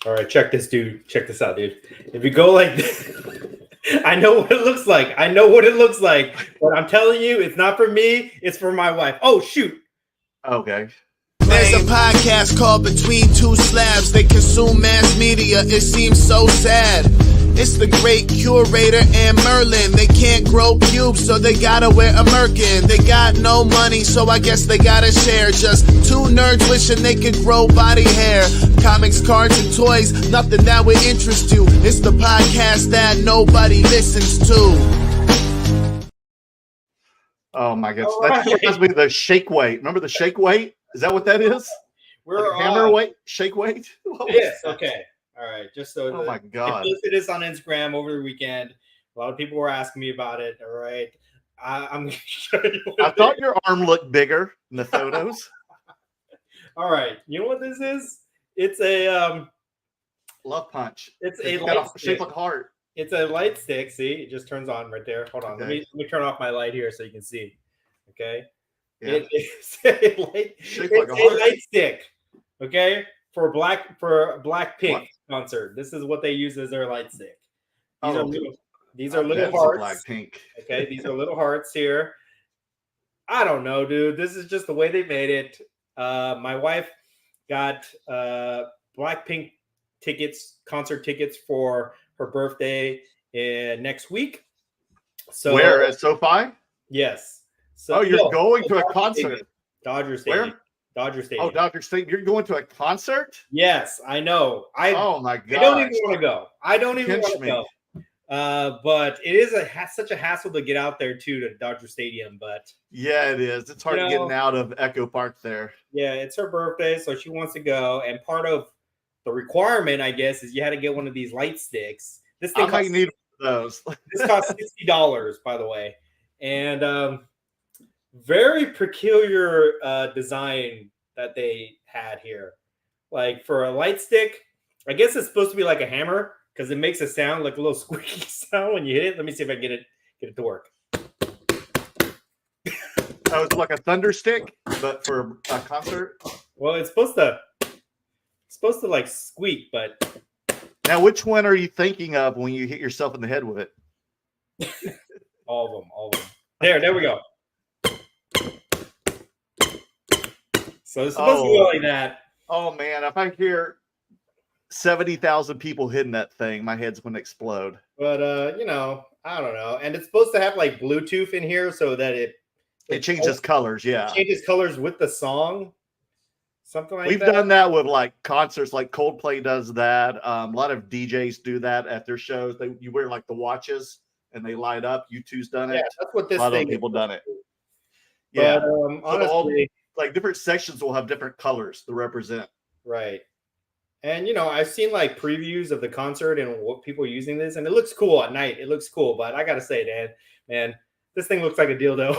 All right, check this, dude. Check this out, dude. If you go like this, I know what it looks like. I know what it looks like. But I'm telling you, it's not for me. It's for my wife. Oh, shoot. Okay. There's a podcast called Between Two Slabs. They consume mass media. It seems so sad. It's the great curator and Merlin. They can't grow pubes, so they gotta wear a merkin. They got no money, so I guess they gotta share. Just two nerds wishing they could grow body hair. Comics, cards, and toys, nothing that would interest you. It's the podcast that nobody listens to. Oh my goodness. That reminds me of the shake weight. Remember the shake weight? Is that what that is? We're like hammer weight? Shake weight? Yes, okay. All right, just so my God. I posted this on Instagram over the weekend. A lot of people were asking me about it. All right, I'm going to show you. I thought your arm looked bigger in the photos. All right, you know what this is? It's a love punch. It's a light stick. Shaped like a heart. It's a light stick. See, it just turns on right there. Hold on, okay. let me turn off my light here so you can see. Okay, yeah. It's a light stick. Okay. For Blackpink concert, this is what they use as their light stick. These are little hearts. Blackpink. Okay, these are little hearts here. I don't know, dude. This is just the way they made it. My wife got Blackpink concert tickets for her birthday next week. So where at SoFi? Yes. So you're going to a concert. Dodger Stadium. Where? Dodger Stadium. Oh, Dodger Stadium. You're going to a concert? Yes, I know. Oh my God. I don't even want to go. I don't even want to go. But it is such a hassle to get out there too to Dodger Stadium. But yeah, it is. It's hard getting out of Echo Park there. Yeah, it's her birthday, so she wants to go. And part of the requirement, I guess, is you had to get one of these light sticks. This thing I need those. This costs $60, by the way, and very peculiar design that they had here. Like for a light stick, I guess it's supposed to be like a hammer because it makes a sound like a little squeaky sound when you hit it. Let me see if I can get it to work. Oh, it's like a thunder stick, but for a concert. Well, it's supposed to like squeak, but now which one are you thinking of when you hit yourself in the head with it? All of them. There we go. So it's supposed to go like that. Oh man, if I hear 70,000 people hitting that thing, my head's going to explode. But I don't know. And it's supposed to have like Bluetooth in here so that it changes colors. Yeah, it changes colors with the song. Something like that. We've done that with like concerts, like Coldplay does that. A lot of DJs do that at their shows. You wear like the watches and they light up. U2's done it. Yeah, that's what this a lot thing of people done it. But, yeah, honestly, like different sections will have different colors to represent. Right. And I've seen like previews of the concert and what people are using this, and it looks cool at night. It looks cool, but I gotta say, man, this thing looks like a dildo.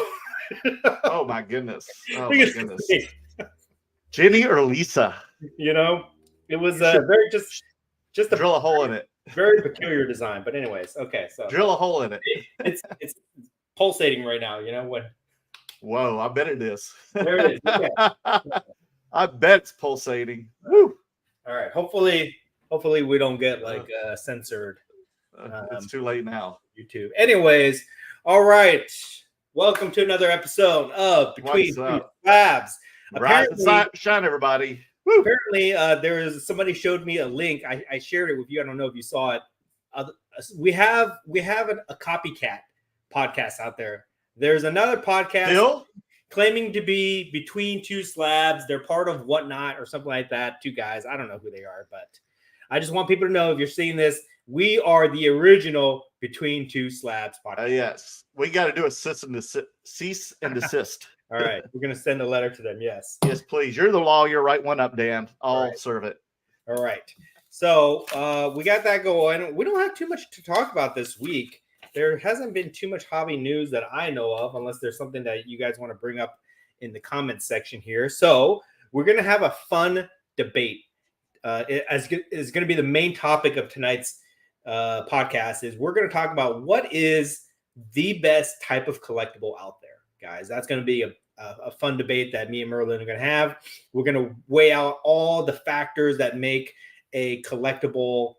Oh my goodness! Oh my goodness! Jenny or Lisa? It was very just a drill a hole in it. Very peculiar design, but anyways, okay. So drill a hole in it. It's pulsating right now. When. Whoa! I bet it is. There it is. Okay. I bet it's pulsating. Woo! All right. Hopefully we don't get like censored. It's too late now. YouTube. Anyways, all right. Welcome to another episode of Between Two Slabs. Rise and shine, everybody. Woo. Apparently, somebody showed me a link. I shared it with you. I don't know if you saw it. We have a copycat podcast out there. There's another podcast claiming to be Between Two Slabs. They're part of Whatnot or something like that. Two guys. I don't know who they are, but I just want people to know if you're seeing this, we are the original Between Two Slabs podcast. Yes. We got to do a cease and desist. All right. We're going to send a letter to them. Yes. Yes, please. You're the lawyer. Write one up, Dan. I'll serve it. All right. So we got that going. We don't have too much to talk about this week. There hasn't been too much hobby news that I know of, unless there's something that you guys want to bring up in the comments section here. So we're going to have a fun debate. Is going to be the main topic of tonight's podcast. Is we're going to talk about what is the best type of collectible out there, guys. That's going to be a fun debate that me and Merlin are going to have. We're going to weigh out all the factors that make a collectible,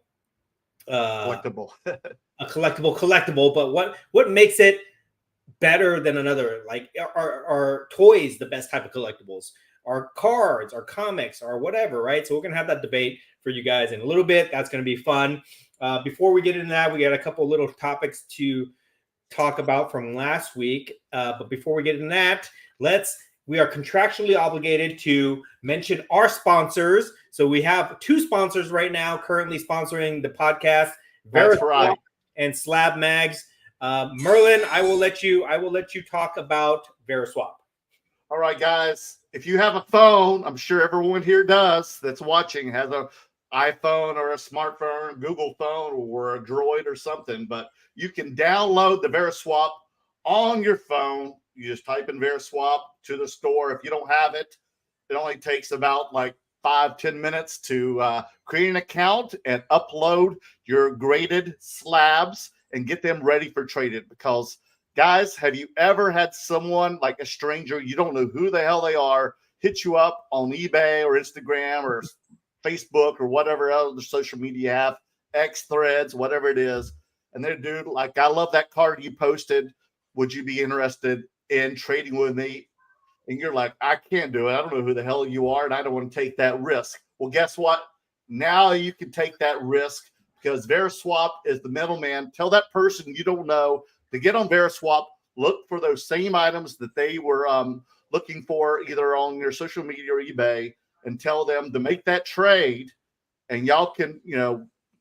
Collectible. collectible. But what makes it better than another? Like, are toys the best type of collectibles? Are cards, are comics, or whatever, right? So we're gonna have that debate for you guys in a little bit. That's gonna be fun. Before we get into that, we got a couple little topics to talk about from last week. But before we get into that, we are contractually obligated to mention our sponsors. So we have two sponsors right now currently sponsoring the podcast. That's right. And Slabmags. Merlin, I will let you talk about Veriswap. All right, guys. If you have a phone, I'm sure everyone here does that's watching has an iPhone or a smartphone, a Google phone, or a Droid or something. But you can download the Veriswap on your phone. You just type in Veriswap to the store. If you don't have it, it only takes about like 5-10 minutes to create an account and upload your graded slabs and get them ready for trading. Because, guys, have you ever had someone, like a stranger, you don't know who the hell they are, hit you up on eBay or Instagram or Facebook or whatever other social media app, X Threads, whatever it is, and they're, dude, like, I love that card you posted. Would you be interested in trading with me? And you're like, I can't do it. I don't know who the hell you are, and I don't want to take that risk. Well, guess what? Now you can take that risk because Veriswap is the middleman. Tell that person you don't know to get on Veriswap, look for those same items that they were looking for either on your social media or eBay, and tell them to make that trade. And y'all can,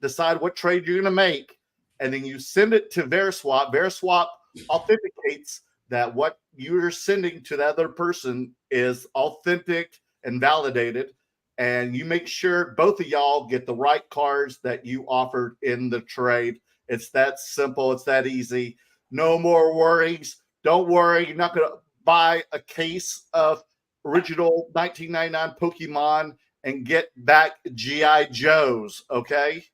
decide what trade you're going to make. And then you send it to Veriswap. Veriswap authenticates that what you're sending to the other person is authentic and validated. And you make sure both of y'all get the right cards that you offered in the trade. It's that simple. It's that easy. No more worries. Don't worry. You're not going to buy a case of original 1999 Pokemon and get back G.I. Joes. Okay.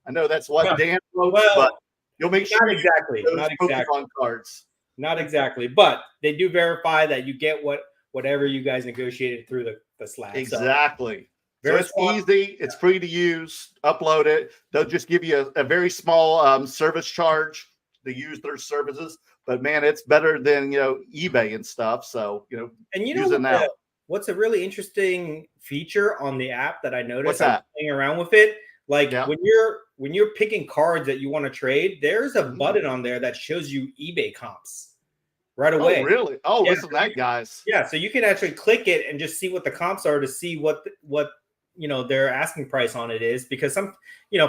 I know that's what Dan wrote, but you'll make sure not exactly Pokemon cards. Not exactly, but they do verify that you get whatever you guys negotiated through the slab. Exactly. So it's easy. It's free to use. Upload it. They'll just give you a very small service charge to use their services. But man, it's better than eBay and stuff. So and using that. What's a really interesting feature on the app that I noticed? What's that? Playing around with it, like when you're picking cards that you want to trade, there's a button on there that shows you eBay comps right away. Oh, really? Oh, listen to that, guys. Yeah, so you can actually click it and just see what the comps are to see what their asking price on it is, because some,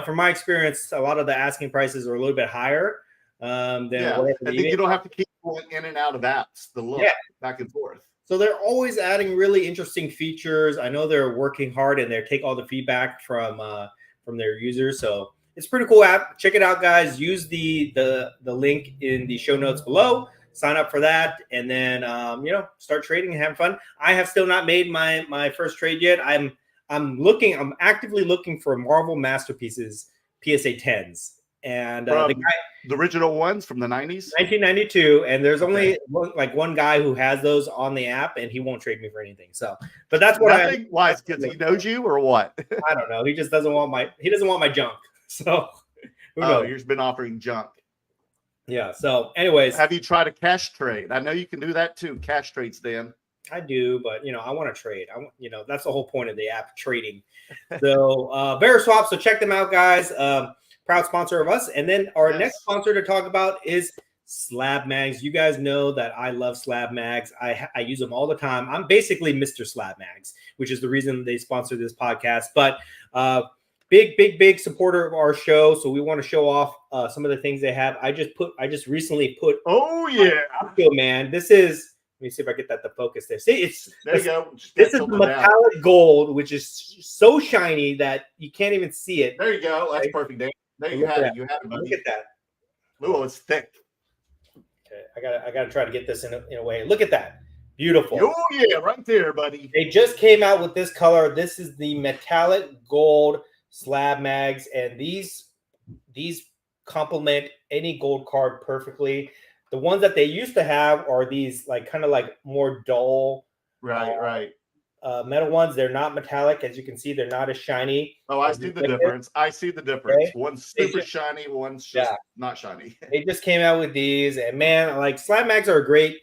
from my experience, a lot of the asking prices are a little bit higher than and then you don't have to keep going in and out of apps to look back and forth. So they're always adding really interesting features. I know they're working hard and they take all the feedback from their users. So it's a pretty cool app. Check it out, guys. Use the link in the show notes below. Sign up for that, and then start trading and have fun. I have still not made my first trade yet. I'm actively looking for Marvel Masterpieces PSA 10s, and the original ones from the 90s, 1992. And there's only one guy who has those on the app, and he won't trade me for anything. So, but that's what why? Because he knows you or what? I don't know. He just doesn't want my junk. So, you've been offering junk. Yeah. So, anyways, have you tried a cash trade? I know you can do that too. Cash trades, Dan. I do, but I want to trade. That's the whole point of the app, trading. So, Veriswap. So check them out, guys. Proud sponsor of us. And then our next sponsor to talk about is Slabmags. You guys know that I love Slabmags. I use them all the time. I'm basically Mr. Slabmags, which is the reason they sponsor this podcast. But big supporter of our show. So we want to show off some of the things they have. I just recently put. Oh yeah, man. This is. Let me see if I get that to focus there. See, there you go. This is metallic gold, which is so shiny that you can't even see it. There you go. That's perfect, Dan. There you have it. You have it, buddy. Look at that. Oh, it's thick. Okay, I gotta try to get this in a way. Look at that. Beautiful. Oh yeah, right there, buddy. They just came out with this color. This is the metallic gold Slabmags, and these complement any gold card perfectly. The ones that they used to have are these kind of more dull, right, metal ones. They're not metallic, as you can see. They're not as shiny. Oh, I see the difference. I see the difference. Okay. One's super shiny, one's just not shiny. They just came out with these, and man, like Slabmags are a great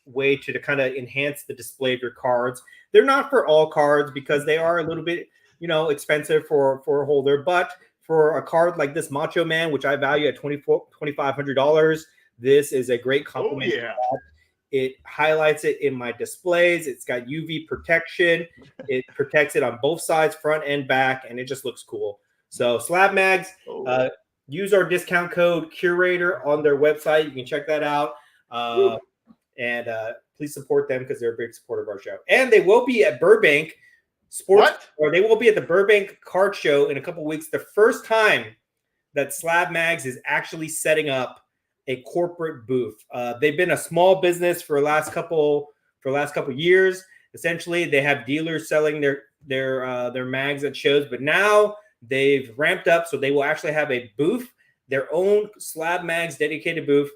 way to kind of enhance the display of your cards. They're not for all cards because they are a little bit, expensive for a holder, but for a card like this Macho Man, which I value at $2,500, this is a great compliment. Oh, yeah. It highlights it in my displays. It's got UV protection. It protects it on both sides, front and back, and it just looks cool. So Slabmags, use our discount code Curator on their website. You can check that out. And please support them because they're a big supporter of our show. And they will be at Burbank or they will be at the Burbank Card Show in a couple weeks. The first time that Slabmags is actually setting up a corporate booth. They've been a small business for the last couple years. Essentially, they have dealers selling their mags at shows, but now they've ramped up, so they will actually have a booth, their own Slabmags dedicated booth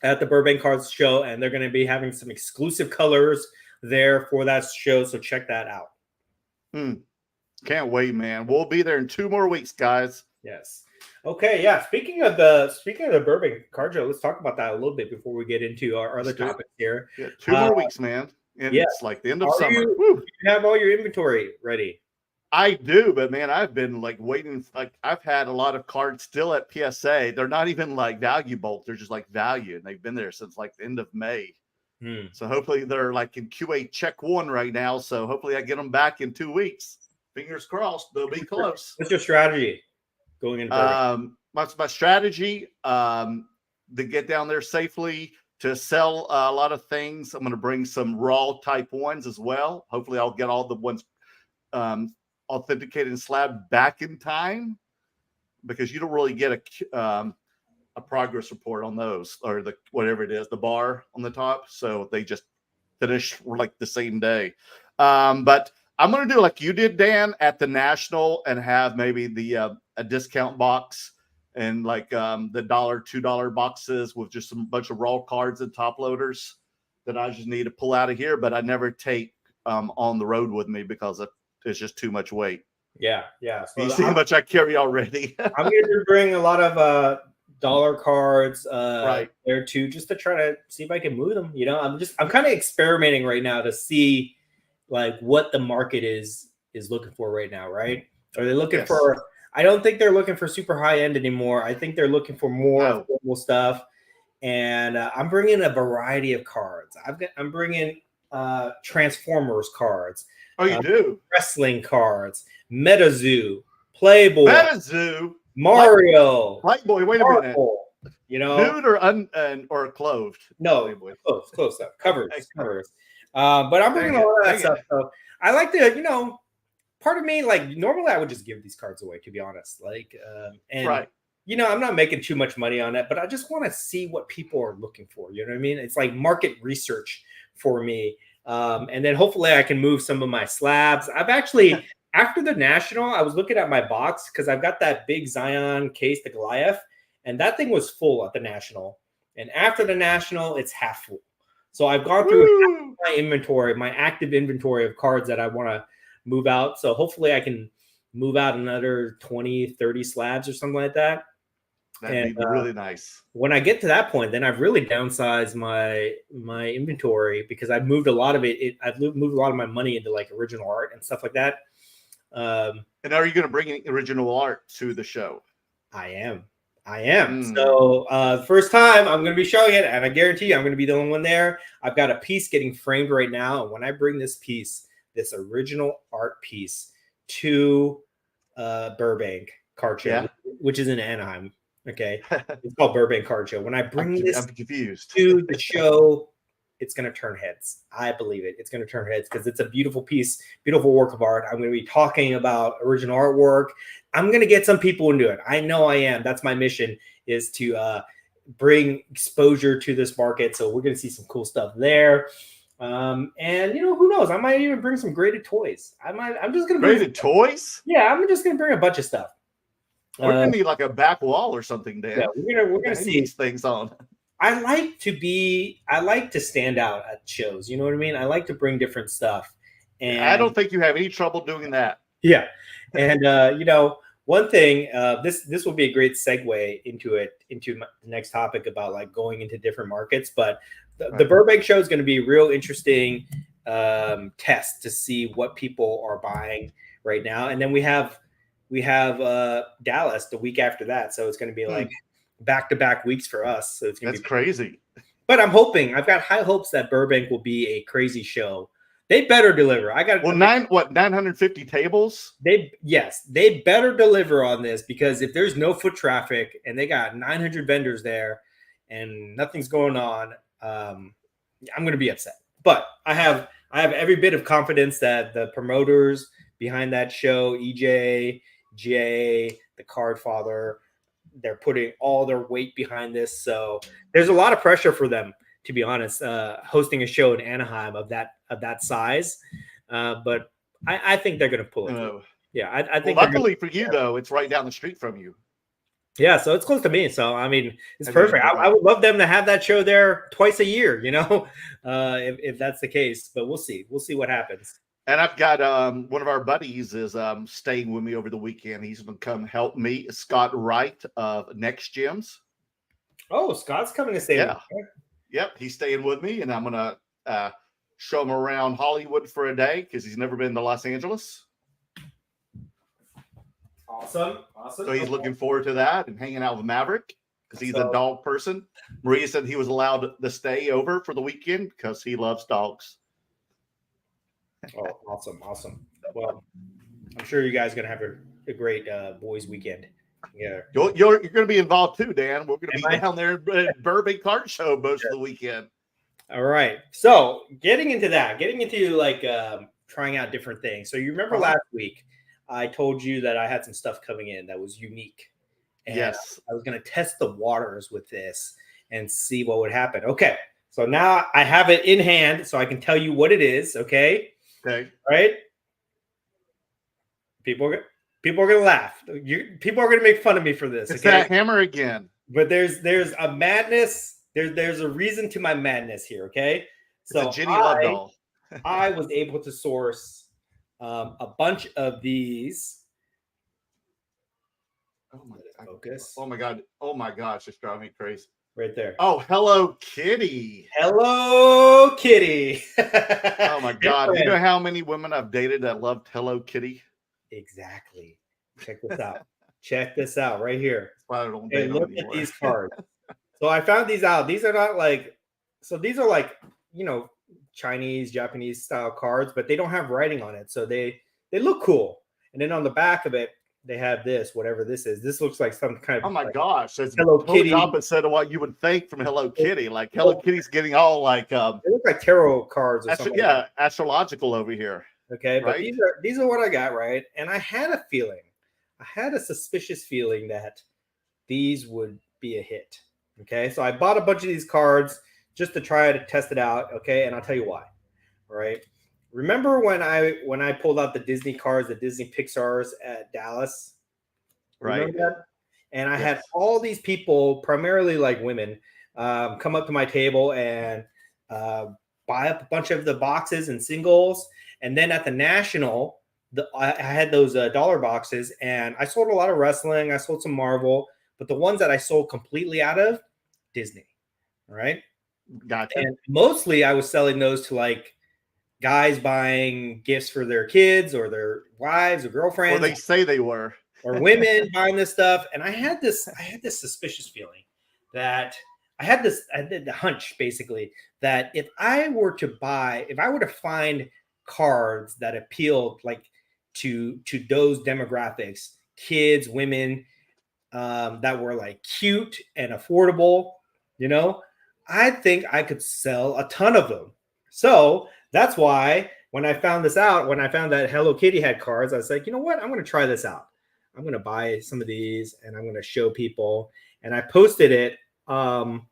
at the Burbank Cards Show, and they're going to be having some exclusive colors there for that show. So check that out. Can't wait, man. We'll be there in 2 more weeks, guys. Yes. Okay. Yeah. Speaking of the Burbank Card Show, let's talk about that a little bit before we get into our other topics here. Yeah, 2 more weeks, man. And it's like the end of summer. You have all your inventory ready? I do, but man, I've been like waiting. Like I've had a lot of cards still at PSA. They're not even like value bulk. They're just like value. And they've been there since like the end of May. So hopefully they're like in QA check 1 right now. So hopefully I get them back in 2 weeks. Fingers crossed. They'll be close. What's your strategy going into my strategy to get down there safely, to sell a lot of things. I'm going to bring some raw type ones as well. Hopefully I'll get all the ones authenticated and slab back in time, because you don't really get a progress report on those, or the whatever it is, the bar on the top. So they just finish like the same day. But I'm going to do like you did, Dan, at the National, and have maybe the a discount box and like the $1, $2 boxes with just a bunch of raw cards and top loaders that I just need to pull out of here, but I never take on the road with me because it's just too much weight. Yeah. So you see how much I carry already. I'm going to bring a lot of dollar cards right there too, just to try to see if I can move them. I'm kind of experimenting right now to see like what the market is looking for right now. Right? Are they looking for? I don't think they're looking for super high end anymore. I think they're looking for more affordable stuff. And I'm bringing a variety of cards. I'm bringing Transformers cards. Oh, you do? Wrestling cards, MetaZoo, Playboy, Mario, Playboy. Wait a minute. Nude or clothed? No, close stuff. Covers. But I'm bringing all that stuff. So I like to, part of me, like normally I would just give these cards away, to be honest. Like, I'm not making too much money on it, but I just want to see what people are looking for. You know what I mean? It's like market research for me. And then hopefully I can move some of my slabs. I've actually, after the National, I was looking at my box because I've got that big Zion case, the Goliath, and that thing was full at the National. And after the National, it's half full. So I've gone through my inventory, my active inventory of cards that I want to move out. So hopefully I can move out another 20, 30 slabs or something like that. That'd be really nice. When I get to that point, then I've really downsized my inventory because I've moved a lot of it. I've moved a lot of my money into like original art and stuff like that. And are you going to bring original art to the show? I am. So first time I'm going to be showing it, and I guarantee you I'm going to be the only one there. I've got a piece getting framed right now. And when I bring this original art piece to Burbank Card Show, which is in Anaheim. Okay. It's called Burbank Card Show. When I bring this to the show, it's going to turn heads. I believe it. It's going to turn heads because it's a beautiful piece, beautiful work of art. I'm going to be talking about original artwork. I'm going to get some people into it. I know I am. That's my mission, is to bring exposure to this market. So we're going to see some cool stuff there. And who knows? I might even bring some graded toys. I'm just going to bring graded toys. Yeah, I'm just going to bring a bunch of stuff. We're gonna need like a back wall or something, Dan. Yeah, we're gonna see these things on. I like to stand out at shows. You know what I mean? I like to bring different stuff, And I don't think you have any trouble doing that. yeah. And one thing, this will be a great segue into the next topic about like going into different markets. But the Burbank show is going to be a real interesting test to see what people are buying right now. And then we have Dallas the week after that, so it's going to be like back-to-back weeks for us. So it's going to be crazy. But I've got high hopes that Burbank will be a crazy show. They better deliver. 950 tables? They better deliver on this, because if there's no foot traffic and they got 900 vendors there and nothing's going on, I'm going to be upset. But I have every bit of confidence that the promoters behind that show, EJ, Jay, the Card Father, they're putting all their weight behind this. So there's a lot of pressure for them, to be honest, hosting a show in Anaheim of that size. But I think they're going to pull it. Yeah, I think. Luckily for you, though, it's right down the street from you. Yeah, so it's close to me. So I mean, it's perfect. I would love them to have that show there twice a year. If that's the case. But we'll see. We'll see what happens. And I've got one of our buddies is staying with me over the weekend. He's going to come help me, Scott Wright of Next Gemz. Oh, Scott's coming to stay. Yeah. Yep, he's staying with me, and I'm going to show him around Hollywood for a day because he's never been to Los Angeles. Awesome. So he's looking forward to that and hanging out with Maverick because he's a dog person. Maria said he was allowed to stay over for the weekend because he loves dogs. Oh, awesome. Well, I'm sure you guys are going to have a great boys weekend. Yeah, you're going to be involved too, Dan. We're going to be down there at Burbank Card Show most of the weekend. All right. So getting into like trying out different things. So you remember last week I told you that I had some stuff coming in that was unique. And yes. I was going to test the waters with this and see what would happen. Okay. So now I have it in hand so I can tell you what it is. Okay. Okay. Right. People are going to laugh. People are going to make fun of me for this. It's that hammer again. But there's a madness. There's a reason to my madness here. Okay. So it's a Jenny Love doll. I was able to source a bunch of these. Oh my God. Focus. Oh my gosh. It's driving me crazy. Right there. Oh, Hello Kitty. Hello Kitty. Oh my God. You know how many women I've dated that loved Hello Kitty? Exactly. Check this out. Check this out right here. Why I don't date look at these cards. So I found these out. These are not like, so these are like, Chinese, Japanese style cards, but they don't have writing on it. So they look cool. And then on the back of it, they have this, whatever this is. This looks like some kind of. Oh my gosh. It's Hello Kitty. Opposite of what you would think from Hello Kitty. Like Hello Kitty's getting all like. They look like tarot cards or something. Yeah, astrological over here. Okay, but right? these are what I got, right? And I had a suspicious feeling that these would be a hit. Okay, so I bought a bunch of these cards just to try to test it out. Okay, and I'll tell you why. All right, remember when I pulled out the Disney cards, the Disney Pixars at Dallas, right? And I had all these people, primarily like women, come up to my table and buy up a bunch of the boxes and singles. And then at the National, I had those dollar boxes, and I sold a lot of wrestling. I sold some Marvel, but the ones that I sold completely out of, Disney. All right. Gotcha. And mostly I was selling those to like guys buying gifts for their kids or their wives or girlfriends. Well, they say they were. Or women buying this stuff. And I had this suspicious feeling that I had the hunch basically that if I were to find cards that appealed like to those demographics, kids, women, that were like cute and affordable, I think I could sell a ton of them. So that's why when I found that Hello Kitty had cards, I was like, you know what? I'm going to try this out. I'm going to buy some of these and I'm going to show people. And I posted it on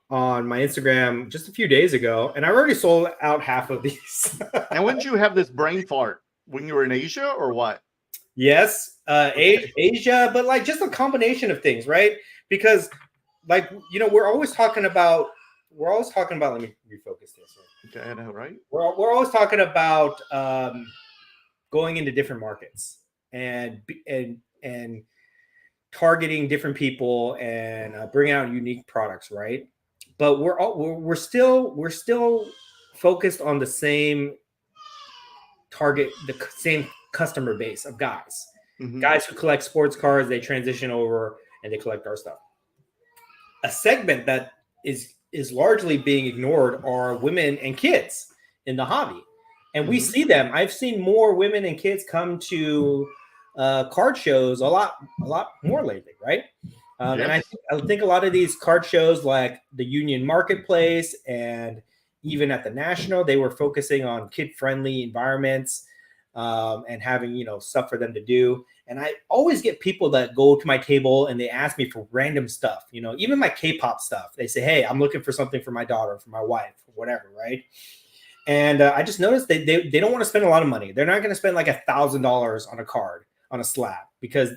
my Instagram just a few days ago, and I already sold out half of these. And when did you have this brain fart? When you were in Asia or what? Yes, Asia, but like just a combination of things, right? Because like, we're always talking about we're always talking about. Let me refocus this. Okay, I know, right? We're always talking about going into different markets and targeting different people and bringing out unique products, right? But we're still focused on the same target, the same customer base of guys. Mm-hmm. Guys who collect sports cards, they transition over and they collect our stuff. A segment that is largely being ignored are women and kids in the hobby. And we see them. I've seen more women and kids come to card shows a lot more lately, right? And I think a lot of these card shows, like the Union Marketplace and even at the National, they were focusing on kid-friendly environments and having stuff for them to do. And I always get people that go to my table and they ask me for random stuff, even my K-pop stuff. They say, "Hey, I'm looking for something for my daughter, for my wife, or whatever," right? And I just noticed they don't want to spend a lot of money. They're not going to spend like $1,000 on a card, on a slab, because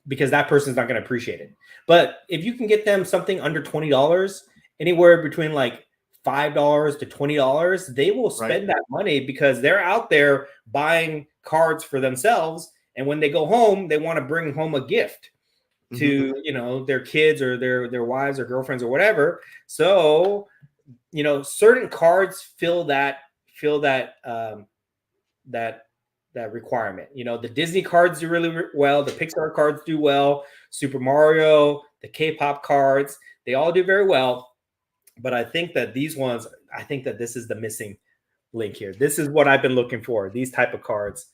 that person's not going to appreciate it. But if you can get them something under $20, anywhere between like $5 to $20, they will spend that money because they're out there buying cards for themselves. And when they go home, they want to bring home a gift to, their kids or their wives or girlfriends or whatever. So, certain cards fill that requirement. The Disney cards do really well. The Pixar cards do well. Super Mario, the K-pop cards, they all do very well. But I think that these ones, this is the missing link here. This is what I've been looking for, these type of cards.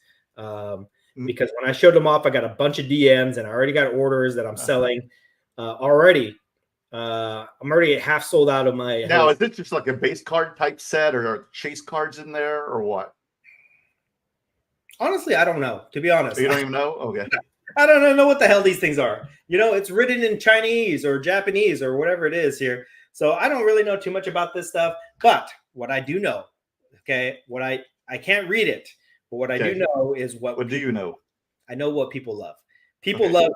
Because when I showed them off, I got a bunch of DMs and I already got orders that I'm selling already. I'm already half sold out of my. Now, is it just like a base card type set, or are chase cards in there, or what? Honestly, I don't know. To be honest, you don't even know. Okay, I don't know what the hell these things are. It's written in Chinese or Japanese or whatever it is here. So I don't really know too much about this stuff. But what I do know, I can't read it, but what I do know is what do you know? I know what people love. People love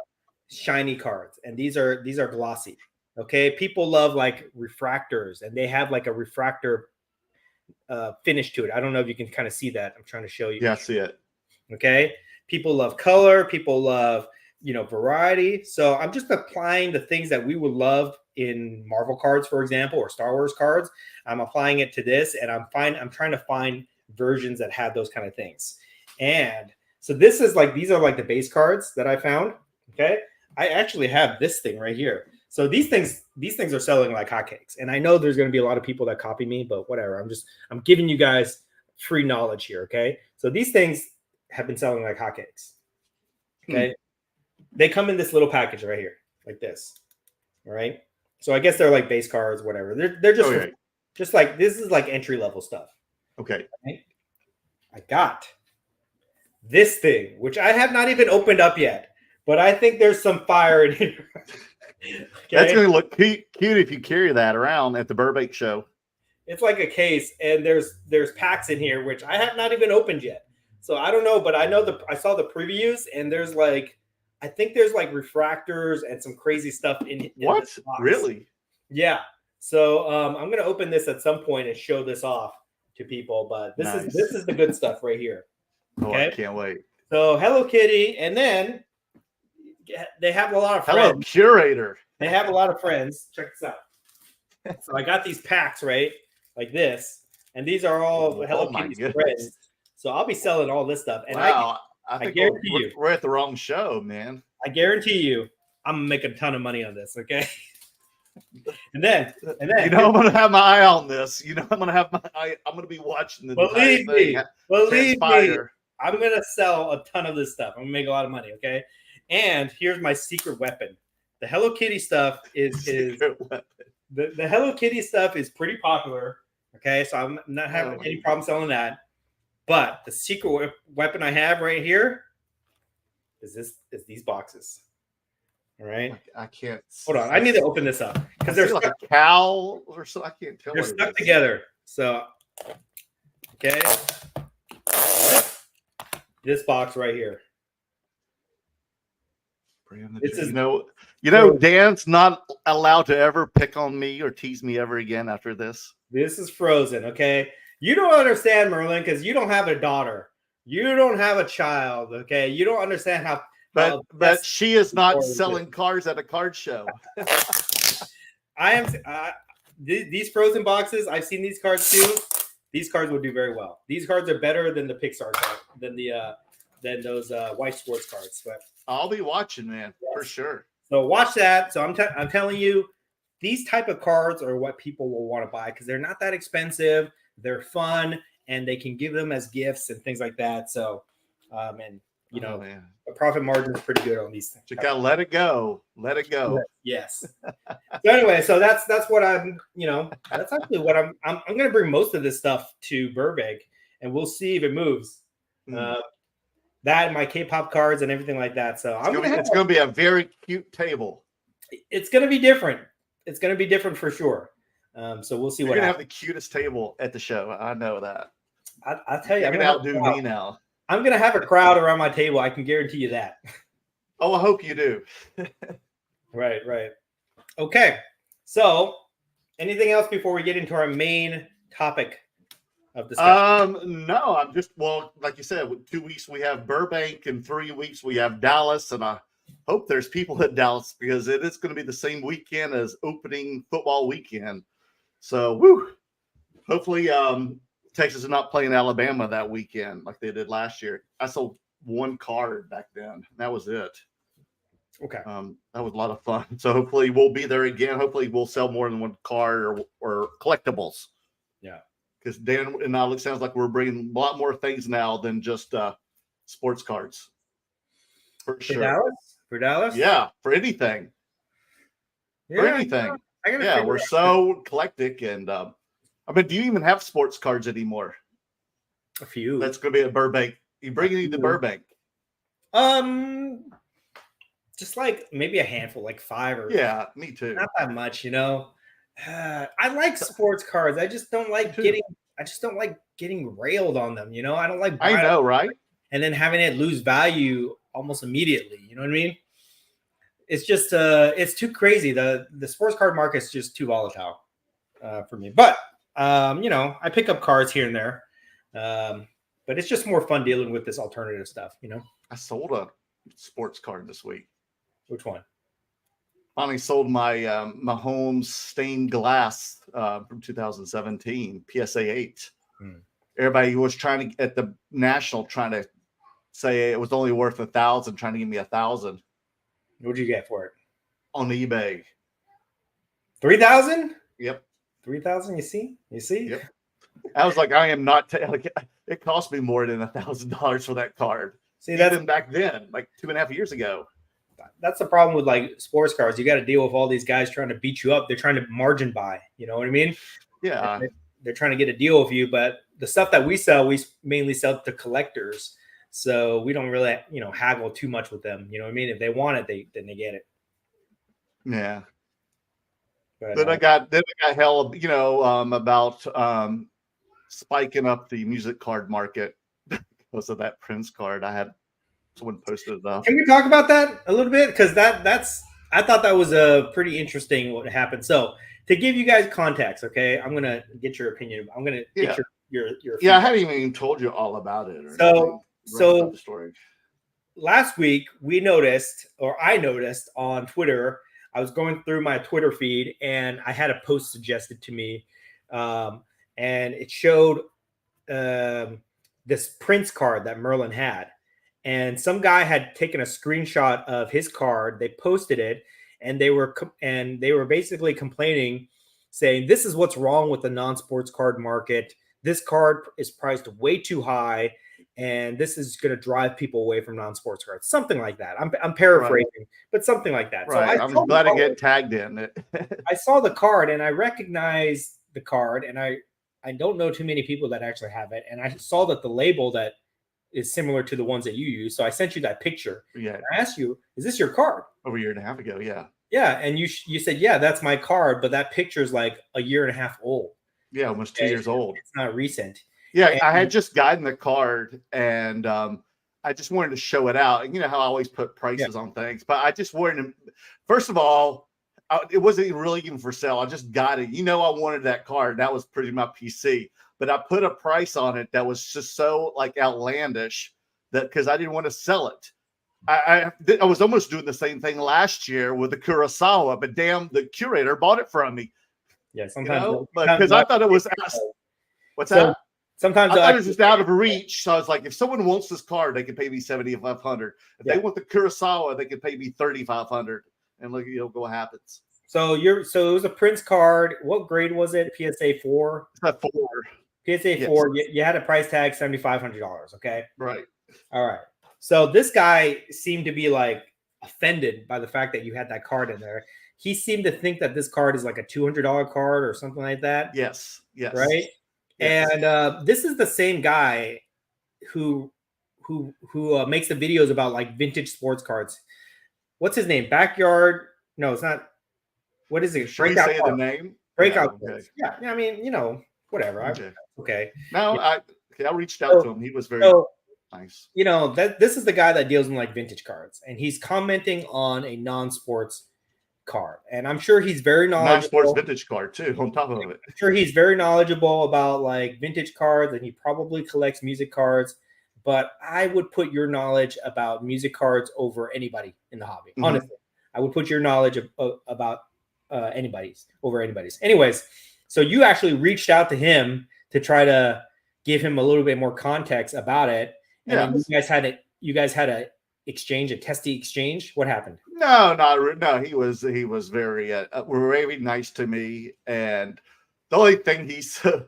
shiny cards, and these are glossy. Okay, people love like refractors, and they have like a refractor finish to it. I don't know if you can kind of see that. I'm trying to show you. Yeah, I see it. Okay, people love color. People love variety. So I'm just applying the things that we would love in Marvel cards, for example, or Star Wars cards. I'm applying it to this, and I'm trying to find versions that have those kind of things. And so these are like the base cards that I found. Okay, I actually have this thing right here. So these things are selling like hotcakes. And I know there's going to be a lot of people that copy me, but whatever. I'm giving you guys free knowledge here. Okay. So these things have been selling like hotcakes. Okay. They come in this little package right here, like this. All right. So I guess they're like base cards, whatever. They're just, just like, this is like entry level stuff. Okay. Right? I got this thing, which I have not even opened up yet, but I think there's some fire in here. Okay. That's going to look cute if you carry that around at the Burbank show. It's like a case, and there's packs in here, which I have not even opened yet. So I don't know, but I know I saw the previews, and there's I think there's like refractors and some crazy stuff in what? This box. Really? Yeah. So I'm going to open this at some point and show this off to people, but this is the good stuff right here. Okay? Oh, I can't wait. So Hello Kitty, and then they have a lot of friends. Hello, curator. They have a lot of friends. Check this out. So I got these packs, right? Like this. And these are all Hello Kitty's friends. So I'll be selling all this stuff. And wow. I think guarantee you. We're at the wrong show, man. I guarantee you I'm going to make a ton of money on this, okay? And then I'm going to have my eye on this. I'm going to have my eye. I'm going to be watching the believe me, transpire. I'm going to sell a ton of this stuff. I'm going to make a lot of money, okay? And here's my secret weapon. The Hello Kitty stuff is the Hello Kitty stuff is pretty popular. Okay, so I'm not having any problem selling that. But the secret weapon I have right here is these boxes. All right. I can't. Hold on. I need to open this up because they're like a cow or so. I can't tell. They're stuck together. So, okay. This box right here. This is Dan's not allowed to ever pick on me or tease me ever again after this. This is frozen, okay? You don't understand, Merlin, because you don't have a daughter. You don't have a child, okay? You don't understand how. But she is not selling cars at a card show. I am. These frozen boxes. I've seen these cards too. These cards will do very well. These cards are better than the Pixar card, than those white sports cards. But I'll be watching, man, yes, for sure. So watch that. So I'm telling you, these type of cards are what people will want to buy because they're not that expensive. They're fun, and they can give them as gifts and things like that. So, and the profit margin is pretty good on these things. You gotta let it go. Let it go. Yes. So anyway, so that's what I'm. That's actually what I'm going to bring most of this stuff to Burbank, and we'll see if it moves. That and my K-pop cards and everything like that. So it's going to be a very cute table. It's going to be different. It's going to be different for sure. So we'll see. You're going to have the cutest table at the show. I know that. I'll tell you, I'm going to outdo me now. I'm going to have a crowd around my table. I can guarantee you that. Oh, I hope you do. Right. Okay. So, anything else before we get into our main topic of discussion? No, I'm just, like you said, 2 weeks we have Burbank, and 3 weeks we have Dallas, and I hope there's people at Dallas because it is going to be the same weekend as opening football weekend. So, hopefully, Texas is not playing Alabama that weekend like they did last year. I sold one card back then. That was it. Okay. That was a lot of fun. So hopefully we'll be there again. Hopefully we'll sell more than one card or collectibles. Yeah. Because Dan and I, it sounds like we're bringing a lot more things now than just sports cards. For sure. For Dallas? Yeah, for anything. Yeah, for anything. We're so eclectic. And do you even have sports cards anymore? A few. That's going to be at Burbank. You bring any to Burbank? Just like maybe a handful, like 5 or. Yeah, me too. Not that much, I like sports cards. I just don't like getting railed on them. I don't like. I know, right? And then having it lose value almost immediately. You know what I mean? It's just it's too crazy. The sports card market is just too volatile for me. But I pick up cards here and there. But it's just more fun dealing with this alternative stuff. I sold a sports card this week. Which one? Finally sold my Mahomes stained glass from 2017 PSA 8. Everybody was trying to at the national trying to say it was only worth $1,000, trying to give me $1,000. What'd you get for it? On eBay. 3,000? Yep. 3,000. You see? Yep. I was like, I am not. It cost me more than $1,000 for that card. See, that's even back then, like 2.5 years ago. That's the problem with like sports cards. You got to deal with all these guys trying to beat you up. They're trying to margin buy. You know what I mean? Yeah. They're trying to get a deal with you, but the stuff that we sell, we mainly sell to collectors. So we don't really, haggle too much with them. You know what I mean? If they want it, then they get it. Yeah. But, then I got hell, about spiking up the music card market because of that Prince card. I had someone posted it up. Can we talk about that a little bit? Because I thought that was a pretty interesting what happened. So to give you guys context, okay, I'm gonna get your opinion. I'm gonna get your yeah. I hadn't even told you all about it. So the story. Last week I noticed on Twitter. I was going through my Twitter feed and I had a post suggested to me, and it showed this Prince card that Merlin had. And some guy had taken a screenshot of his card. They posted it, and they were basically complaining, saying this is what's wrong with the non-sports card market. This card is priced way too high, and this is going to drive people away from non-sports cards. Something like that. I'm paraphrasing, but something like that. Right. So I'm glad to get tagged in it. I saw the card, and I recognized the card, and I don't know too many people that actually have it, and I saw that the label that is similar to the ones that you use. So I sent you that picture. Yeah. And I asked you, is this your card? Over a year and a half ago. Yeah. Yeah. And you said, yeah, that's my card. But that picture is like a year and a half old. Yeah. Almost 2 years old. It's not recent. Yeah. And I had just gotten the card and I just wanted to show it out. And you know how I always put prices on things, but I just wanted to, first of all, it wasn't really even for sale. I just got it. You know, I wanted that card. That was pretty my PC, but I put a price on it that was just so like outlandish that because I didn't want to sell it. I was almost doing the same thing last year with the Kurosawa, but damn, the curator bought it from me. Yeah, sometimes because I thought it was. What's that? Sometimes I thought it was just out of reach. So I was like, if someone wants this card, they can pay me $7,500. If they want the Kurosawa, they can pay me $3,500. And look, go what happens. So it was a Prince card. What grade was it? PSA 4. It's a 4. PSA 4. You had a price tag $7,500. Okay. Right. All right. So this guy seemed to be like offended by the fact that you had that card in there. He seemed to think that this card is like a $200 card or something like that. Yes. Yes. Right. Yes. And this is the same guy who makes the videos about like vintage sports cards. What's his name? Backyard? No, it's not. What is it? Should we say the name? Breakout. Yeah, okay. Yeah. I mean, whatever. Okay. No, I reached out to him. He was very nice. This is the guy that deals in like vintage cards, and he's commenting on a non-sports card, and I'm sure he's very knowledgeable. Non-sports vintage card too. On top of it, I'm sure he's very knowledgeable about like vintage cards, and he probably collects music cards. But I would put your knowledge about music cards over anybody in the hobby. Mm-hmm. Honestly, I would put your knowledge about anybody's over anybody's. Anyways, so you actually reached out to him to try to give him a little bit more context about it. And then you guys had a exchange, a testy exchange. What happened? No. He was very nice to me, and the only thing he said,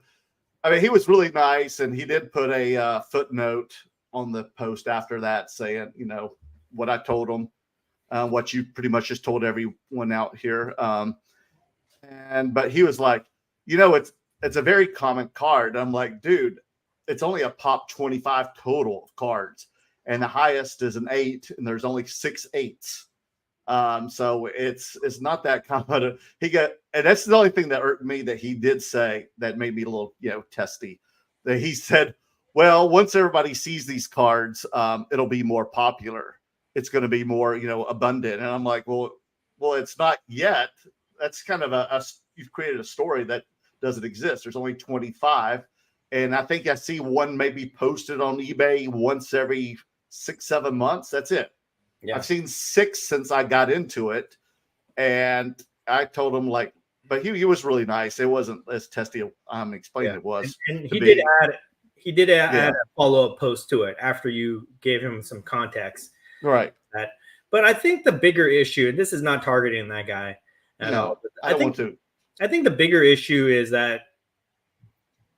he was really nice, and he did put a footnote on the post after that saying, what I told him, what you pretty much just told everyone out here. But he was like, it's a very common card. I'm like, dude, it's only a pop 25 total of cards, and the highest is an 8, and there's only 6 8s. So it's not that common. And that's the only thing that irked me that he did say that made me a little, testy. That he said, well, once everybody sees these cards, it'll be more popular. It's going to be more, abundant. And I'm like, well, it's not yet. That's kind of you've created a story that doesn't exist. There's only 25. And I think I see one maybe posted on eBay once every 6-7 months. That's it. Yeah. I've seen 6 since I got into it. And I told him but he was really nice. It wasn't as testy I'm explaining it was. And he did add a follow-up post to it after you gave him some context. Right. But I think the bigger issue, and this is not targeting that guy. No, I don't want to. I think the bigger issue is that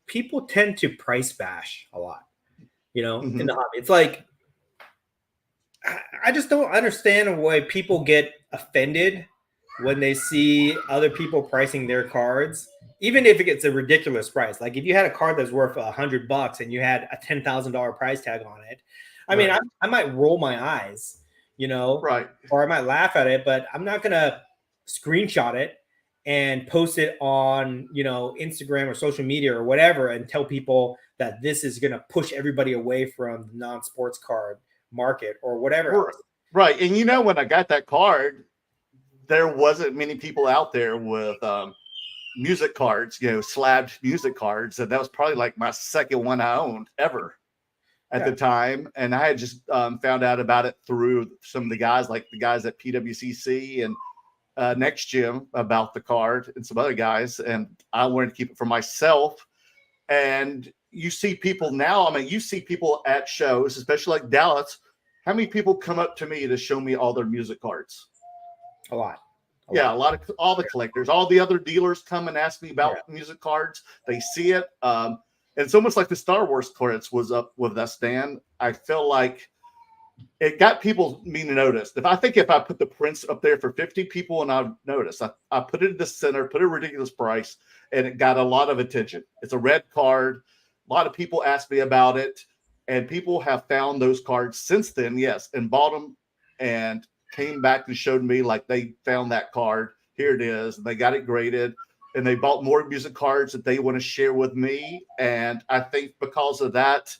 people tend to price bash a lot, in the hobby. It's like, I just don't understand why people get offended when they see other people pricing their cards, even if it gets a ridiculous price. Like if you had a card that's worth $100 and you had a $10,000 price tag on it, I mean, I might roll my eyes, right, or I might laugh at it, but I'm not gonna screenshot it and post it on, Instagram or social media or whatever, and tell people that this is gonna push everybody away from the non-sports card market or whatever. Right. And when I got that card, there wasn't many people out there with music cards, slabbed music cards. And that was probably like my second one I owned ever at the time. And I had just found out about it through some of the guys, like the guys at PWCC and Next Gym about the card and some other guys. And I wanted to keep it for myself. And you see people now, you see people at shows, especially like Dallas. How many people come up to me to show me all their music cards? A lot. A lot of all the collectors, all the other dealers come and ask me about music cards. They see it. And it's almost like the Star Wars cards was up with us, Dan. I feel like it got people to notice. If I put the Prince up there for 50 people and I've noticed, I put it in the center, put a ridiculous price, and it got a lot of attention. It's a red card. A lot of people asked me about it. And people have found those cards since then, yes, and bought them and came back and showed me like they found that card. Here it is. And they got it graded, and they bought more music cards that they want to share with me. And I think because of that,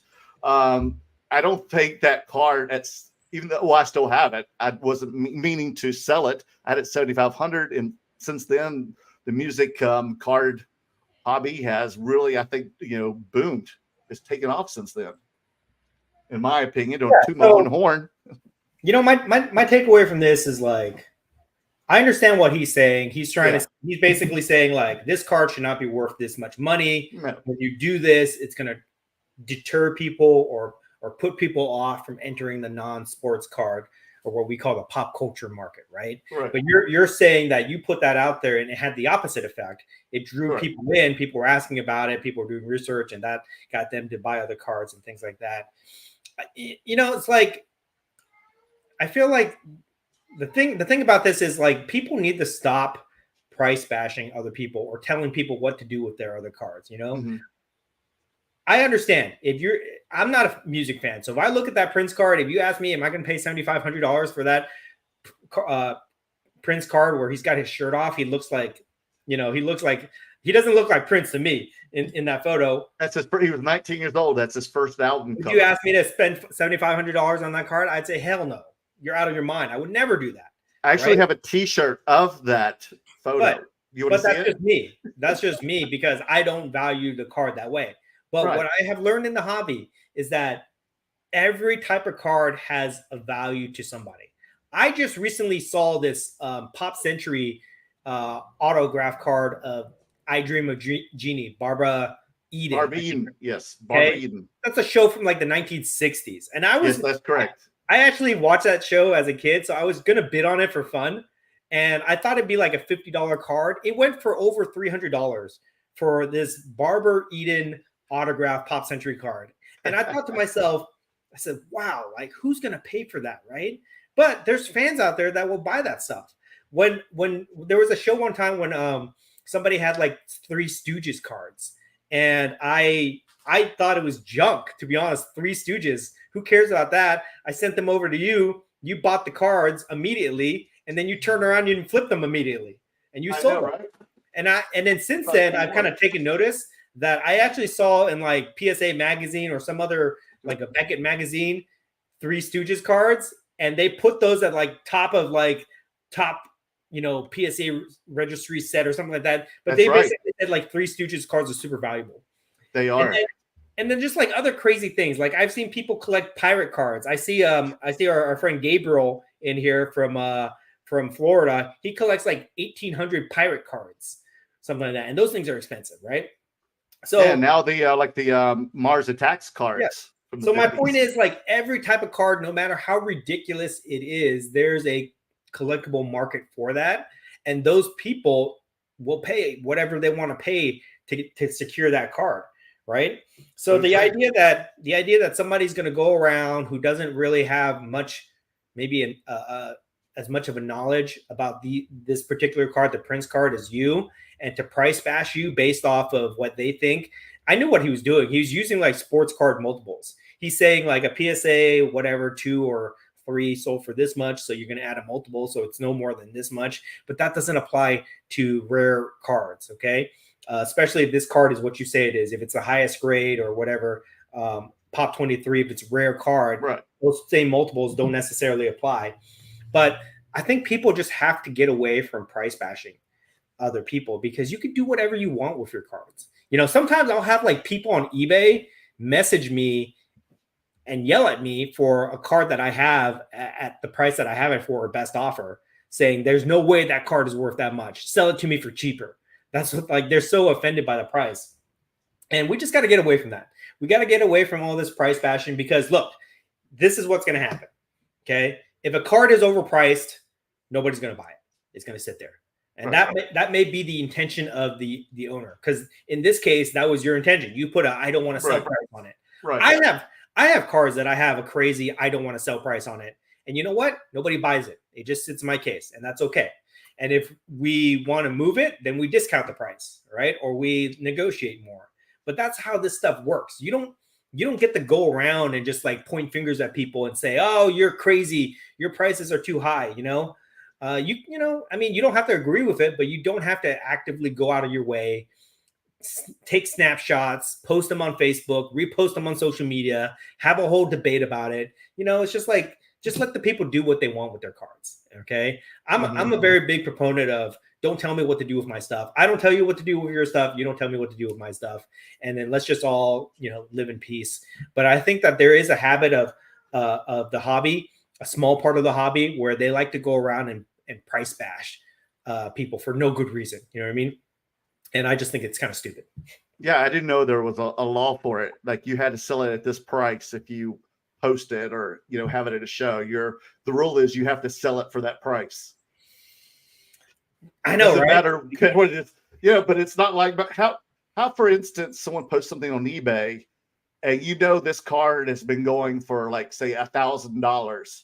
I don't think that card, that's even though I still have it, I wasn't meaning to sell it. I had it 7,500, and since then the music card hobby has really, I think, boomed. It's taken off since then, in my opinion. Don't toot my own horn. My takeaway from this is like, I understand what he's saying. He's he's basically saying like, this card should not be worth this much money. No. When you do this, it's going to deter people or put people off from entering the non-sports card, or what we call the pop culture market, right? But you're saying that you put that out there and it had the opposite effect. It drew people in. People were asking about it. People were doing research, and that got them to buy other cards and things like that. It's like, I feel like the thing about this is like, people need to stop price bashing other people or telling people what to do with their other cards. Mm-hmm. I understand I'm not a music fan. So if I look at that Prince card, if you ask me, am I going to pay $7,500 for that Prince card where he's got his shirt off? He looks like, he doesn't look like Prince to me in that photo. He was 19 years old. That's his first album. If you ask me to spend $7,500 on that card, I'd say, hell no, you're out of your mind. I would never do that. I actually have a t-shirt of that photo. You want to see it? Just me. That's just me, because I don't value the card that way. But what I have learned in the hobby is that every type of card has a value to somebody. I just recently saw this Pop Century autograph card of I Dream of Jeannie, Barbara Eden. Barbara Eden, yes. Barbara Eden. That's a show from like the 1960s. And yes, that's correct. I actually watched that show as a kid, so I was going to bid on it for fun. And I thought it'd be like a $50 card. It went for over $300 for this Barbara Eden autograph Pop Century card. And I thought to myself, I said, wow, like, who's going to pay for that, right? But there's fans out there that will buy that stuff. When there was a show one time when somebody had like Three Stooges cards, and I thought it was junk, to be honest. Three Stooges, who cares about that? I sent them over to you. You bought the cards immediately, and then you turned around and flipped them immediately, and you sold them. Right? And then since then, I've kind of taken notice that I actually saw in like PSA magazine or some other, like a Beckett magazine, Three Stooges cards, and they put those at like top PSA registry set or something like that. But they basically said like Three Stooges cards are super valuable. They are. And then just like other crazy things, like I've seen people collect pirate cards. I see our friend Gabriel in here from Florida. He collects like 1,800 pirate cards, something like that, and those things are expensive, right? So now the Mars Attacks cards. Yes. So my point is, like, every type of card, no matter how ridiculous it is, there's a collectible market for that, and those people will pay whatever they want to pay to secure that card, right? So the idea that somebody's going to go around who doesn't really have much, maybe as much of a knowledge about this particular card, the Prince card, as you, and to price bash you based off of what they think. I knew what he was doing. He was using like sports card multiples. He's saying like a PSA, whatever, 2 or 3 sold for this much, so you're going to add a multiple, so it's no more than this much. But that doesn't apply to rare cards, okay? Especially if this card is what you say it is. If it's the highest grade or whatever, Pop 23, if it's a rare card, right, those same multiples don't necessarily apply. But I think people just have to get away from price bashing other people, because you can do whatever you want with your cards. Sometimes I'll have like people on eBay message me and yell at me for a card that I have at the price that I have it for, or best offer, saying there's no way that card is worth that much. Sell it to me for cheaper. That's what, like, they're so offended by the price. And we just got to get away from that. We got to get away from all this price bashing, because look, this is what's going to happen. Okay. If a card is overpriced, nobody's going to buy it. It's going to sit there. And that may be the intention of the owner, because in this case, that was your intention. You put I don't want to sell price on it. Right. I have cards that I have a crazy I don't want to sell price on it. And you know what? Nobody buys it. It just sits in my case, and that's okay. And if we want to move it, then we discount the price, right? Or we negotiate more. But that's how this stuff works. You don't get to go around and just like point fingers at people and say, "Oh, you're crazy. Your prices are too high." I mean, you don't have to agree with it, but you don't have to actively go out of your way take snapshots, post them on Facebook, repost them on social media, have a whole debate about it. It's just like, just let the people do what they want with their cards. Okay. I'm a very big proponent of, don't tell me what to do with my stuff. I don't tell you what to do with your stuff. You don't tell me what to do with my stuff. And then let's just all, live in peace. But I think that there is a habit of the hobby, a small part of the hobby, where they like to go around and price bash people for no good reason. You know what I mean? And I just think it's kind of stupid. Yeah, I didn't know there was a law for it. Like you had to sell it at this price if you post it or have it at a show. The rule is you have to sell it for that price. I know, doesn't right? matter what it is. Yeah, but it's not like. But how for instance, someone posts something on eBay, and this card has been going for like say $1,000,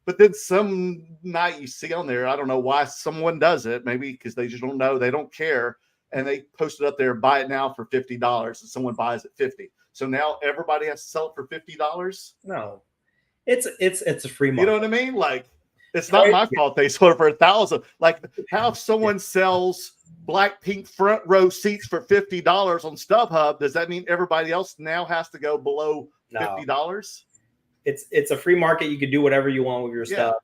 but then some night you see on there, I don't know why someone does it, maybe because they just don't know, they don't care. And they post it up there, buy it now for $50, and someone buys it $50. So now everybody has to sell it for $50. No, it's a free market. You know what I mean? Like, it's not my fault they sold it for $1,000. Like, how if someone sells Blackpink front row seats for $50 on StubHub, does that mean everybody else now has to go below $50? It's a free market. You can do whatever you want with your stuff.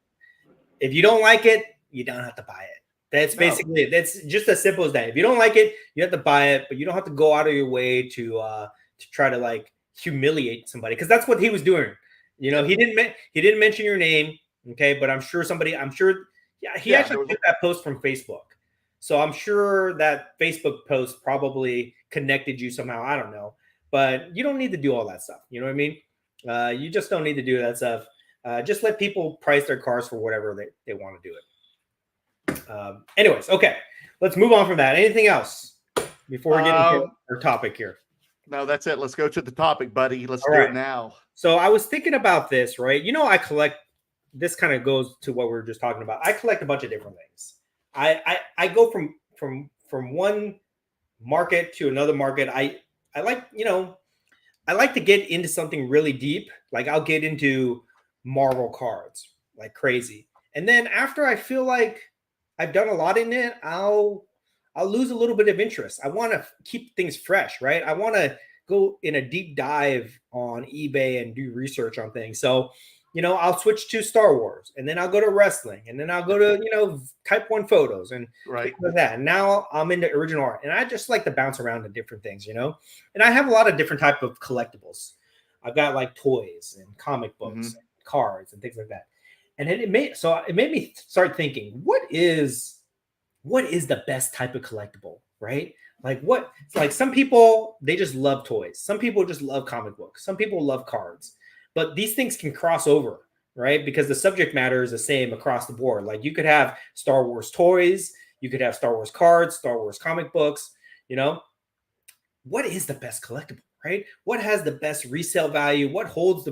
If you don't like it, you don't have to buy it. That's basically it. That's just as simple as that. If you don't like it, you have to buy it, but you don't have to go out of your way to try to like humiliate somebody, because that's what he was doing. He didn't mention your name, okay? But I'm sure he actually took that post from Facebook, so I'm sure that Facebook post probably connected you somehow. I don't know, but you don't need to do all that stuff. You know what I mean? You just don't need to do that stuff. Just let people price their cars for whatever they want to do it. Anyways, okay, let's move on from that. Anything else before we get into our topic here? No, that's it. Let's go to the topic, buddy. Let's do it now. So I was thinking about this, right? I collect. This kind of goes to what we were just talking about. I collect a bunch of different things. I go from one market to another market. I like to get into something really deep. Like I'll get into Marvel cards like crazy, and then after I feel like I've done a lot in it, I'll lose a little bit of interest. I want to keep things fresh, right? I want to go in a deep dive on eBay and do research on things. So, I'll switch to Star Wars, and then I'll go to wrestling, and then I'll go to, Type 1 photos and things like that. And now I'm into original art, and I just like to bounce around to different things, And I have a lot of different type of collectibles. I've got like toys and comic books, and cards and things like that. And then it made me start thinking, what is the best type of collectible, right? Like some people, they just love toys. Some people just love comic books. Some people love cards. But these things can cross over, right? Because the subject matter is the same across the board. Like you could have Star Wars toys, you could have Star Wars cards, Star Wars comic books, What is the best collectible, right? What has the best resale value? What holds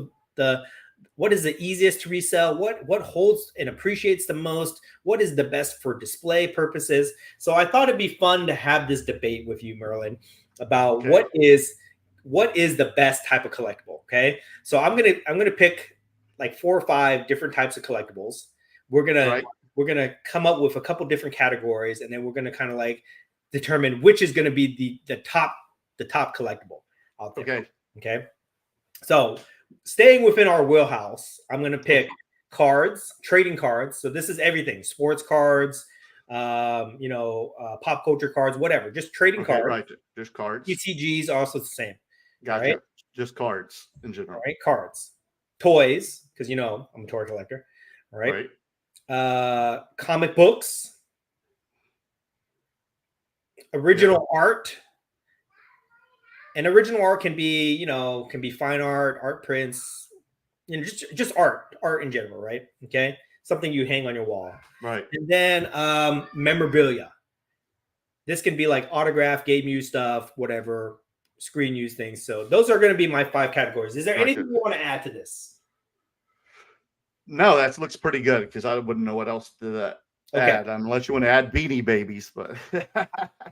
what is the easiest to resell? What holds and appreciates the most? What is the best for display purposes? So I thought it'd be fun to have this debate with you, Merlin, about what is the best type of collectible. Okay, so I'm gonna pick like 4 or 5 different types of collectibles. We're gonna come up with a couple different categories, and then we're gonna kind of like determine which is gonna be the top collectible out there. Okay. So staying within our wheelhouse, I'm going to pick cards, trading cards. So this is everything: sports cards, pop culture cards, whatever. Just trading cards. Right. Just cards. TCGs also the same. Gotcha. Right? Just cards in general. All right. Cards, toys, because I'm a toy collector. All right. Comic books, original art. And original art can be fine art prints, just art in general, right? Okay, something you hang on your wall, right? And then memorabilia. This can be like autograph, game use stuff, whatever, screen use things. So those are going to be my 5 categories. Is there anything you want to add to this? No, that looks pretty good because I wouldn't know what else to add unless you want to add Beanie Babies, but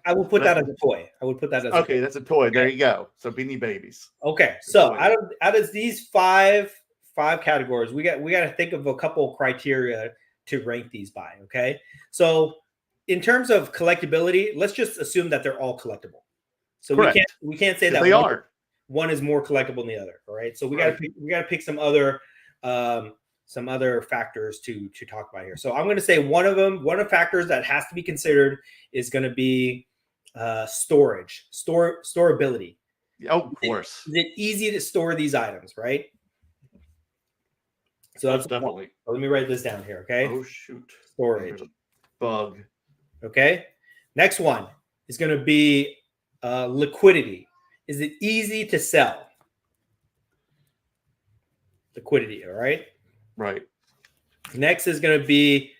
I will put that as a toy. That's a toy. There you go. So Beanie Babies. Okay, so out of these five categories, we got to think of a couple of criteria to rank these by. Okay, so in terms of collectability, let's just assume that they're all collectible. So Correct. we can't say that they are. One is more collectible than the other. All right. So we got to pick some other factors to talk about here. So I'm going to say one of the factors that has to be considered is going to be storability. Oh, of course. Is it easy to store these items, right? So that's definitely. So let me write this down here, okay? Oh shoot. Storage. Bug. Okay. Next one is going to be liquidity. Is it easy to sell? Liquidity, all right? Right. Next is going to be,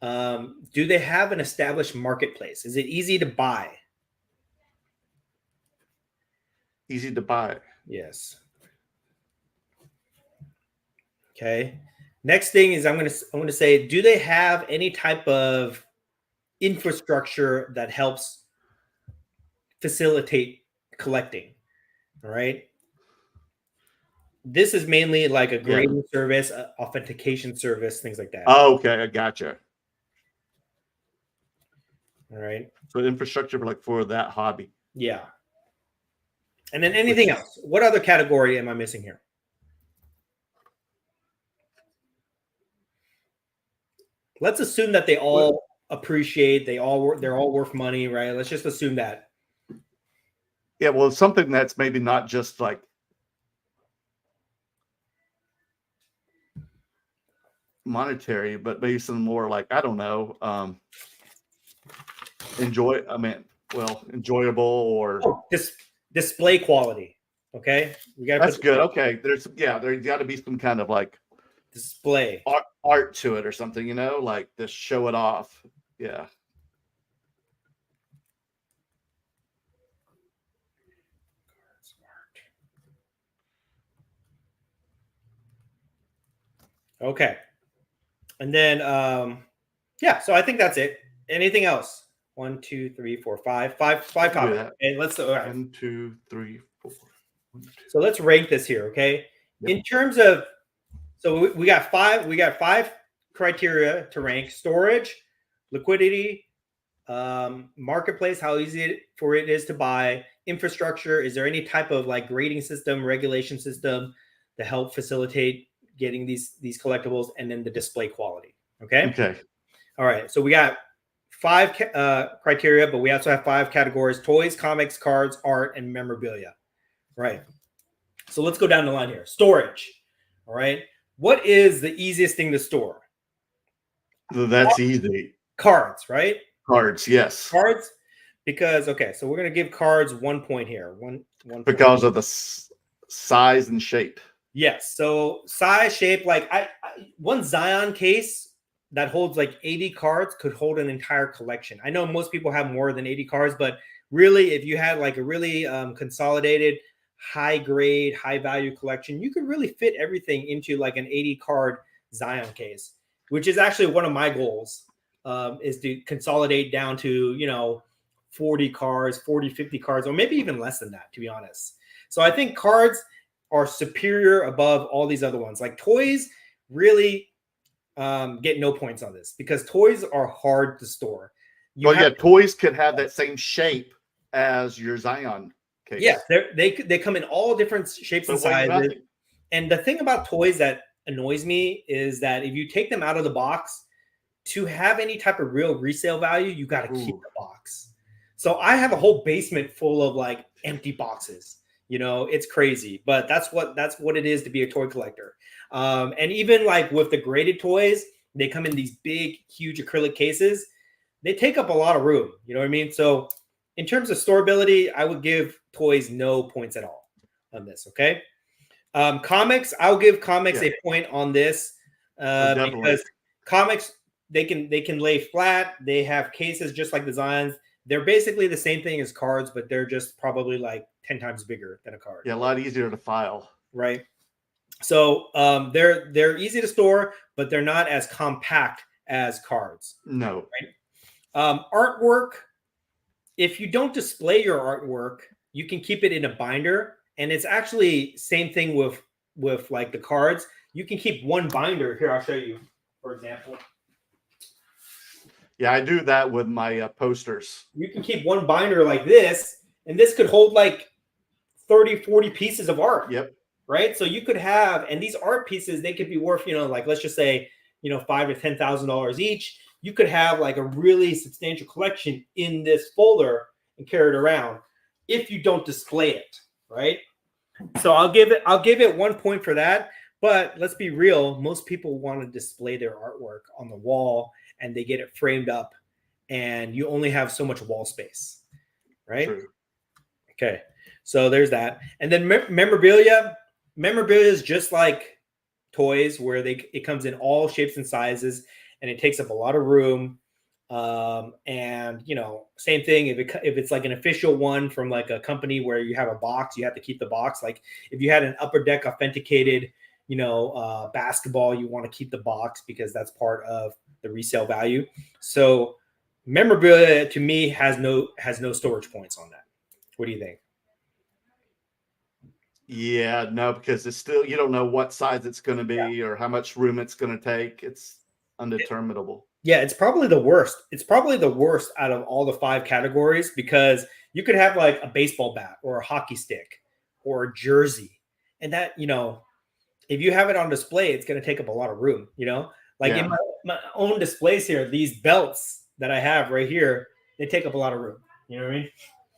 do they have an established marketplace? Is it easy to buy? Easy to buy. Yes. Okay. Next thing is I'm going to say, do they have any type of infrastructure that helps facilitate collecting? All right. This is mainly like a grading service, authentication service, things like that. Oh, okay, I gotcha. All right. So infrastructure for that hobby. Yeah. And then anything else? What other category am I missing here? Let's assume that they all appreciate, they're all worth money, right? Let's just assume that. Yeah, well, something that's maybe not just like monetary, but maybe some more like, I don't know, enjoyable or display quality. Okay, that's good. Okay, there's got to be some kind of like display art to it or something, like to show it off. Yeah. Okay. And then, so I think that's it. Anything else? 1, 2, 3, 4, 5 topics. Okay, let's. All right. 1, 2, 3, 4. 1, 2. So let's rank this here, okay? Yep. In terms of, so we got five. We got 5 criteria to rank: storage, liquidity, marketplace, how easy it is to buy, infrastructure. Is there any type of like grading system, regulation system to help facilitate getting these collectibles, and then the display quality. Okay. All right. So we got 5 criteria, but we also have 5 categories: toys, comics, cards, art, and memorabilia. Right. So let's go down the line here. Storage. All right. What is the easiest thing to store? That's easy. Cards, right? Cards, yes. Cards, because so we're gonna give cards 1 point here. One because of the size and shape. Yes. So size, shape, like one Zion case that holds like 80 cards could hold an entire collection. I know most people have more than 80 cards, but really, if you had like a really consolidated, high grade, high value collection, you could really fit everything into like an 80 card Zion case, which is actually one of my goals, is to consolidate down to, 40 cards, 40, 50 cards, or maybe even less than that, to be honest. So I think cards are superior above all these other ones. Like toys really get no points on this because toys are hard to store. Toys could have that same shape as your Zion case. Yeah, they come in all different shapes and sizes. And the thing about toys that annoys me is that if you take them out of the box, to have any type of real resale value, you got to keep the box. So I have a whole basement full of like empty boxes. It's crazy, but that's what it is to be a toy collector. And even like with the graded toys, they come in these big, huge acrylic cases. They take up a lot of room. You know what I mean? So in terms of storability, I would give toys no points at all on this. Okay. Comics, I'll give comics a point on this because comics, they can lay flat. They have cases just like the Zions. They're basically the same thing as cards, but they're just probably like 10 times bigger than a card. Yeah, a lot easier to file. Right. So they're easy to store, but they're not as compact as cards. No. Right. Artwork. If you don't display your artwork, you can keep it in a binder, and it's actually same thing with like the cards. You can keep one binder. Here, I'll show you, for example. Yeah, I do that with my posters. You can keep one binder like this, and this could hold like 30, 40 pieces of art. Yep. Right. So you could have, and these art pieces, they could be worth, like let's just say, $5,000 to $10,000 each. You could have like a really substantial collection in this folder and carry it around if you don't display it. Right. So I'll give it 1 point for that. But let's be real. Most people want to display their artwork on the wall and they get it framed up and you only have so much wall space. Right. True. Okay. So there's that. And then memorabilia. Memorabilia is just like toys where it comes in all shapes and sizes and it takes up a lot of room. And same thing if it's like an official one from like a company where you have a box, you have to keep the box. Like if you had an Upper Deck authenticated, basketball, you want to keep the box because that's part of the resale value. So memorabilia to me has no storage points on that. What do you think? Yeah, no, because it's still, you don't know what size it's going to be or how much room it's going to take. It's undeterminable. Yeah, it's probably the worst. It's probably the worst out of all the 5 categories because you could have like a baseball bat or a hockey stick or a jersey. And that, if you have it on display, it's going to take up a lot of room, Like in my own displays here, these belts that I have right here, they take up a lot of room. You know what I mean?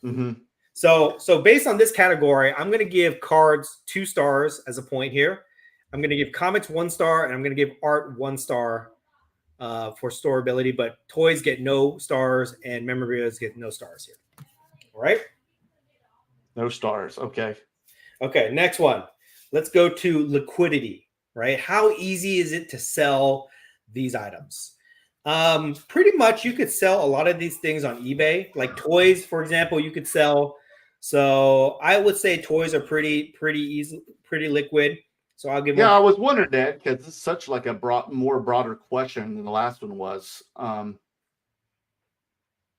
Mm-hmm. So based on this category, I'm going to give cards 2 stars as a point here. I'm going to give comics 1 star, and I'm going to give art 1 star for storability. But toys get no stars, and memorabilia get no stars here. All right? No stars. Okay. Okay, next one. Let's go to liquidity, right? How easy is it to sell these items? Pretty much you could sell a lot of these things on eBay. Like toys, for example, you could sell. So I would say toys are pretty easy, pretty liquid. So I'll give. Yeah, I was wondering that because it's such like a broader question than the last one was.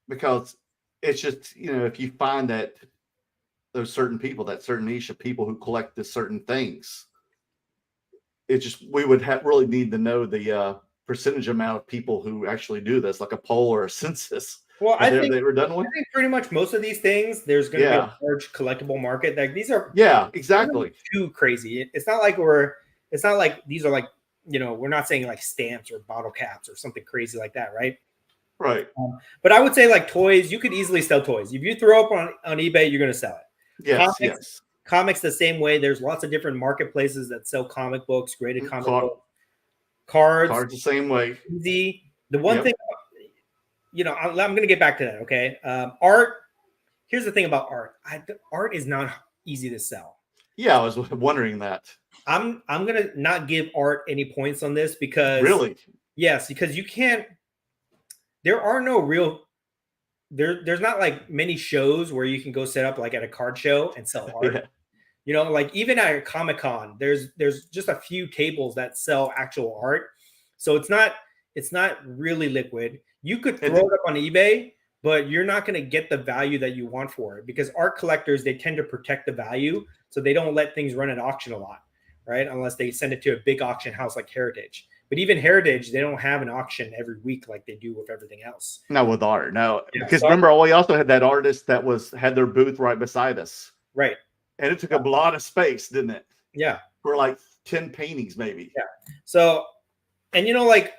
Because it's just, if you find that there's certain people, that certain niche of people who collect this certain things, we would really need to know the percentage amount of people who actually do this, like a poll or a census. Well, I think they were done with. I think pretty much most of these things, there's going to be a large collectible market. Like these are exactly too crazy. It's not like these are like we're not saying like stamps or bottle caps or something crazy like that, right? Right. But I would say like toys, you could easily sell toys. If you throw up on eBay, you're going to sell it. Yes. Comics the same way. There's lots of different marketplaces that sell comic books, graded comic books. Cards the same way. Easy. The one thing, I'm going to get back to that. Okay. Art. Here's the thing about art. Art is not easy to sell. Yeah, I was wondering that. I'm going to not give art any points on this because really, yes, because you can't. There are no real. There's not like many shows where you can go set up like at a card show and sell art. Yeah. Like even at a Comic-Con, there's just a few tables that sell actual art. So it's not really liquid. You could throw it up on eBay, but you're not going to get the value that you want for it because art collectors, they tend to protect the value. So they don't let things run at auction a lot, right? Unless they send it to a big auction house like Heritage. But even Heritage, they don't have an auction every week like they do with everything else. No, with art. No, because remember, we also had that artist that had their booth right beside us. Right. And it took a lot of space, didn't it? Yeah. For like 10 paintings, maybe. Yeah. So, and like,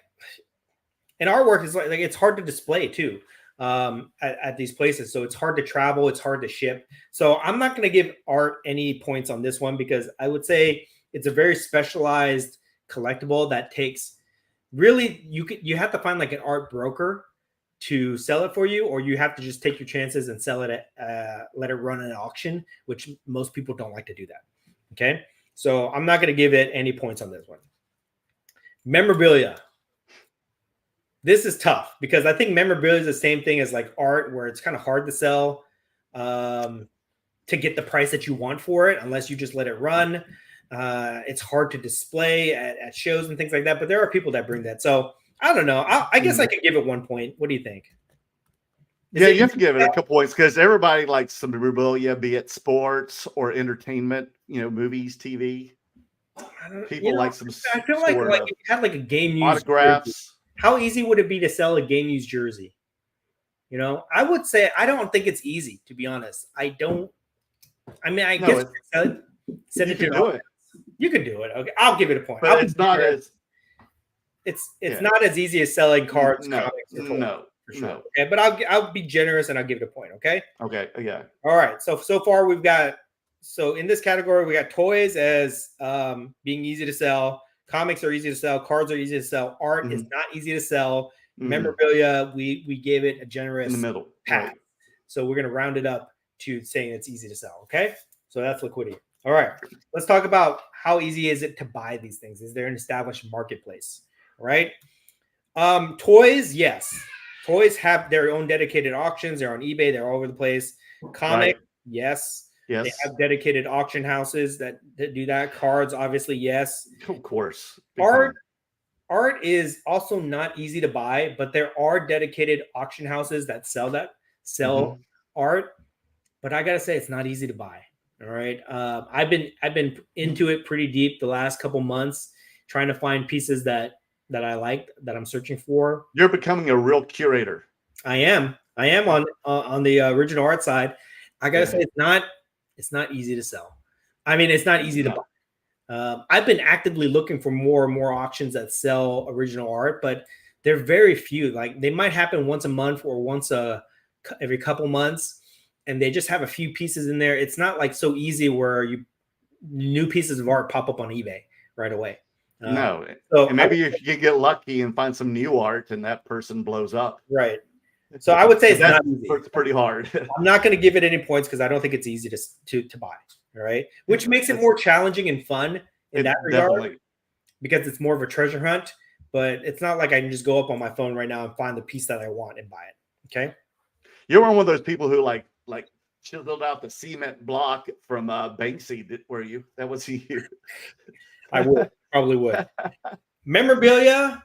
and artwork is like it's hard to display too at these places. So it's hard to travel. It's hard to ship. So I'm not going to give art any points on this one because I would say it's a very specialized collectible that takes really, you have to find like an art broker to sell it for you, or you have to just take your chances and sell it at, let it run an auction, which most people don't like to do that. Okay. So I'm not going to give it any points on this one. Memorabilia. This is tough because I think memorabilia is the same thing as like art, where it's kind of hard to sell to get the price that you want for it, unless you just let it run. It's hard to display at shows and things like that, but there are people that bring that. So I don't know. I guess I could give it 1 point. What do you think? You have to give it a couple points because everybody likes some memorabilia, be it sports or entertainment, movies, TV. People like some. I feel like if you had like a game used autographs. Jersey, how easy would it be to sell a game used jersey? You know, I would say I don't think it's easy, to be honest. I don't. I mean, I No, guess send you it to can an do it, You can do it. Okay, I'll give it a point. but it's not as it's yeah. not as easy as selling cards, No, comics, or toys, no, for sure. no. Okay, but I'll be generous and I'll give it a point. Okay. Okay, yeah. All right. So far we've got in this category we got toys as being easy to sell. Comics are easy to sell. Cards are easy to sell. Art is not easy to sell. Memorabilia, we gave it a generous In the middle. pass. Right. So we're going to round it up to saying it's easy to sell. Okay. So that's liquidity. All right. Let's talk about how easy is it to buy these things? Is there an established marketplace? All right. Toys, yes. Toys have their own dedicated auctions. They're on eBay. They're all over the place. Comic, yes. Yes. They have dedicated auction houses that do that. Cards, obviously, yes. Of course. Art is also not easy to buy, but there are dedicated auction houses that sell art. But I gotta say, it's not easy to buy. All right. I've been into it pretty deep the last couple months, trying to find pieces that I like, that I'm searching for. You're becoming a real curator. I am on the original art side. I gotta say, it's not easy to sell. I mean, it's not easy to buy. I've been actively looking for more and more auctions that sell original art, but they're very few. Like, they might happen once a month or once every couple months, and they just have a few pieces in there. It's not like so easy where new pieces of art pop up on eBay right away. No. So and maybe if you get lucky and find some new art and that person blows up. Right. So I would say it's not easy. It's pretty hard. I'm not going to give it any points because I don't think it's easy to buy. All right. Which makes it more challenging and fun in that regard. Definitely. Because it's more of a treasure hunt, but it's not like I can just go up on my phone right now and find the piece that I want and buy it. Okay. You're one of those people who like chiseled out the cement block from Banksy, were you? That was you. I probably would. Memorabilia,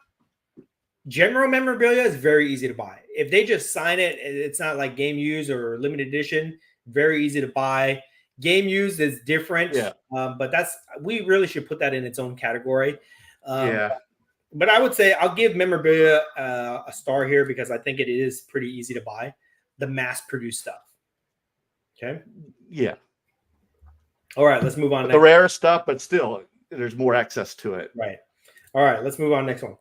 general memorabilia is very easy to buy. If they just sign it, it's not like game used or limited edition. Very easy to buy. Game used is different, but we really should put that in its own category. But I would say I'll give memorabilia a star here because I think it is pretty easy to buy. The mass-produced stuff. Okay. Yeah. All right, let's move on. The rare stuff, but still, there's more access to it. Right. All right, let's move on. Next one.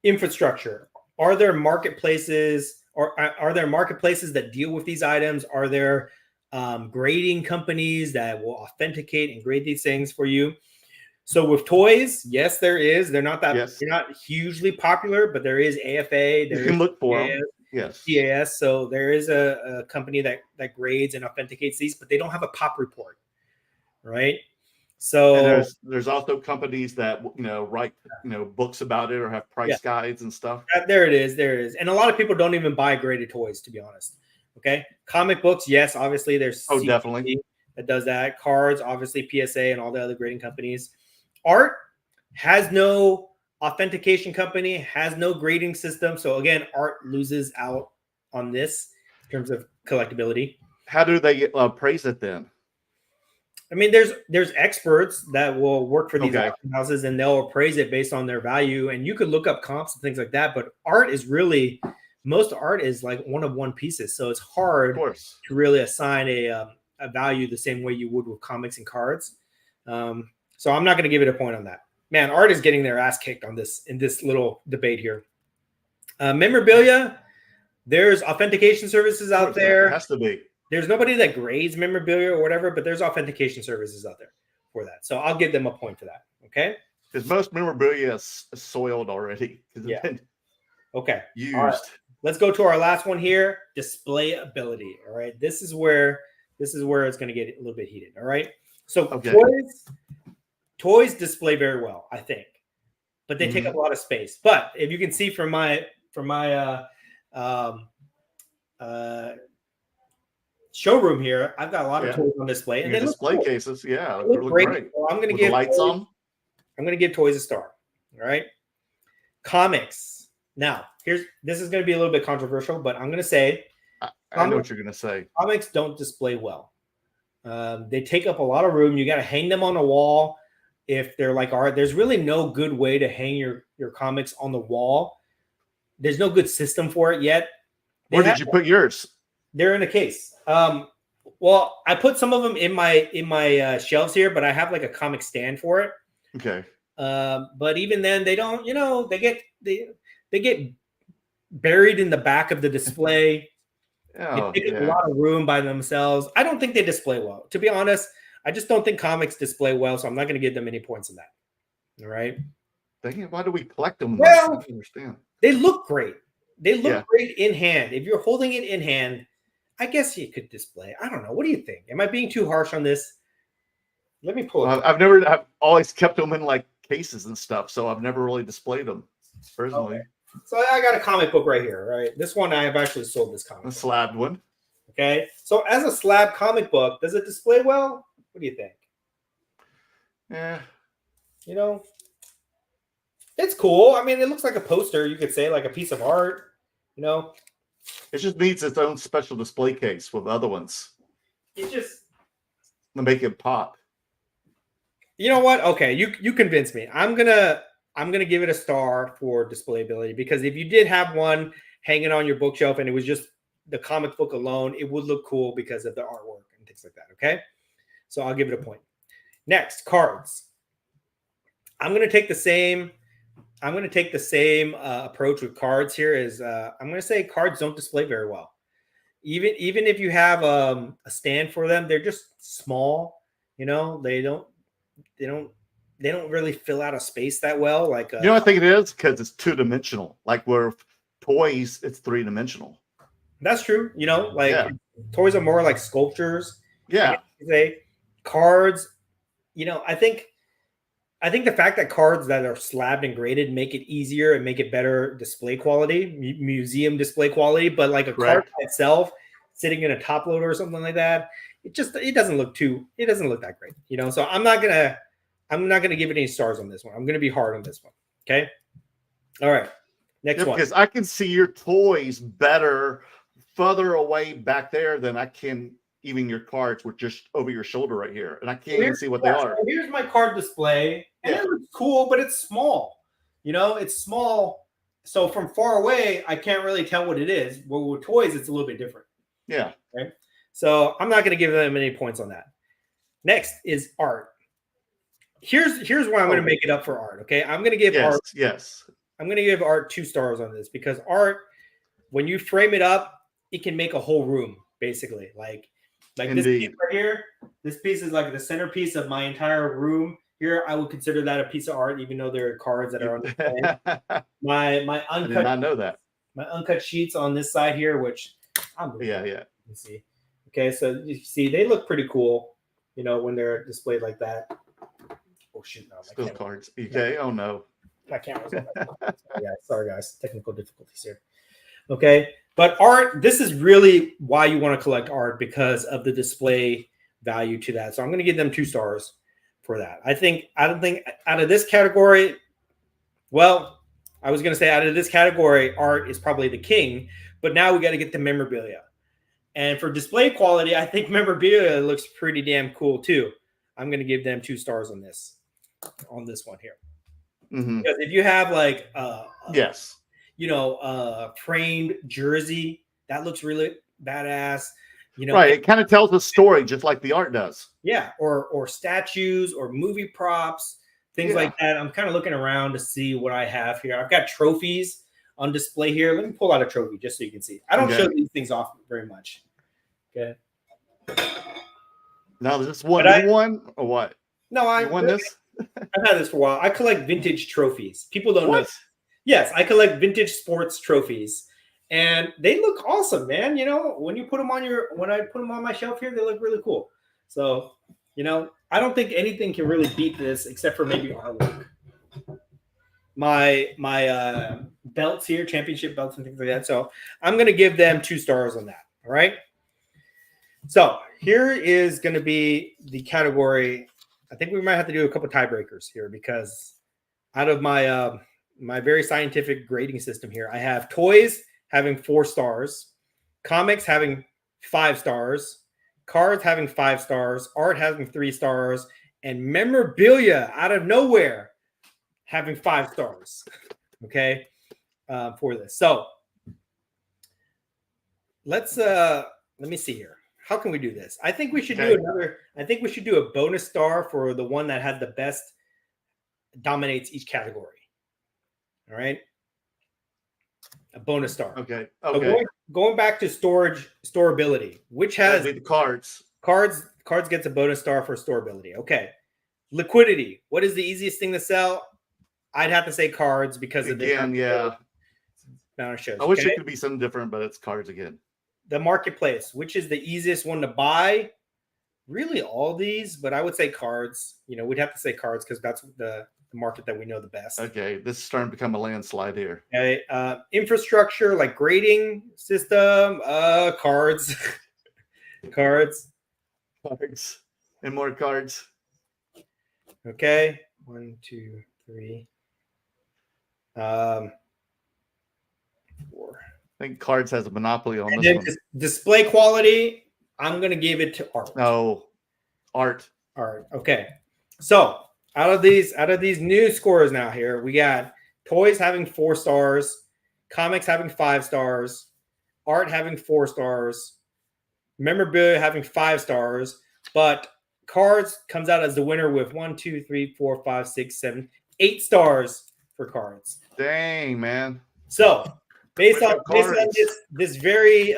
Infrastructure. Are there marketplaces that deal with these items? Are there grading companies that will authenticate and grade these things for you? So with toys, yes, there is. They're not they're not hugely popular, but there is AFA. You can look for them. Yes. CAS. So there is a company that grades and authenticates these, but they don't have a pop report, right? So and there's also companies that write books about it or have price guides and stuff. There it is, and a lot of people don't even buy graded toys, to be honest. Okay, comic books, yes, obviously there's definitely that does that. Cards, obviously PSA and all the other grading companies. Art has no authentication company, has no grading system. So again, art loses out on this in terms of collectability. How do they appraise it then? I mean, there's experts that will work for these auction houses and they'll appraise it based on their value. And you could look up comps and things like that. But most art is like one-of-one pieces. So it's hard to really assign a value the same way you would with comics and cards. So I'm not going to give it a point on that. Man, art is getting their ass kicked in this little debate here. Memorabilia, there's authentication services out there. It has to be. There's nobody that grades memorabilia or whatever, but there's authentication services out there for that. So I'll give them a point for that. Okay. Because most memorabilia is soiled already. Yeah. Okay. Used. Right. Let's go to our last one here. Display ability. All right. This is where it's going to get a little bit heated. All right. So toys display very well, I think, but they take up a lot of space. But if you can see from my showroom here, I've got a lot of toys on display, and your display cases, they look great. So I'm going to give lights on. I'm going to give toys a star. All right. Comics. Now, this is going to be a little bit controversial, but I'm going to say, I know what you're going to say. Comics don't display well. They take up a lot of room. You got to hang them on a wall. If they're like art, there's really no good way to hang your comics on the wall. There's no good system for it yet. Where did you put yours? They're in a case. Well, I put some of them in my shelves here, but I have like a comic stand for it. Okay. But even then, they don't. They get buried in the back of the display. Oh, they take up a lot of room by themselves. I don't think they display well. To be honest, I just don't think comics display well, so I'm not going to give them any points on that. All right. Why do we collect them? Well, I don't understand. They look great. They look great in hand. If you're holding it in hand, I guess you could display. I don't know. What do you think? Am I being too harsh on this? Let me pull it. I've always kept them in like cases and stuff, so I've never really displayed them personally. Okay. So I got a comic book right here, right? This one I have actually sold this comic. A slabbed one. Okay. So as a slab comic book, does it display well? What do you think? Yeah. It's cool. I mean, it looks like a poster, you could say, like a piece of art, It just needs its own special display case with other ones. It just to make it pop. You know what? Okay, you convinced me. I'm gonna give it a star for displayability, because if you did have one hanging on your bookshelf and it was just the comic book alone, it would look cool because of the artwork and things like that. Okay, so I'll give it a point. Next, cards. I'm gonna take the same approach with cards here. I'm gonna say cards don't display very well. Even if you have a stand for them, they're just small. They don't really fill out a space that well. Like I think it is because it's 2-dimensional. Like where toys, it's 3-dimensional. That's true. Toys are more like sculptures. Yeah. Cards. I think the fact that cards that are slabbed and graded make it easier and make it better display quality, museum display quality. But like a card by itself, sitting in a top loader or something like that, it doesn't look that great. So I'm not gonna give it any stars on this one. I'm gonna be hard on this one. Okay. All right. Next one. Because I can see your toys better further away back there than I can even your cards with just over your shoulder right here. And I can't even see what they are. So here's my card display. And it looks cool, but it's small. It's small. So from far away, I can't really tell what it is. But with toys, it's a little bit different. Yeah. Okay. So I'm not going to give them any points on that. Next is art. Here's why I'm going to make it up for art. Okay. I'm going to give art. Yes. I'm going to give art 2 stars on this, because art, when you frame it up, it can make a whole room, basically. Like this piece right here. This piece is like the centerpiece of my entire room. Here, I would consider that a piece of art, even though there are cards that are on the my uncut. I did not know that. My uncut sheets on this side here, which Let's see. Okay, so you see they look pretty cool, when they're displayed like that. Oh shoot! No, still cards. Okay. Oh no. My camera's on. Sorry guys, technical difficulties here. Okay, but art. This is really why you want to collect art, because of the display value to that. So I'm going to give them 2 stars for that. I don't think out of this category, well, I was going to say out of this category, art is probably the king, but now we got to get the memorabilia. And for display quality, I think memorabilia looks pretty damn cool too. I'm going to give them 2 stars on this one here. Mm-hmm. Because if you have like framed jersey, that looks really badass. It kind of tells a story just like the art does. Yeah, or statues or movie props, things like that. I'm kind of looking around to see what I have here. I've got trophies on display here. Let me pull out a trophy just so you can see. I don't show these things off very much. Okay. Now, is this one or what? No, I won this. I've had this for a while. I collect vintage trophies. People don't know. What? Yes, I collect vintage sports trophies. And they look awesome, man. When I put them on my shelf here, they look really cool. So, I don't think anything can really beat this except for maybe artwork. My belts here, championship belts and things like that. So I'm going to give them 2 stars on that. All right. So here is going to be the category. I think we might have to do a couple tiebreakers here, because out of my my very scientific grading system here, I have toys having 4 stars, comics having 5 stars, cards having 5 stars, art having 3 stars, and memorabilia out of nowhere having 5 stars. Okay, for this. So Let's let me see here. How can we do this? I think we should Okay. do another. I think we should do a bonus star for the one that has the best, dominates each category. All right. A bonus star. Okay. So Okay. going back to storability, which has That'd be the cards. cards gets a bonus star for storability. Okay. Liquidity. What is the easiest thing to sell? I'd have to say cards because of the Again, yeah. amount of shows. I wish Okay? it could be something different, but it's cards again. The marketplace, which is the easiest one to buy? Really, all these, but I would say cards. We'd have to say cards because that's the market that we know the best. Okay, this is starting to become a landslide here. Okay, infrastructure like grading system, cards, cards. Cards and more cards. Okay, 1, 2, 3, 4. I think cards has a monopoly on And this then one. display quality, I'm gonna give it to art. No, art. Art. Okay. So out of these new scores now here, we got toys having 4 stars, comics having 5 stars, art having 4 stars, memorabilia having 5 stars, but cards comes out as the winner with 1, 2, 3, 4, 5, 6, 7, 8 stars for cards. Dang, man. So based on Cards. this very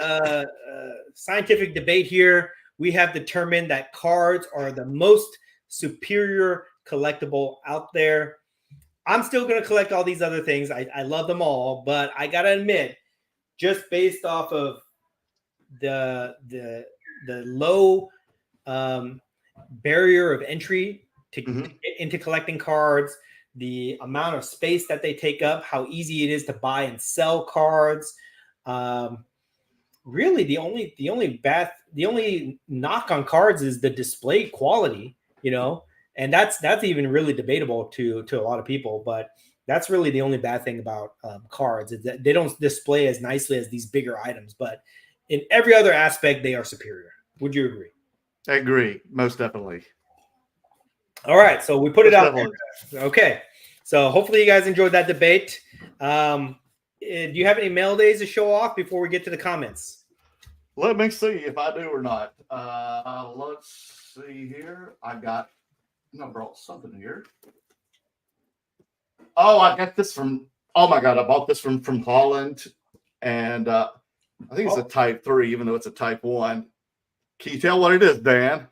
scientific debate here, we have determined that cards are the most superior collectible out there. I'm still going to collect all these other things. I love them all, but I got to admit, just based off of the low barrier of entry to get into collecting cards, the amount of space that they take up, how easy it is to buy and sell cards. Really, the only knock on cards is the display quality, and that's even really debatable to a lot of people. But that's really the only bad thing about cards is that they don't display as nicely as these bigger items. But in every other aspect, they are superior. Would you agree? I agree, most definitely. All right, so we put it Most out there. Okay, so hopefully you guys enjoyed that debate. Do you have any mail days to show off before we get to the comments? Let me see if I do or not. Let's see here. I brought something here. Oh, I got this from. Oh my God, I bought this from Holland, and I think it's a Type 3, even though it's a Type 1. Can you tell what it is, Dan?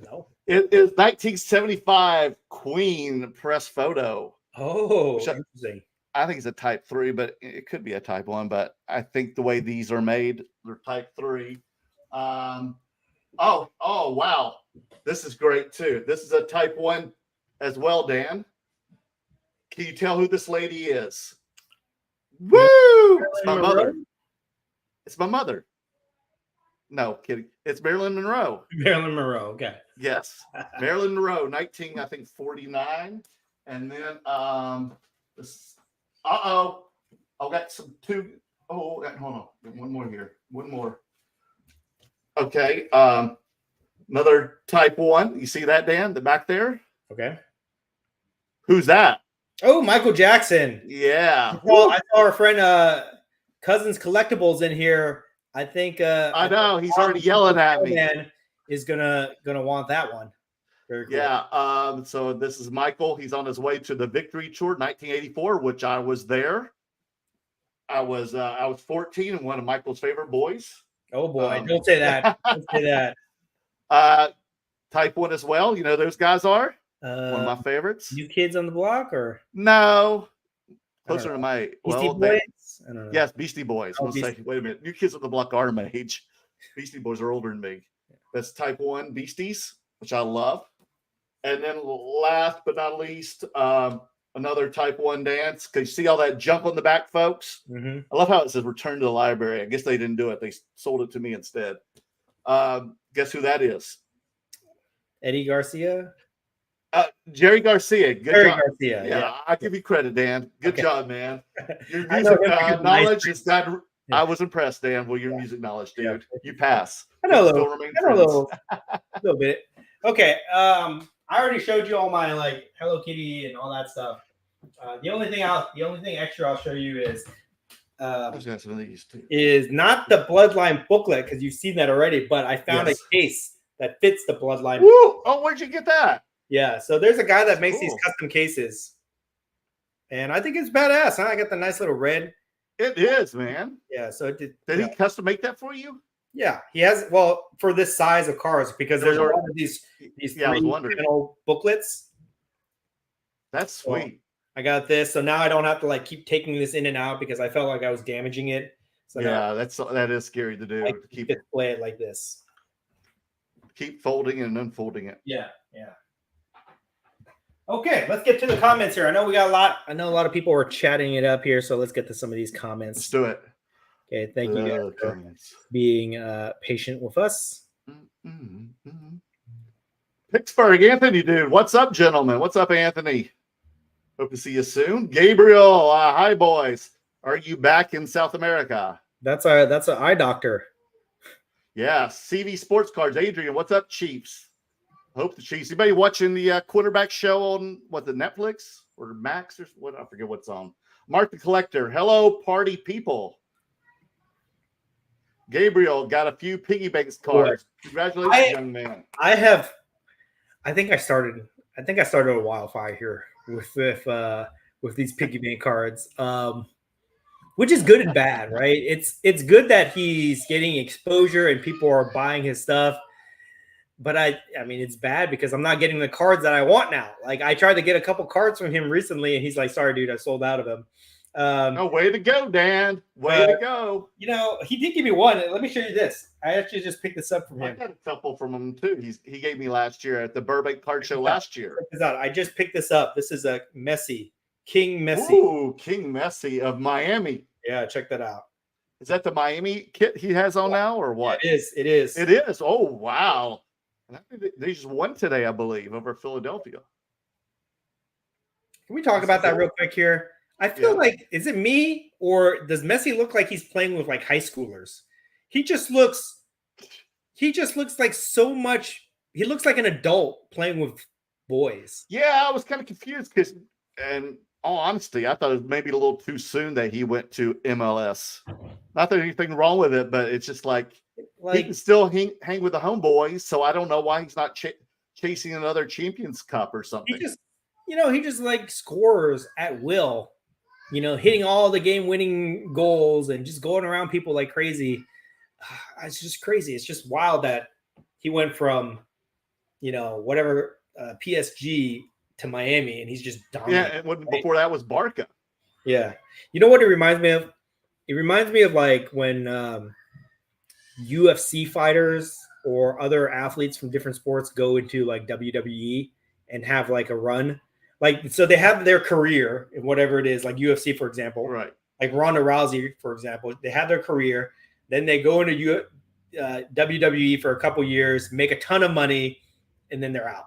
No. It is 1975 Queen press photo. Oh, Shut- interesting. I think it's a Type 3, but it could be a Type 1. But I think the way these are made, they're Type 3. Oh, wow. This is great, too. This is a Type 1 as well, Dan. Can you tell who this lady is? Woo! It's my mother. It's my mother. No, kidding. It's Marilyn Monroe. Marilyn Monroe. Okay. Yes. Marilyn Monroe, 1949. And then this I got some two. Hold on. One more here. One more. Okay. Another Type 1. You see that, Dan? The back there? Okay. Who's that? Oh, Michael Jackson. Yeah. I saw our friend Cousins Collectibles in here. I think I know he's already yelling at me. Man is gonna want that one. Very cool. Yeah. So this is Michael. He's on his way to the Victory Tour 1984, which I was there. I was 14 and one of Michael's favorite boys. Oh boy, don't say that. Don't say that. Type 1 as well. You know those guys are one of my favorites. New Kids on the Block or no? Closer to my Beastie Boys? I don't know. Yes, Beastie Boys. Oh, We'll say, wait a minute. New Kids on the Block are my age. Beastie Boys are older than me. That's Type 1 Beasties, which I love. And then last but not least, another Type 1 dance. Because you see all that jump on the back, folks? Mm-hmm. I love how it says return to the library. I guess they didn't do it. They sold it to me instead. Guess who that is? Eddie Garcia? Jerry Garcia. Good Jerry job. Garcia. Yeah, I give you credit, Dan. Good job, man. Your I know music knowledge is that. Yeah. I was impressed, Dan, with your music knowledge, dude. You pass. I know a Still little. remain I know a friends. little bit. Okay. I already showed you all my like Hello Kitty and all that stuff. The only thing extra I'll show you is I was got some of these too. is not the Bloodline booklet because you've seen that already, but I found Yes. a case that fits the Bloodline. Woo! Oh, where'd you get that? Yeah, so there's a guy that That's makes these cool. custom cases, and I think it's badass. Huh? I got the nice little red. It is, man. Yeah, so it Did yeah. he custom make that for you? Yeah, he has. Well, for this size of cars, because there's a lot of these Yeah, I was wondering. three-panel booklets. That's sweet. I got this, so now I don't have to like keep taking this in and out because I felt like I was damaging it. So now Yeah, that is scary to do. I To keep display it like this. keep folding and unfolding it. Yeah. Okay, let's get to the comments here. I know we got a lot. I know a lot of people were chatting it up here, so let's get to some of these Let's comments. do it. Okay, thank you guys for Comments. being patient with us. Pittsburgh, Anthony, dude. What's up, gentlemen? What's up, Anthony? Hope to see you soon. Gabriel, hi, boys. Are you back in South America? That's an eye doctor. Yeah, CV Sports Cards. Adrian, what's up, Chiefs? Hope the Chiefs. Anybody watching the quarterback show on the Netflix or Max or what? I forget what's on. Mark the Collector. Hello, party people. Gabriel got a few piggy banks cards. Congratulations, young man. I think I started a wildfire here with these piggy bank cards. Which is good and bad, right? It's good that he's getting exposure and people are buying his stuff. But I mean, it's bad because I'm not getting the cards that I want now. Like I tried to get a couple cards from him recently, and he's like, "Sorry, dude, I sold out of them." Way to go, Dan. Way to go. You know, he did give me one. Let me show you this. I actually just picked this up from I him. got a couple from him too. He gave me last year at the Burbank card show last year. Check this out. I just picked this up. This is a Messi, King Messi. Ooh, King Messi of Miami. Yeah, check that out. Is that the Miami kit he has on now, or what? Yeah, it is. It is. Oh, wow. And I think they just won today, I believe, over Philadelphia. Can we talk about that real quick here? I feel like, is it me or does Messi look like he's playing with like high schoolers? He just looks like so much. He looks like an adult playing with boys. Yeah, I was kind of confused because, and all honesty, I thought it was maybe a little too soon that he went to MLS. Not that there's anything wrong with it, but it's just like he can still hang with the homeboys. So I don't know why he's not chasing another Champions Cup or something. He just like scores at will. You know, hitting all the game-winning goals and just going around people like crazy. It's just crazy. It's just wild that he went from, whatever PSG to Miami, and he's just dominant. Yeah, and before that was Barca. Yeah. You know what it reminds me of? It reminds me of like when UFC fighters or other athletes from different sports go into like WWE and have like a run. Like, so they have their career in whatever it is, like UFC, for example. Right. Like Ronda Rousey, for example. They have their career. Then they go into WWE for a couple years, make a ton of money, and then they're out.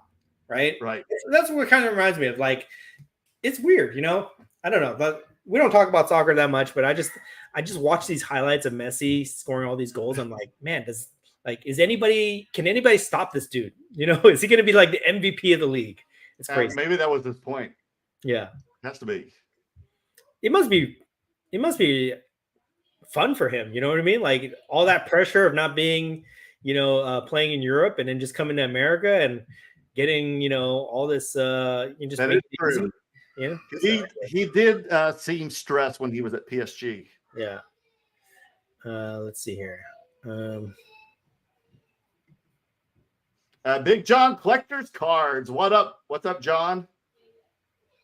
Right? Right. So that's what it kind of reminds me of. Like, it's weird, I don't know. But we don't talk about soccer that much, but I just watch these highlights of Messi scoring all these goals. I'm like, man, can anybody stop this dude? Is he going to be like the MVP of the league? It's crazy. Maybe that was his point. Yeah. Has to be. It must be fun for him. You know what I mean? Like all that pressure of not being, playing in Europe and then just coming to America and getting, all this, just that is true. Yeah. He did seem stressed when he was at PSG. Yeah. Let's see here. Big John Collector's Cards. What's up, John?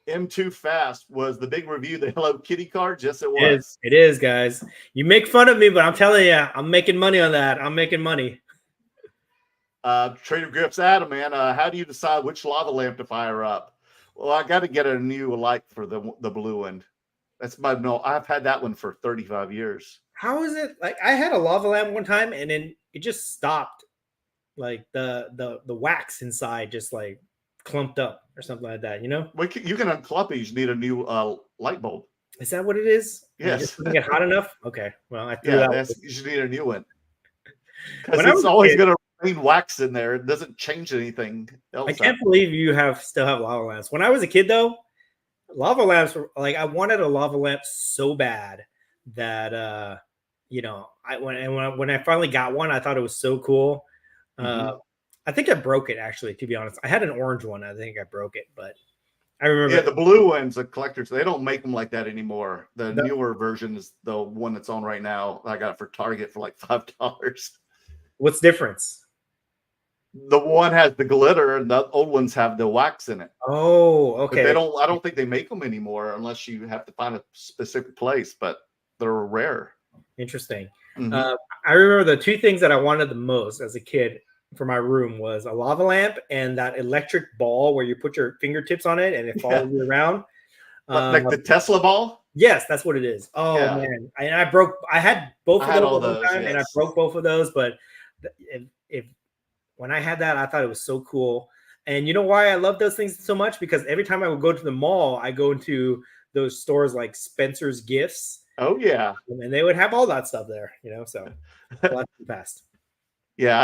M2 Fast was the big review. The Hello Kitty cards. Yes, it was. It is, guys. You make fun of me, but I'm telling you, I'm making money on that. I'm making money. Trader Grips Adam, man. How do you decide which lava lamp to fire up? Well, I got to get a new light for the blue one. I've had that one for 35 years. How is it? Like I had a lava lamp one time, and then it just stopped. Like the wax inside just like clumped up or something like that, Well, you can unclump it. You just need a new light bulb. Is that what it is? Yes. Just doesn't get hot enough? Okay. Well, I threw that. You just need a new one. Because it's always going to remain wax in there. It doesn't change anything else. I can't believe you still have lava lamps. When I was a kid, though, lava lamps were like, I wanted a lava lamp so bad that when I finally got one, I thought it was so cool. I think I broke it, actually, to be honest. I had an orange one. I think I broke it, but I remember. Yeah, the blue ones, the collectors, they don't make them like that anymore. The newer version is the one that's on right now. I got it for Target for like $5. What's the difference? The one has the glitter, and the old ones have the wax in it. Oh, okay. But they don't. I don't think they make them anymore unless you have to find a specific place. But they're rare. Interesting. I remember the two things that I wanted the most as a kid for my room was a lava lamp and that electric ball where you put your fingertips on it and it follows you around. Like the Tesla ball? Yes, that's what it is. Oh, man. And I had both of those at the time, and I broke both of those. But when I had that, I thought it was so cool. And you know why I love those things so much? Because every time I would go to the mall, I go into those stores like Spencer's Gifts. Oh, yeah. And they would have all that stuff there, so that's the best. Yeah,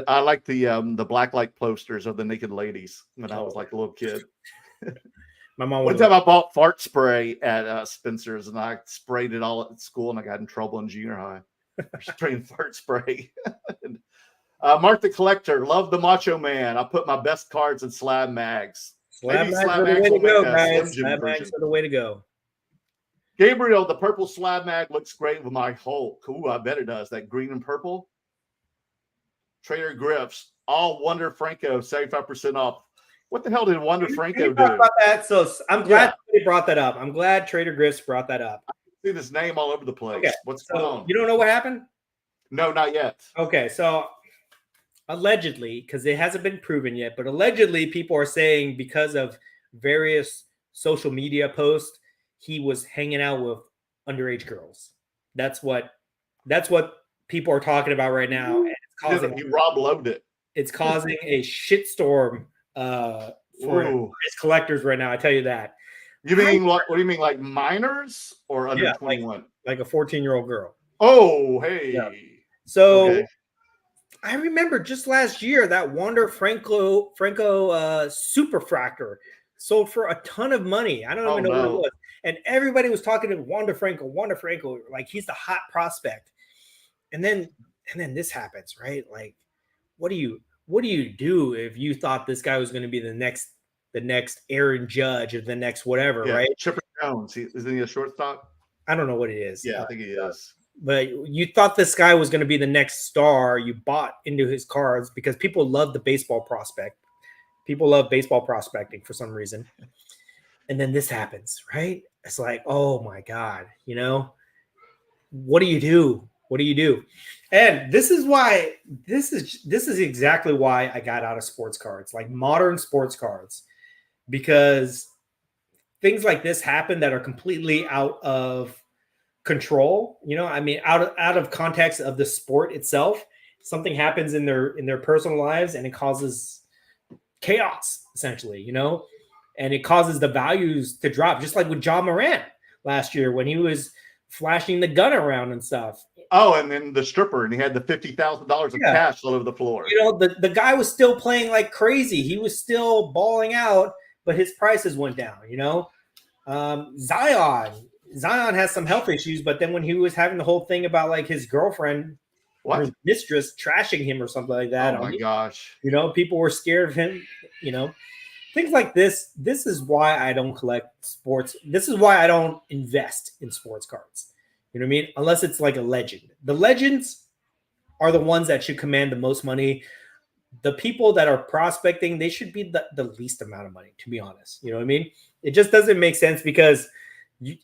I like the blacklight posters of the naked ladies when I was like a little kid. My mom. One time I bought fart spray at Spencer's, and I sprayed it all at school, and I got in trouble in junior high for spraying fart spray. Mark the Collector, love the Macho Man. I put my best cards in Slabmags. Slabmags are the way to go, guys. Slabmags are the way to go. Gabriel, the purple Slabmag looks great with my Hulk. Ooh, I bet it does. That green and purple. Trader Griff's, all Wonder Franco, 75% off. What the hell did Wonder Franco do? About that? So I'm glad they brought that up. I'm glad Trader Griff's brought that up. I see this name all over the place. Okay, what's going on? You don't know what happened? No, not yet. Okay, so allegedly, because it hasn't been proven yet, but allegedly people are saying because of various social media posts, he was hanging out with underage girls. That's what people are talking about right now. And he Rob Lowe'd it. It's causing a shitstorm for his collectors right now. I tell you that. You mean what do you mean, like minors or under 21? Like a 14-year-old girl. Oh, hey. Yeah. So I remember just last year that Wander Franco Superfractor sold for a ton of money. I don't even know what it was. And everybody was talking to Wander Franco, like he's the hot prospect. And then this happens, right? Like, what do you do if you thought this guy was going to be the next Aaron Judge or the next whatever, right? Chipper Jones, isn't he a shortstop? I don't know what it is. Yeah, I think he is. But you thought this guy was going to be the next star. You bought into his cards because people love the baseball prospect. People love baseball prospecting for some reason. And then this happens, right? It's like, oh my God, what do you do? What do you do? And this is exactly why I got out of sports cards, like modern sports cards, because things like this happen that are completely out of control. Out of context of the sport itself. Something happens in their personal lives and it causes chaos, essentially, and it causes the values to drop, just like with Ja Morant last year when he was flashing the gun around and stuff. Oh, and then the stripper, and he had the $50,000 of cash all over the floor. The guy was still playing like crazy. He was still balling out, but his prices went down, Zion has some health issues, but then when he was having the whole thing about like his girlfriend or his mistress trashing him or something like that. Oh my gosh. People were scared of him, things like this. This is why I don't collect sports. This is why I don't invest in sports cards. You know what I mean? Unless it's like a legend. The legends are the ones that should command the most money. The people that are prospecting, they should be the least amount of money, to be honest. You know what I mean? It just doesn't make sense because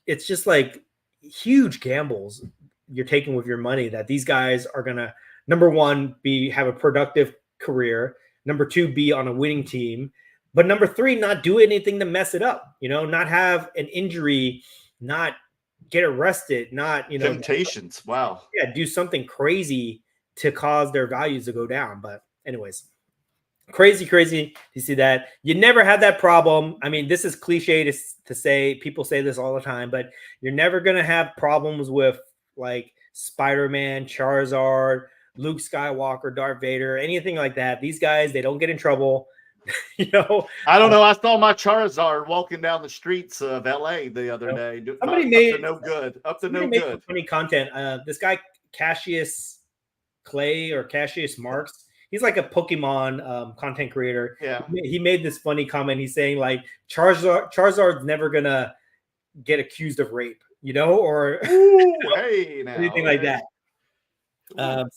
it's just like huge gambles you're taking with your money that these guys are going to, number one, have a productive career. Number two, be on a winning team. But number three, not do anything to mess it up, not have an injury, not get arrested, not, temptations. Wow. Yeah. Do something crazy to cause their values to go down. But anyways, crazy. You see that you never had that problem. I mean, this is cliche to say, people say this all the time, but you're never going to have problems with like Spider-Man, Charizard, Luke Skywalker, Darth Vader, anything like that. These guys, they don't get in trouble. You know, I don't know. I saw my Charizard walking down the streets of LA the other day. somebody Up made to no good. Up to somebody no made good. funny content. This guy Cassius Clay or Cassius Marks. He's like a Pokemon content creator. Yeah. He made this funny comment. He's saying like Charizard's never gonna get accused of rape, you know, or Ooh, hey, now anything like that.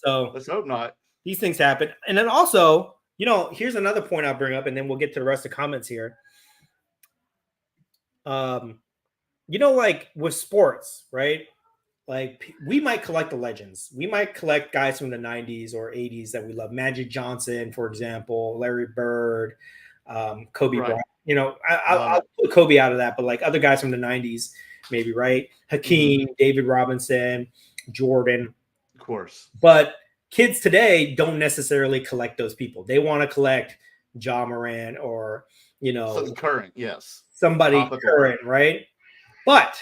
So let's hope not. these things happen. And then also, you know, here's another point I'll bring up, and then we'll get to the rest of the comments here. You know, like with sports, right? Like we might collect the legends. We might collect guys from the 90s or 80s that we love. Magic Johnson, for example, Larry Bird, Kobe Right. Bryant. You know, I'll put Kobe out of that, but like other guys from the 90s, maybe, right? Hakeem, David Robinson, Jordan. Of course. But kids today don't necessarily collect those people. They want to collect Ja Morant or, you know, Something current, yes. somebody Topical. current, right? But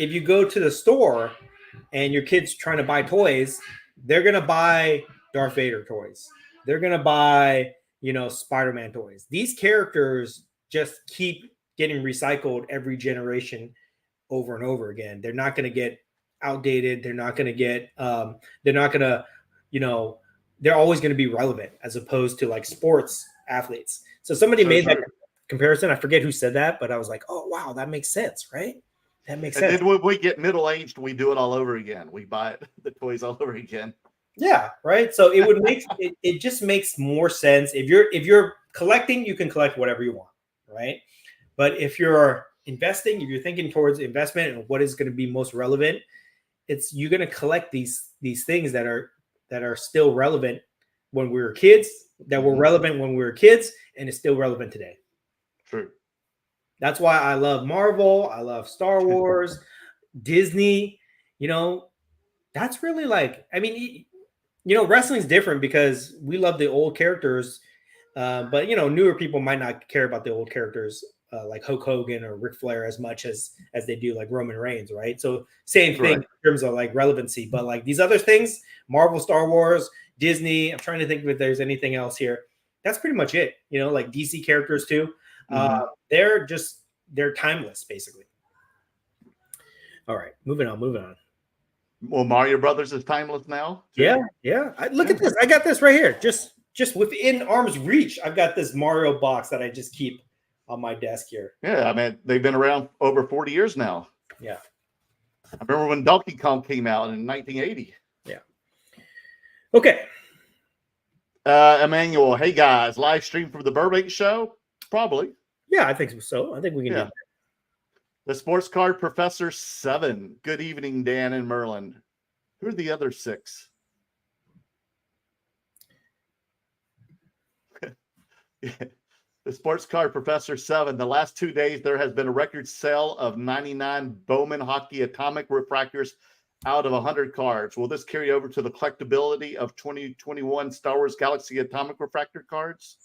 if you go to the store and your kid's trying to buy toys, they're going to buy Darth Vader toys. They're going to buy, you know, Spider-Man toys. These characters just keep getting recycled every generation over and over again. They're not going to get outdated. They're not going to get, you know, they're always going to be relevant as opposed to like sports athletes. So somebody made that comparison. I forget who said that, but I was like, oh, wow, that makes sense, right? That makes sense. And then when we get middle-aged, we do it all over again. We buy the toys all over again. Yeah, right. So it would make it just makes more sense. If you're collecting, you can collect whatever you want, right? But if you're investing, if you're thinking towards investment and what is going to be most relevant, you're going to collect these things that are still relevant when we were kids, that were relevant when we were kids, and it's still relevant today. True. That's why I love Marvel. I love Star Wars, Disney. You know, that's really like, I mean, you know, wrestling's different because we love the old characters, but you know, newer people might not care about the old characters like Hulk Hogan or Ric Flair as much as they do like Roman Reigns, right? So same thing in terms of like relevancy, but like these other things, Marvel, Star Wars, Disney. I'm trying to think if there's anything else here. That's pretty much it. You know, like DC characters too. They're timeless, basically. All right, moving on. Well, Mario Brothers is timeless now. Yeah. Look at this. I got this right here. Just within arm's reach. I've got this Mario box that I just keep on my desk here. Yeah, I mean, they've been around over 40 years now. Yeah. I remember when Donkey Kong came out in 1980. Yeah. Okay. Emmanuel, hey guys, live stream from the Burbank show? Probably. Yeah, I think so. I think we can do that. The Sports Card Professor 7. Good evening, Dan and Merlin. Who are the other 6? The Sports Card Professor 7. The last 2 days, there has been a record sale of 99 Bowman Hockey Atomic Refractors out of 100 cards. Will this carry over to the collectability of 2021 Star Wars Galaxy Atomic Refractor cards?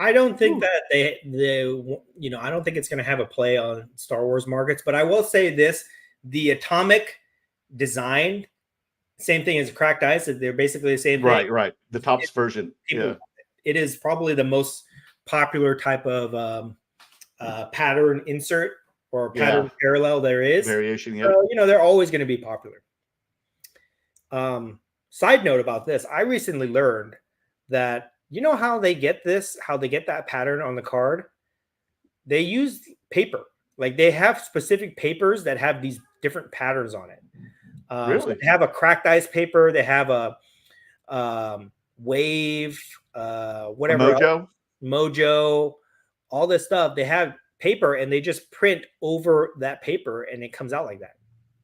I don't think that they you know, I don't think it's going to have a play on Star Wars markets, but I will say this, the Atomic design, same thing as Cracked Ice, they're basically the same thing. Right. The Topps version. Yeah. It is probably the most popular type of pattern insert or pattern parallel there is. Variation, yeah. So, you know, they're always going to be popular. Side note about this, I recently learned that, you know how they get that pattern on the card? They use paper. Like they have specific papers that have these different patterns on it. Really? So they have a Cracked Ice paper. They have a Wave, whatever. Mojo, all this stuff. They have paper and they just print over that paper and it comes out like that.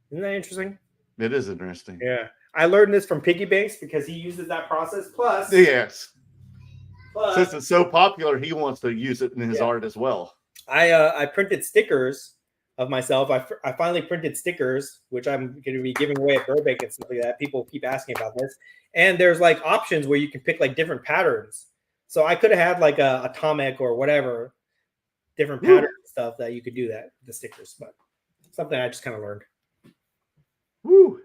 Isn't that interesting? It is interesting. Yeah. I learned this from Piggy Banks because he uses that process. Plus, since it's so popular, he wants to use it in his art as well. I printed stickers of myself. I finally printed stickers, which I'm going to be giving away at Burbank and stuff like that. People keep asking about this. And there's like options where you can pick like different patterns. So I could have had like a Atomic or whatever, different pattern stuff that you could do that, the stickers. But something I just kind of learned. Woo.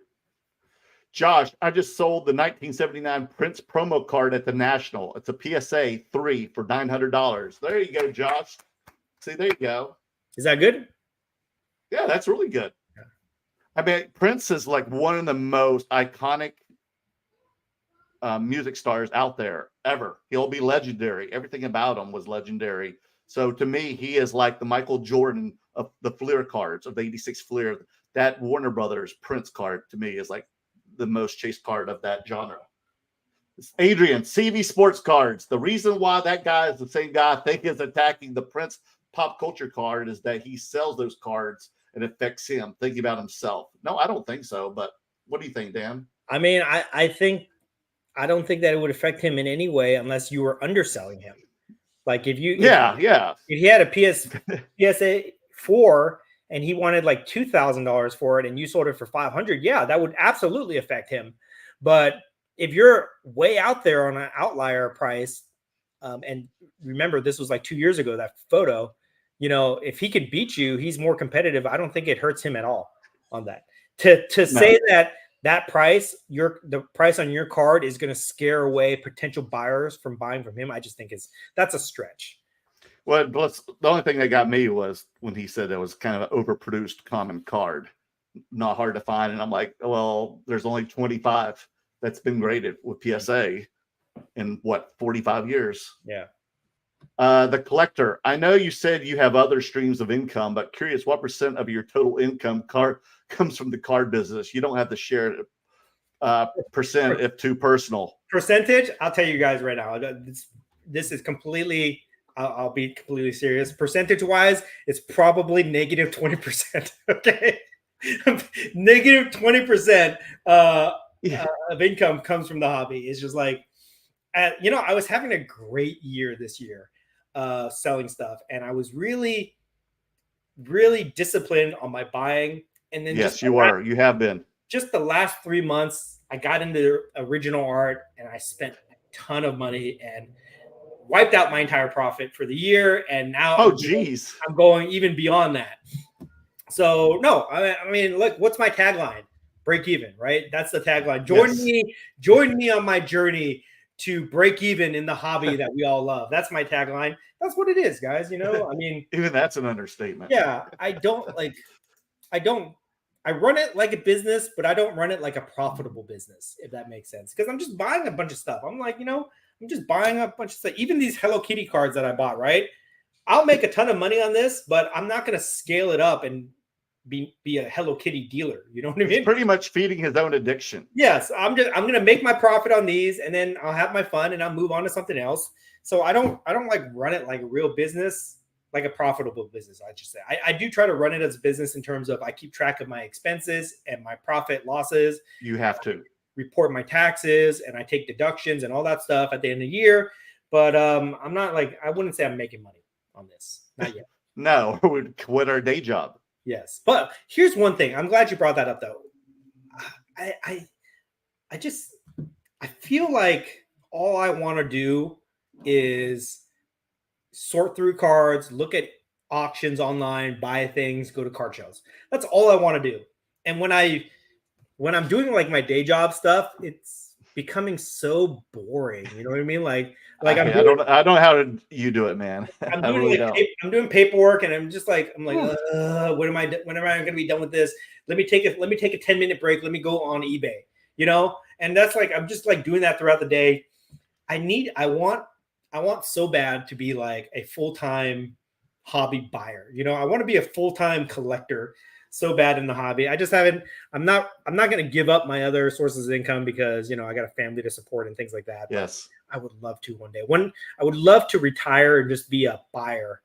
Josh, I just sold the 1979 Prince promo card at the National. It's a PSA 3 for $900. There you go, Josh. See, there you go. Is that good? Yeah, that's really good. Yeah. I mean, Prince is like one of the most iconic music stars out there ever. He'll be legendary. Everything about him was legendary. So to me, he is like the Michael Jordan of the Fleer cards, of the 86 Fleer. That Warner Brothers Prince card to me is like the most chased card of that genre. Adrian, CV Sports Cards. The reason why that guy is the same guy I think is attacking the Prince pop culture card is that he sells those cards and it affects him thinking about himself. No, I don't think so. But what do you think, Dan? I mean, I don't think that it would affect him in any way unless you were underselling him. Like if he had a PSA 4 and he wanted like $2,000 for it and you sold it for $500, yeah, that would absolutely affect him. But if you're way out there on an outlier price, and remember this was like 2 years ago, that photo, you know, if he could beat you, he's more competitive. I don't think it hurts him at all on that. To say that price, the price on your card is going to scare away potential buyers from buying from him, I just think that's a stretch. Well, the only thing that got me was when he said it was kind of an overproduced common card, not hard to find. And I'm like, well, there's only 25 that's been graded with PSA in what, 45 years? Yeah. The Collector. I know you said you have other streams of income, but curious what % of your total income comes from the card business? You don't have to share percent if too personal. Percentage? I'll tell you guys right now. This is completely. I'll be completely serious. Percentage wise, it's probably negative 20%. Okay, negative 20% of income comes from the hobby. It's just like, you know, I was having a great year this year selling stuff, and I was really, really disciplined on my buying. And then yes, you have been. Just the last 3 months, I got into original art, and I spent a ton of money and wiped out my entire profit for the year. And now I'm going even beyond that. So no, I mean, look, what's my tagline? Break even, right? That's the tagline. Join me on my journey to break even in the hobby that we all love. That's my tagline. That's what it is, guys. You know, I mean, even that's an understatement. Yeah. I run it like a business, but I don't run it like a profitable business, if that makes sense. Because I'm just buying a bunch of stuff. I'm like, you know, I'm just buying a bunch of stuff. Even these Hello Kitty cards that I bought, right? I'll make a ton of money on this, but I'm not going to scale it up and be a Hello Kitty dealer. You know what I mean? He's pretty much feeding his own addiction. Yes, I'm going to make my profit on these, and then I'll have my fun, and I'll move on to something else. So I don't like run it like a real business, like a profitable business. I just say I do try to run it as a business in terms of I keep track of my expenses and my profit losses. You have to report my taxes, and I take deductions and all that stuff at the end of the year. But I'm not like, I wouldn't say I'm making money on this. Not yet. No, we'd quit our day job. Yes. But here's one thing. I'm glad you brought that up though. I feel like all I want to do is sort through cards, look at auctions online, buy things, go to card shows. That's all I want to do. And when I'm doing like my day job stuff, it's becoming so boring. You know what I mean? Like I don't know how you do it, man. I'm doing paperwork, and I'm like, when am I going to be done with this? Let me take a 10-minute break. Let me go on eBay, you know? And that's like, I'm just like doing that throughout the day. I want so bad to be like a full-time hobby buyer. You know, I want to be a full-time collector so bad in the hobby. I just haven't, I'm not going to give up my other sources of income because, you know, I got a family to support and things like that. Yes. But I would love to one day. I would love to retire and just be a buyer.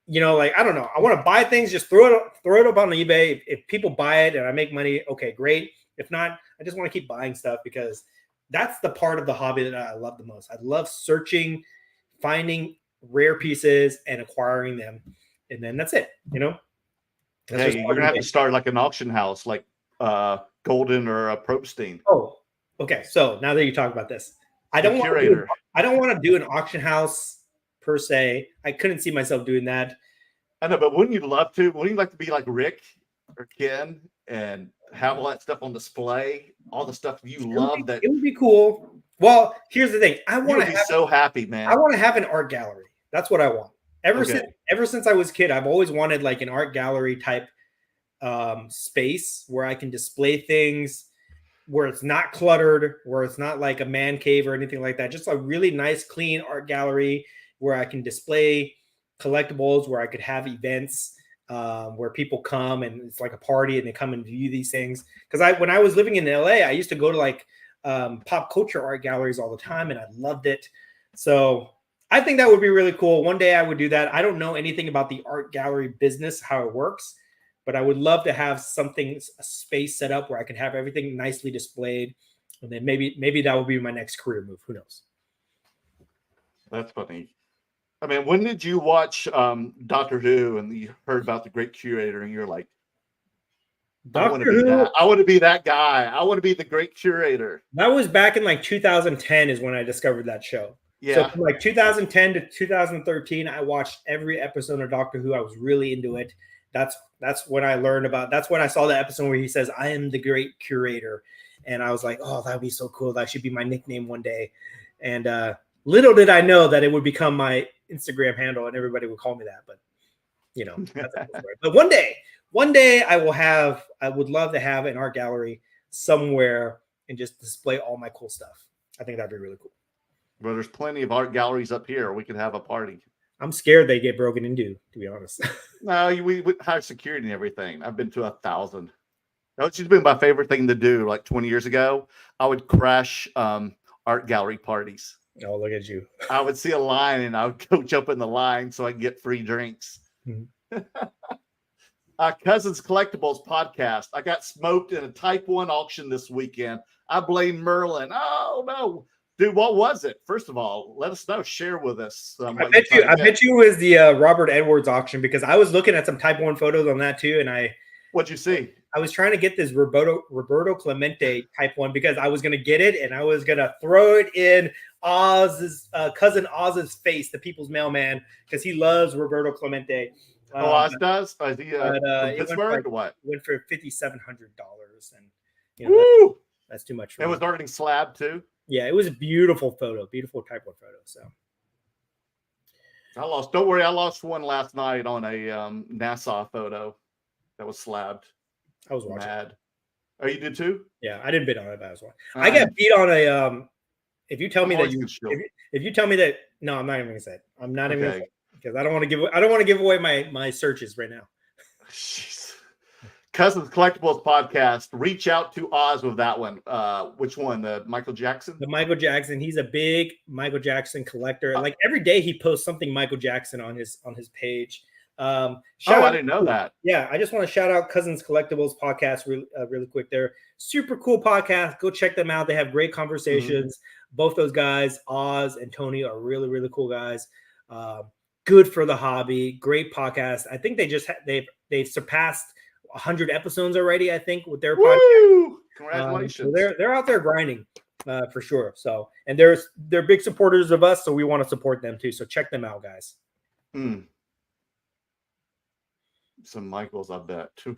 You know, like, I don't know. I want to buy things, just throw it up on eBay. If people buy it and I make money, okay, great. If not, I just want to keep buying stuff because that's the part of the hobby that I love the most. I love searching, finding rare pieces and acquiring them. And then that's it, you know? Hey, you're gonna have to start like an auction house, like Golden or Probstein. Oh, okay. So now that you talk about this, I don't want to do an auction house per se. I couldn't see myself doing that. I know, but wouldn't you love to? Wouldn't you like to be like Rick or Ken and have all that stuff on display all the stuff you love. That it would be cool. Well, here's the thing. I want to be have so happy, man. I want to have an art gallery. That's what I want. Ever since I was a kid, I've always wanted like an art gallery type space where I can display things, where it's not cluttered, where it's not like a man cave or anything like that. Just a really nice, clean art gallery where I can display collectibles, where I could have events where people come and it's like a party and they come and view these things. Because when I was living in LA, I used to go to like pop culture art galleries all the time, and I loved it. So I think that would be really cool. One day I would do that. I don't know anything about the art gallery business, how it works, but I would love to have a space set up where I can have everything nicely displayed. And then maybe that will be my next career move. Who knows? That's funny. I mean, when did you watch Doctor Who and you heard about the great curator and you're like, I want to be that. I want to be that guy. I want to be the great curator. That was back in like 2010 is when I discovered that show. Yeah. So from like 2010 to 2013, I watched every episode of Doctor Who. I was really into it. That's when I learned about. That's when I saw the episode where he says, "I am the great curator," and I was like, "Oh, that would be so cool. That should be my nickname one day." And little did I know that it would become my Instagram handle, and everybody would call me that. But you know, that's a cool story. But one day, I would love to have an art gallery somewhere and just display all my cool stuff. I think that'd be really cool. Well, there's plenty of art galleries up here. We could have a party. I'm scared they get broken into, to be honest. No, we high security and everything. I've been to 1,000. That's just been my favorite thing to do. Like 20 years ago, I would crash art gallery parties. Oh, look at you. I would see a line and I would go jump in the line so I could get free drinks. Mm-hmm. Cousins Collectibles podcast. I got smoked in a Type 1 auction this weekend. I blame Merlin. Oh, no. Dude, what was it? First of all, let us know. Share with us. I bet you it was the Robert Edwards auction, because I was looking at some Type 1 photos on that too, and what'd you see? I was trying to get this Roberto Clemente Type 1 because I was going to get it and I was going to throw it in Oz's cousin Oz's face, the People's Mailman, because he loves Roberto Clemente. Oz does? Is he Pittsburgh or what? Went for $5,700, and Woo! That's too much for it me. was earning slab too. Yeah, it was a beautiful photo, beautiful Type 1 photo. So I lost. Don't worry, I lost one last night on a Nassau photo that was slabbed. I was watching. Mad. Oh, you did too? Yeah, I didn't bid on it, but I was watching. I got beat on a. If you tell me that if you tell me that, no, I'm not even gonna say it. I'm not even gonna say it because I don't want to give away my searches right now. Jeez. Cousins Collectibles podcast. Reach out to Oz with that one. Which one? The Michael Jackson? The Michael Jackson. He's a big Michael Jackson collector. Like every day he posts something Michael Jackson on his page. I didn't know that. Yeah, I just want to shout out Cousins Collectibles podcast really quick. They're super cool podcast. Go check them out. They have great conversations. Mm-hmm. Both those guys, Oz and Tony, are really, really cool guys. Good for the hobby. Great podcast. I think they've surpassed 100 episodes already, I think, with their podcast. Congratulations. So they're out there grinding for sure. So, and they're big supporters of us, so we want to support them too. So check them out, guys. Some Michaels, I bet too.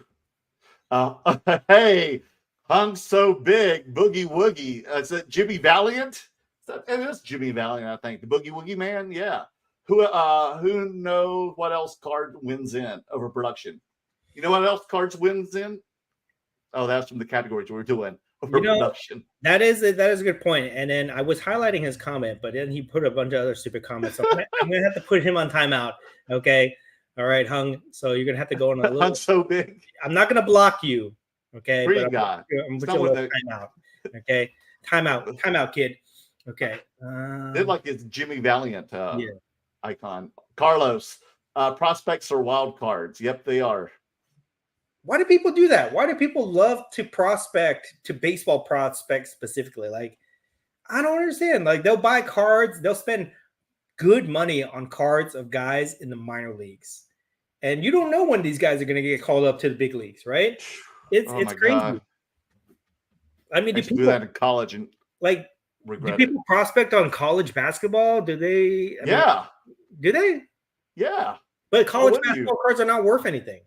Hey, hung so big, Boogie Woogie. Is it Jimmy Valiant? It is Jimmy Valiant, I think. The Boogie Woogie man, yeah. Who knows what else card wins in over production? You know what else cards wins in? Oh, that's from the categories we're doing over production. That is a good point. And then I was highlighting his comment, but then he put a bunch of other stupid comments. So I'm gonna have to put him on timeout. Okay. All right, Hung. So you're gonna have to go on a little. Hung so big. I'm not gonna block you. Okay. Free guy. I'm put you a timeout. Okay. Timeout, kid. Okay. They're like it's Jimmy Valiant icon. Carlos. Prospects are wild cards. Yep, they are. Why do people do that? Why do people love to prospect to baseball prospects specifically? Like, I don't understand. Like, they'll buy cards, they'll spend good money on cards of guys in the minor leagues, and you don't know when these guys are going to get called up to the big leagues, right? It's crazy. God. I mean, do people do that in college and like? Do people prospect on college basketball? Do they? Do they? Yeah. But college basketball cards are not worth anything.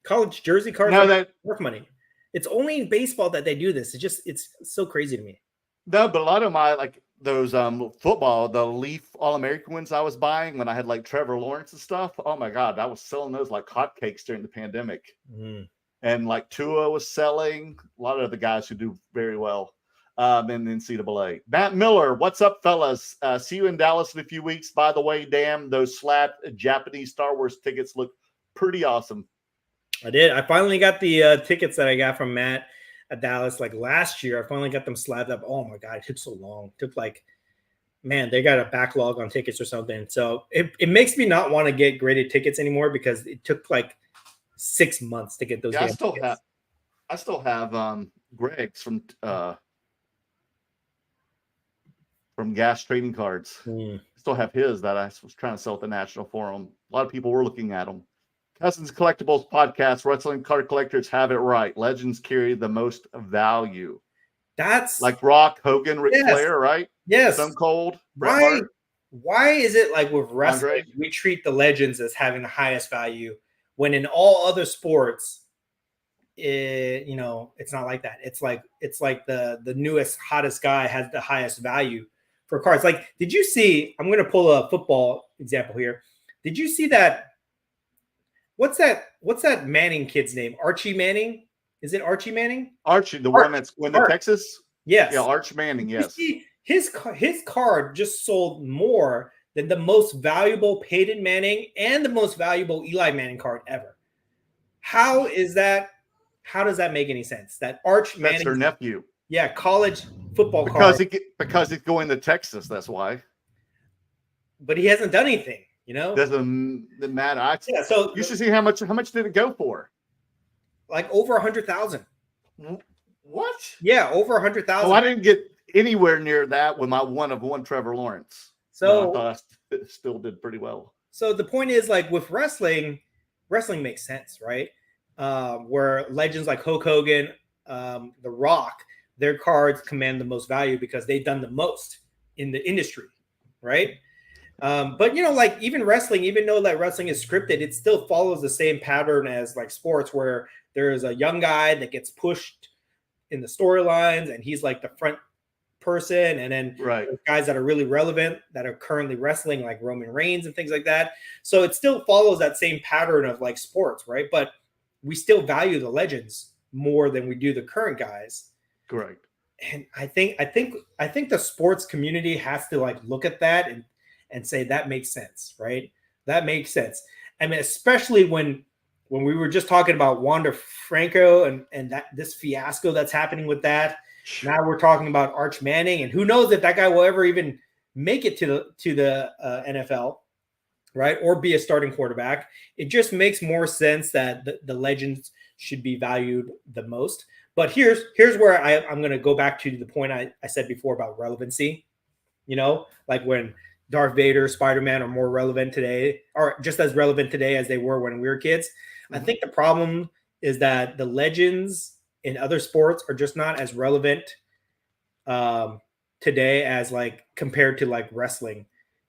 College jersey cards are worth money. It's only in baseball that they do this. It's so crazy to me. No, but a lot of my like those football, the Leaf All-American ones I was buying when I had like Trevor Lawrence and stuff. Oh my God, I was selling those like hotcakes during the pandemic. And like Tua was selling, a lot of the guys who do very well in the NCAA. Matt Miller, what's up, fellas? See you in Dallas in a few weeks. By the way, damn, those slab Japanese Star Wars tickets look pretty awesome. I did. I finally got the tickets that I got from Matt at Dallas like last year. I finally got them slabbed up. Oh my God, it took so long. It took like, man, they got a backlog on tickets or something. So it makes me not want to get graded tickets anymore because it took like 6 months to get those. Yeah, I still have Greg's from Gas Trading Cards. I still have his that I was trying to sell at the National Forum. A lot of people were looking at them. Cousins Collectibles podcast, wrestling card collectors have it right. Legends carry the most value. That's like Rock, Hogan, Ric Flair, right? Yes. Stone Cold. Why is it like with wrestling, we treat the legends as having the highest value when in all other sports, it's not like that. It's like the newest, hottest guy has the highest value for cards. Like, did you see? I'm going to pull a football example here. Did you see that? What's that Manning kid's name? Archie Manning? Is it Archie Manning? Archie, the one that's going to Texas? Yes. Yeah, Arch Manning, yes. You see, his card just sold more than the most valuable Peyton Manning and the most valuable Eli Manning card ever. How is that? How does that make any sense? That Arch Manning. That's her nephew. Yeah, college football card. Because he's going to Texas, that's why. But he hasn't done anything. Doesn't matter. Yeah, so you should see how much did it go for? Like over 100,000. What? Yeah, over 100,000. Oh, I didn't get anywhere near that with my one of one Trevor Lawrence. So I thought I still did pretty well. So the point is, like with wrestling makes sense, right? Where legends like Hulk Hogan, The Rock, their cards command the most value because they've done the most in the industry, right? But like even wrestling, even though that wrestling is scripted, it still follows the same pattern as like sports, where there is a young guy that gets pushed in the storylines, and he's like the front person, and then guys that are really relevant that are currently wrestling, like Roman Reigns and things like that. So it still follows that same pattern of like sports, right? But we still value the legends more than we do the current guys. Correct. And I think the sports community has to like look at that and say that makes sense, right? That makes sense. I mean, especially when we were just talking about Wander Franco and that this fiasco that's happening with that. Now we're talking about Arch Manning, and who knows if that guy will ever even make it to the NFL, right? Or be a starting quarterback. It just makes more sense that the legends should be valued the most. But here's where I'm going to go back to the point I said before about relevancy. Like when Darth Vader, Spider-Man are more relevant today, or just as relevant today as they were when we were kids. Mm-hmm. I think the problem is that the legends in other sports are just not as relevant today as like compared to like wrestling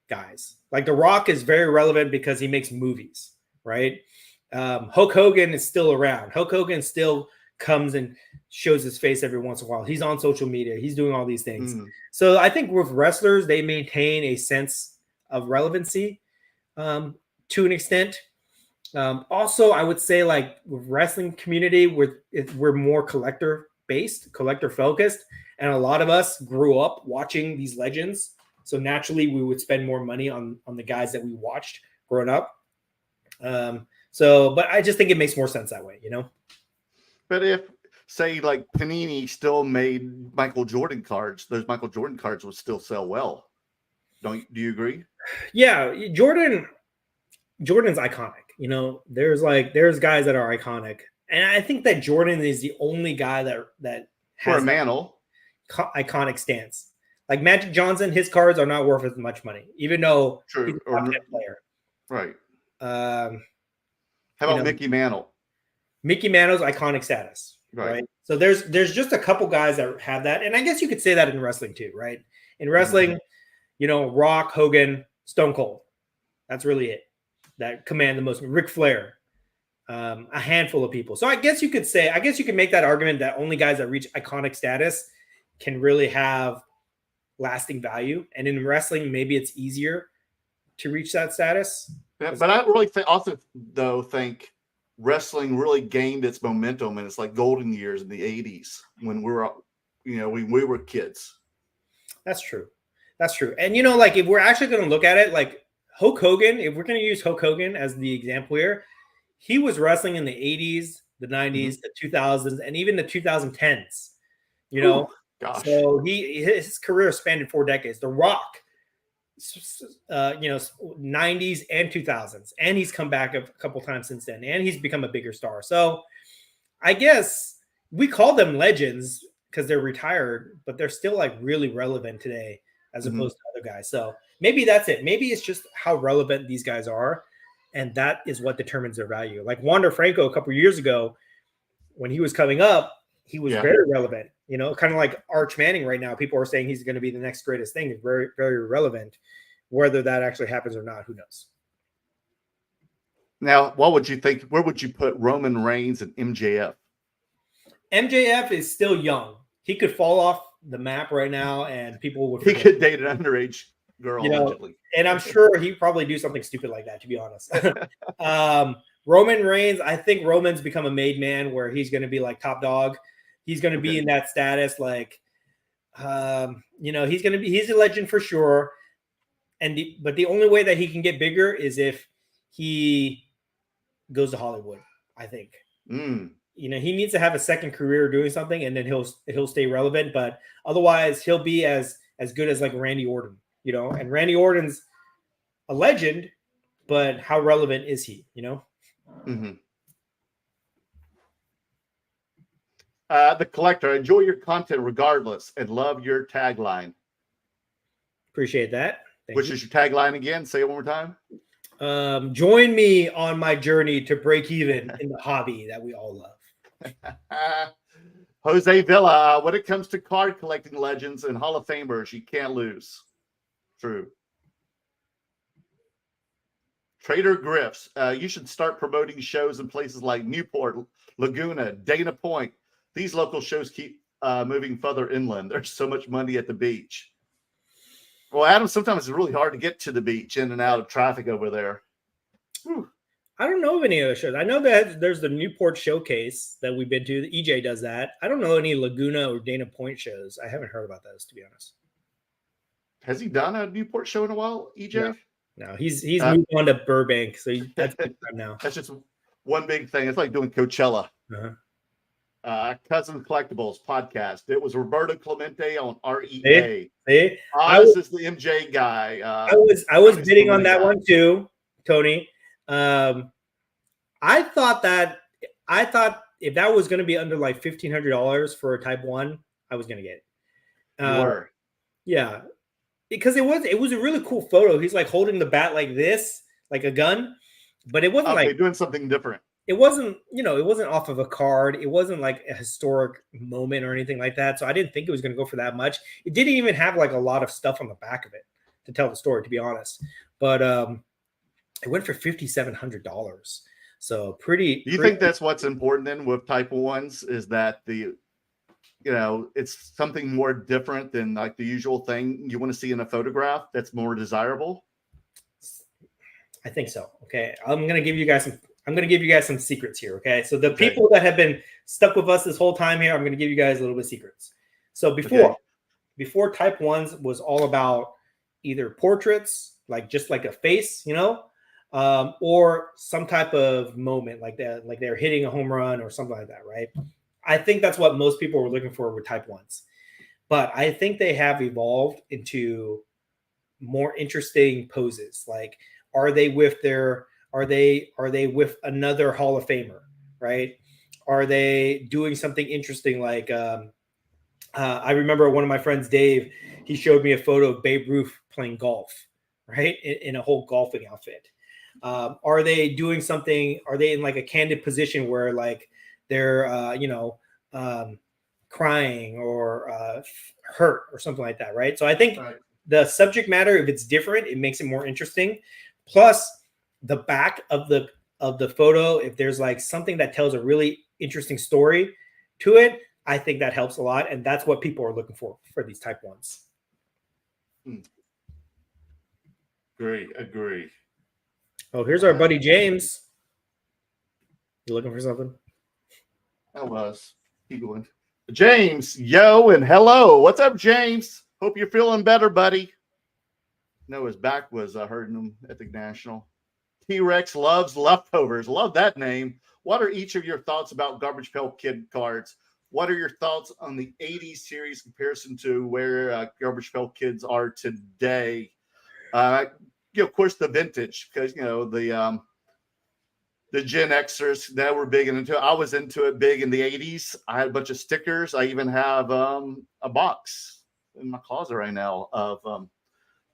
guys. Like The Rock is very relevant because he makes movies, right? Hulk Hogan is still around. Hulk Hogan still comes and shows his face every once in a while. He's on social media. He's doing all these things. So I think with wrestlers, they maintain a sense of relevancy to an extent. Also, I would say like with wrestling community, we're more collector focused. And a lot of us grew up watching these legends. So naturally we would spend more money on the guys that we watched growing up. But I just think it makes more sense that way, But if, say, like Panini still made Michael Jordan cards, those Michael Jordan cards would still sell well. Do you agree? Yeah, Jordan's iconic. There's guys that are iconic, and I think that Jordan is the only guy that has for a mantle iconic stance. Like Magic Johnson, his cards are not worth as much money, even though he's a top 10 player. Right. How about Mickey Mantle? Mickey Mantle's iconic status, right? So there's just a couple guys that have that, and I guess you could say that in wrestling too, right? In wrestling, Rock, Hogan, Stone Cold, that's really it. That command the most. Ric Flair, a handful of people. So I guess you could make that argument that only guys that reach iconic status can really have lasting value. And in wrestling, maybe it's easier to reach that status. Yeah, but I really think wrestling really gained its momentum and it's like golden years in the 80s when we were kids. That's true. And like if we're actually going to look at it, like Hulk Hogan, if we're going to use Hulk Hogan as the example here, he was wrestling in the 80s, the 90s, the 2000s, and even the 2010s. Ooh, gosh. So his career spanned 4 decades. The Rock, 90s and 2000s, and he's come back a couple times since then, and he's become a bigger star. So I guess we call them legends because they're retired, but they're still like really relevant today as opposed to other guys. So maybe that's it. Maybe it's just how relevant these guys are, and that is what determines their value. Like Wander Franco a couple of years ago, when he was coming up, he was very relevant. Kind of like Arch Manning right now. People are saying he's going to be the next greatest thing. It's very, very relevant. Whether that actually happens or not, who knows? Now, what would you think? Where would you put Roman Reigns and MJF? MJF is still young. He could fall off the map right now, and people would. He could date an underage girl, allegedly. And I'm sure he'd probably do something stupid like that, to be honest. Roman Reigns, I think Roman's become a made man where he's going to be like top dog. He's going to be in that status, like, he's a legend for sure. But the only way that he can get bigger is if he goes to Hollywood, I think. He needs to have a second career doing something, and then he'll stay relevant. But otherwise, he'll be as good as like Randy Orton, And Randy Orton's a legend, but how relevant is he? The Collector, enjoy your content regardless and love your tagline. Appreciate that. Which is your tagline again? Say it one more time. Join me on my journey to break even in the hobby that we all love. Jose Villa, when it comes to card collecting legends and Hall of Famers, you can't lose. True. Trader Griffs, you should start promoting shows in places like Newport, Laguna, Dana Point. These local shows keep moving further inland. There's so much money at the beach. Well, Adam, sometimes it's really hard to get to the beach in and out of traffic over there. Whew. I don't know of any other shows. I know that there's the Newport Showcase that we've been to. The EJ does that. I don't know any Laguna or Dana Point shows. I haven't heard about those, to be honest. Has he done a Newport show in a while, EJ? No, he's moved on to Burbank, so that's good time now. That's just one big thing. It's like doing Coachella. Cousin Collectibles podcast. It was Roberto Clemente on REA. See? Oz is the MJ guy. I was bidding on that one too, Tony. I thought if that was going to be under like $1,500 for a Type 1, I was going to get it. Yeah, because it was a really cool photo. He's like holding the bat like this, like a gun, but it wasn't like doing something different. It wasn't, it wasn't off of a card. It wasn't like a historic moment or anything like that. So I didn't think it was going to go for that much. It didn't even have like a lot of stuff on the back of it to tell the story, to be honest. But it went for $5,700. So pretty. Do you think that's what's important then with Type 1s is that it's something more different than like the usual thing you want to see in a photograph that's more desirable? I think so. Okay. I'm going to give you guys some secrets here. Okay. So the people that have been stuck with us this whole time here, I'm going to give you guys a little bit of secrets. So before Type 1s was all about either portraits, like just like a face, or some type of moment like that, like they're hitting a home run or something like that. Right. I think that's what most people were looking for with Type 1s, but I think they have evolved into more interesting poses. Like, are they with another Hall of Famer, right? Are they doing something interesting? Like, I remember one of my friends, Dave, he showed me a photo of Babe Ruth playing golf, right? In a whole golfing outfit. Are they doing something? Are they in like a candid position where like they're, crying or hurt or something like that, right? So I think the subject matter, if it's different, it makes it more interesting. Plus, the back of the of the photo, if there's like something that tells a really interesting story to it, I think that helps a lot. And that's what people are looking for these type ones. Agree. Oh, here's our buddy James. You looking for something? That was. Keep going. James, yo, and hello. What's up, James? Hope you're feeling better, buddy. No, his back was hurting him at the National. T-Rex loves leftovers. Love that name. What are each of your thoughts about Garbage Pail Kid cards? What are your thoughts on the 80s series comparison to where Garbage Pail Kids are today? Of course, the vintage, because, the Gen Xers that were big into it. I was into it big in the 80s. I had a bunch of stickers. I even have a box in my closet right now of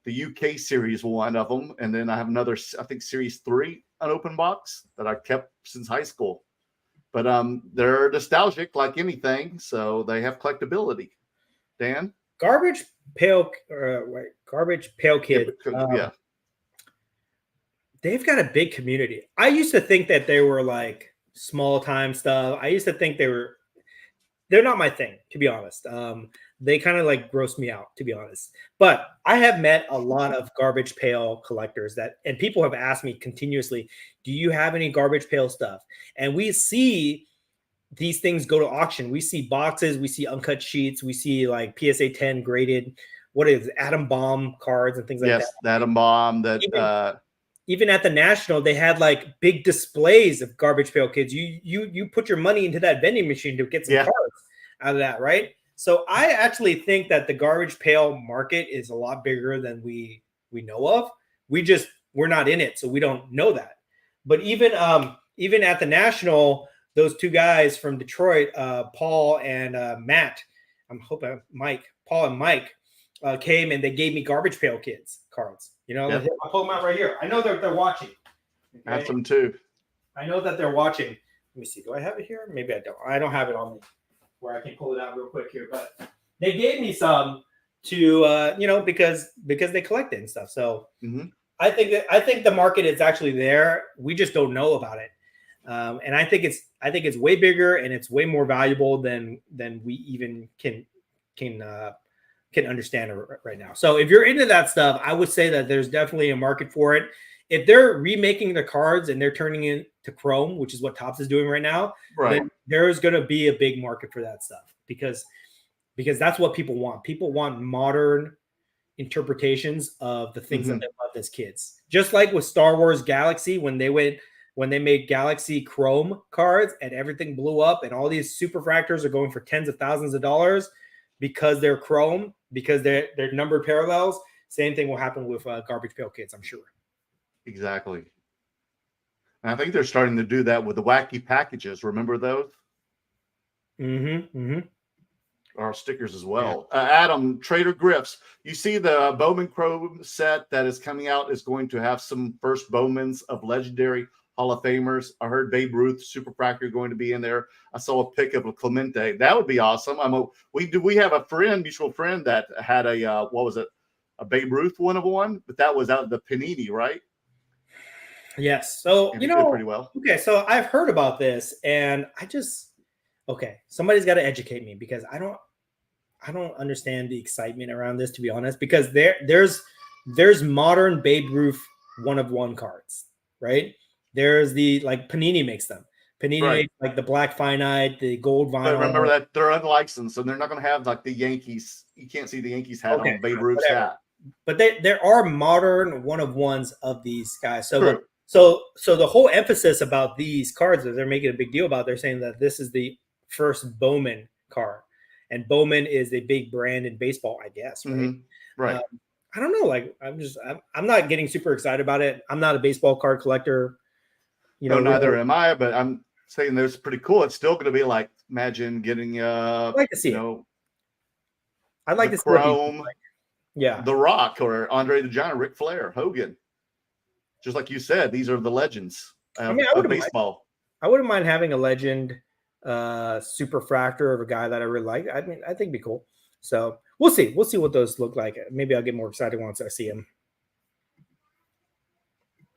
the UK series, one of them. And then I have another, I think, series 3, an open box that I kept since high school. But they're nostalgic like anything, so they have collectability. Dan? Garbage Pail Kid. Yeah. They've got a big community. I used to think that they were like small time stuff. I used to think they're not my thing, to be honest. They kind of like gross me out, to be honest. But I have met a lot of Garbage Pail collectors and people have asked me continuously, do you have any Garbage Pail stuff? And we see these things go to auction. We see boxes, we see uncut sheets, we see like PSA 10 graded, Atom Bomb cards and things like that. Yes, the Atom Bomb that even at the National, they had like big displays of Garbage Pail Kids. You put your money into that vending machine to get some cards out of that, right? So I actually think that the Garbage Pail market is a lot bigger than we know of. We're not in it, so we don't know that. But even at the National, those two guys from Detroit, Paul and Matt, Paul and Mike came and they gave me Garbage Pail Kids cards. I'll pull them out right here. I know they're watching. Okay? I have some too. I know that they're watching. Let me see. Do I have it here? Maybe I don't. I don't have it on me where I can pull it out real quick here. But they gave me some to because they collect it and stuff. So I think the market is actually there. We just don't know about it. And I think it's way bigger and it's way more valuable than we even can understand right now. So if you're into that stuff, I would say that there's definitely a market for it. If they're remaking the cards and they're turning it to chrome, which is what Topps is doing right now, then there's going to be a big market for that stuff because that's what people want. People want modern interpretations of the things that they loved as kids. Just like with Star Wars Galaxy, when they made Galaxy Chrome cards and everything blew up and all these superfractors are going for tens of thousands of dollars because they're chrome, because they're numbered parallels. Same thing will happen with Garbage Pail Kids, I'm sure. Exactly. And I think they're starting to do that with the wacky packages. Remember those? Our stickers as well. Adam, Trader Griffs, you see the Bowman Chrome set that is coming out is going to have some first Bowmans of legendary Hall of Famers. I heard Babe Ruth Superfractor going to be in there. I saw a pic of a Clemente. That would be awesome. We have a mutual friend that had a a Babe Ruth 1/1, but that was out of the Panini, right? Yes. So and did pretty well. Okay, so I've heard about this, and somebody's got to educate me because I don't understand the excitement around this, to be honest. Because there's modern Babe Ruth 1/1 cards, right? There's Panini makes them. Panini makes like the black finite, the gold vinyl. But remember that they're unlicensed, so they're not going to have like the Yankees. You can't see the Yankees hat on Babe Ruth's hat. But there are modern 1/1s of these guys. So the whole emphasis about these cards that they're making a big deal about, they're saying that this is the first Bowman card, and Bowman is a big brand in baseball, I guess. Right. Right. I don't know. I'm not getting super excited about it. I'm not a baseball card collector. Neither am I, but I'm saying that's pretty cool. It's still going to be like, imagine getting I'd like to see it. I'd like to see Chrome, The Rock, or Andre the Giant, Ric Flair, Hogan. Just like you said, these are the legends of baseball. I wouldn't mind having a legend superfractor of a guy that I really like. I think it'd be cool. So we'll see. We'll see what those look like. Maybe I'll get more excited once I see them.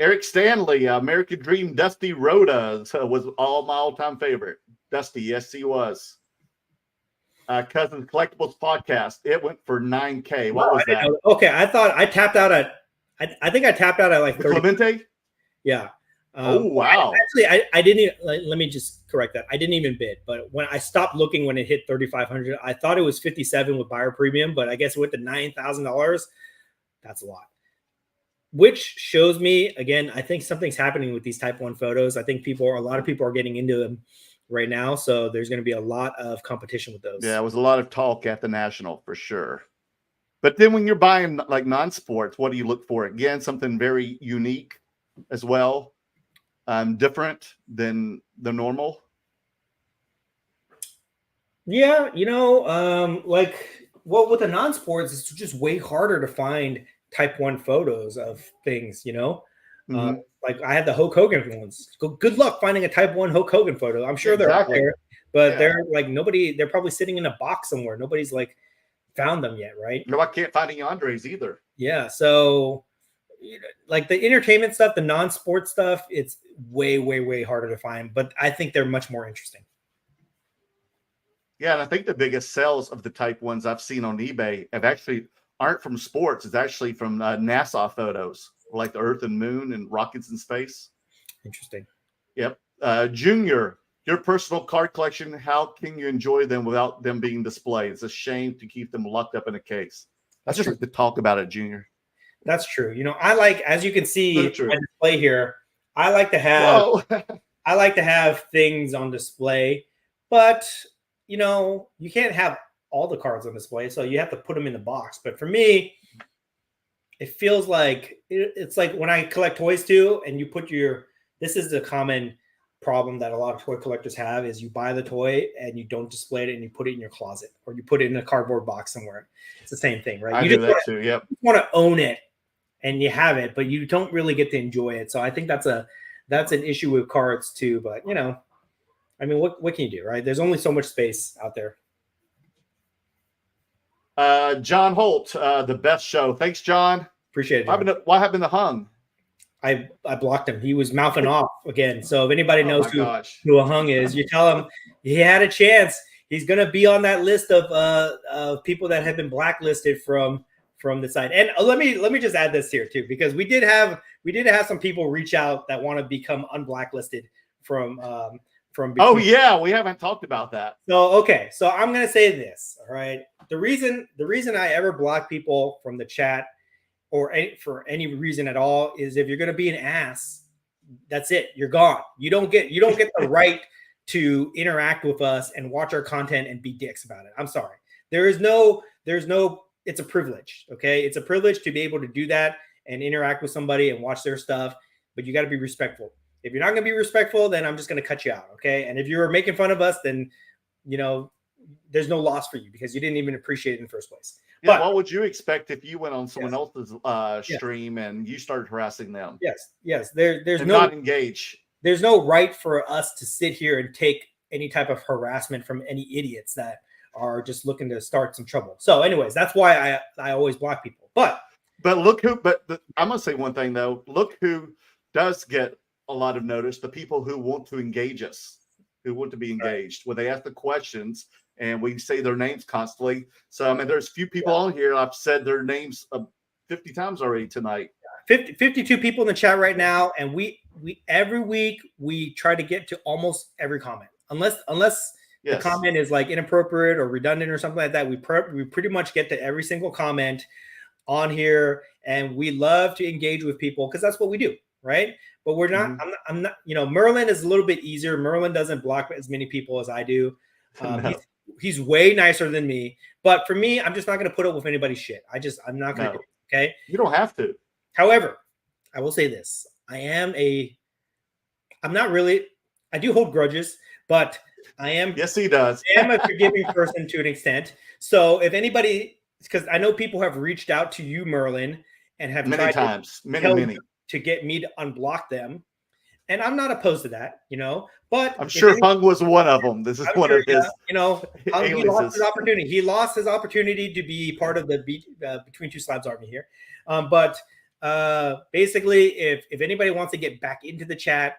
Eric Stanley, American Dream, Dusty Rhoda was all my all-time favorite. Dusty, yes, he was. Cousin Collectibles podcast. It went for $9K. What was that? Okay, I thought I tapped out at. I think I tapped out at like 30. Clemente? Yeah. Oh wow! I didn't even. Let me just correct that. I didn't even bid, but when I stopped looking when it hit 3,500, I thought it was 57 with buyer premium, but I guess it went to $9,000. That's a lot. Which shows me again. I think something's happening with these Type 1 photos. I think a lot of people are getting into them right now, so there's going to be a lot of competition with those. Yeah, it was a lot of talk at the National for sure. But then when you're buying like non-sports, what do you look for? Again, something very unique as well, different than the normal. Yeah, with the non-sports, it's just way harder to find Type 1 photos of things, Like I had the Hulk Hogan ones. Good luck finding a Type 1 Hulk Hogan photo. I'm sure they're out there, but they're like they're probably sitting in a box somewhere. Nobody's like found them yet, right? No, I can't find any Andres either. Yeah, so like the entertainment stuff, the non-sports stuff, it's way, way, way harder to find, but I think they're much more interesting. Yeah, and I think the biggest sales of the Type 1s I've seen on eBay aren't from sports. It's actually from NASA photos, like the Earth and Moon and rockets in space. Interesting. Yep. Junior, your personal card collection, how can you enjoy them without them being displayed? It's a shame to keep them locked up in a case. I just like to talk about it, Junior. That's true. I like, as you can see on display here, I like to have things on display, but you can't have all the cards on display, so you have to put them in the box. But for me, it feels like it's like when I collect toys too, and you put this is the common problem that a lot of toy collectors have is you buy the toy and you don't display it and you put it in your closet or you put it in a cardboard box somewhere. It's the same thing, right? I do that too. Yep. You want to own it and you have it, but you don't really get to enjoy it. So I think that's an issue with cards too. But I mean, what can you do, right? There's only so much space out there. John Holt, the best show. Thanks, John. Appreciate it. What happened to Hung? I blocked him. He was mouthing off again. So if anybody knows who a Hung is, you tell him he had a chance. He's going to be on that list of people that have been blacklisted from the site. And let me just add this here too, because we did have some people reach out that want to become unblacklisted from. Oh yeah, we haven't talked about that. So I'm going to say this. All right, the reason I ever block people from the chat or for any reason at all is if you're going to be an ass, that's it. You're gone. You don't get the right to interact with us and watch our content and be dicks about it. I'm sorry. There's no. It's a privilege. Okay, it's a privilege to be able to do that and interact with somebody and watch their stuff. But you got to be respectful. If you're not going to be respectful, then I'm just going to cut you out. Okay. And if you're making fun of us, then, there's no loss for you because you didn't even appreciate it in the first place. Yeah, but what would you expect if you went on someone else's stream and you started harassing them? Yes. There's no not engage. There's no right for us to sit here and take any type of harassment from any idiots that are just looking to start some trouble. So anyways, that's why I always block people. But look who, I'm going to say one thing though. Look who does get a lot of notice, the people who want to engage us, who want to be engaged, where they ask the questions and we say their names constantly. So, I mean, there's a few people on here. I've said their names 50 times already tonight. 52 people in the chat right now. And we every week we try to get to almost every comment, unless the comment is like inappropriate or redundant or something like that. We pretty much get to every single comment on here, and we love to engage with people because that's what we do. Right. But we're not, I'm not, Merlin is a little bit easier. Merlin doesn't block as many people as I do. No. He's way nicer than me. But for me, I'm just not going to put up with anybody's shit. I'm not going to do it. Okay. You don't have to. However, I will say this. I do hold grudges, but I am. Yes, he does. I am a forgiving person to an extent. So if anybody, because I know people have reached out to you, Merlin, and have many times, many. To get me to unblock them. And I'm not opposed to that, but I'm sure Hung was one of them. This is one of his, he lost his opportunity. He lost his opportunity to be part of the Between Two Slabs army here. But basically, if anybody wants to get back into the chat,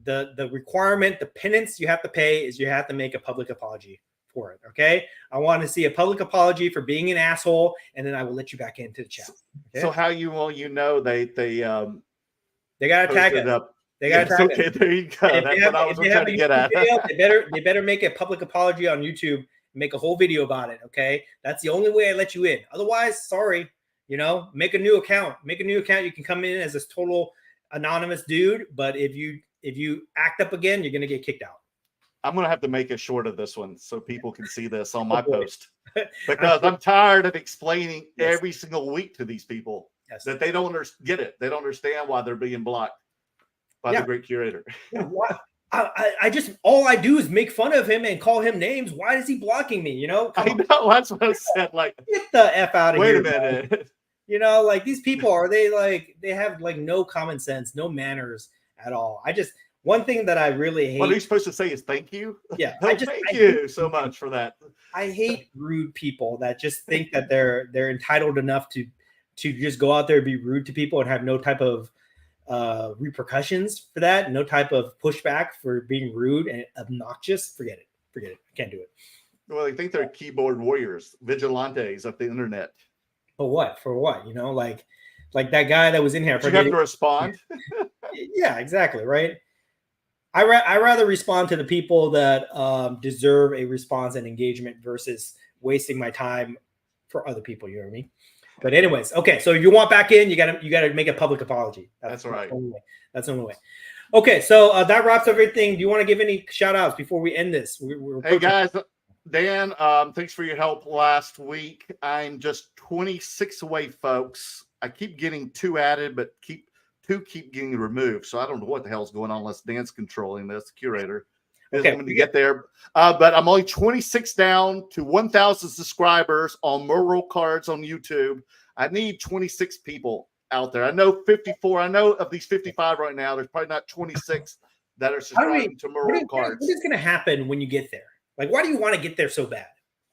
the requirement, the penance you have to pay is you have to make a public apology for it. Okay, I want to see a public apology for being an asshole, and then I will let you back into the chat. Okay? So how you know they gotta tag it up. They gotta tag okay, it. there you go. That's what I was trying to get at. Video, they better make a public apology on YouTube. Make a whole video about it. Okay, that's the only way I let you in. Otherwise, sorry. You know, make a new account. Make a new account. You can come in as this total anonymous dude, but if you act up again, you're gonna get kicked out. I'm going to have to make a short of this one so people can see this on my post, because I'm tired of explaining every single week to these people that they don't get it. They don't understand why they're being blocked by the great curator. I just, all I do is make fun of him and call him names. Why is he blocking me? You know, I know, that's what I said. Like, get the F out of here. Wait a minute. Man. You know, like these people they have like no common sense, no manners at all. One thing that I really hate. What are you supposed to say is thank you? Yeah. Thank you so much for that. I hate rude people that just think that they're entitled enough to just go out there and be rude to people and have no type of repercussions for that, no type of pushback for being rude and obnoxious. Forget it. I can't do it. Well, I think they're keyboard warriors, vigilantes of the internet. For what? You know, like that guy that was in here. You have to respond. Yeah, exactly. Right. I rather respond to the people that deserve a response and engagement versus wasting my time for other people. You know what I mean? But anyways, okay. So if you want back in, you gotta make a public apology. That's right. That's the only way. Okay, so that wraps everything. Do you want to give any shout outs before we end this? Hey guys, Dan, thanks for your help last week. I'm just 26 away, folks. I keep getting 2 added, but two keep getting removed. So I don't know what the hell's going on unless Dan's controlling this, curator. Okay, when you get there. But I'm only 26 down to 1,000 subscribers on Merleworld cards on YouTube. I need 26 people out there. I know 54. I know of these 55 right now, there's probably not 26 that are subscribing to Merleworld cards. What is going to happen when you get there? Like, why do you want to get there so bad?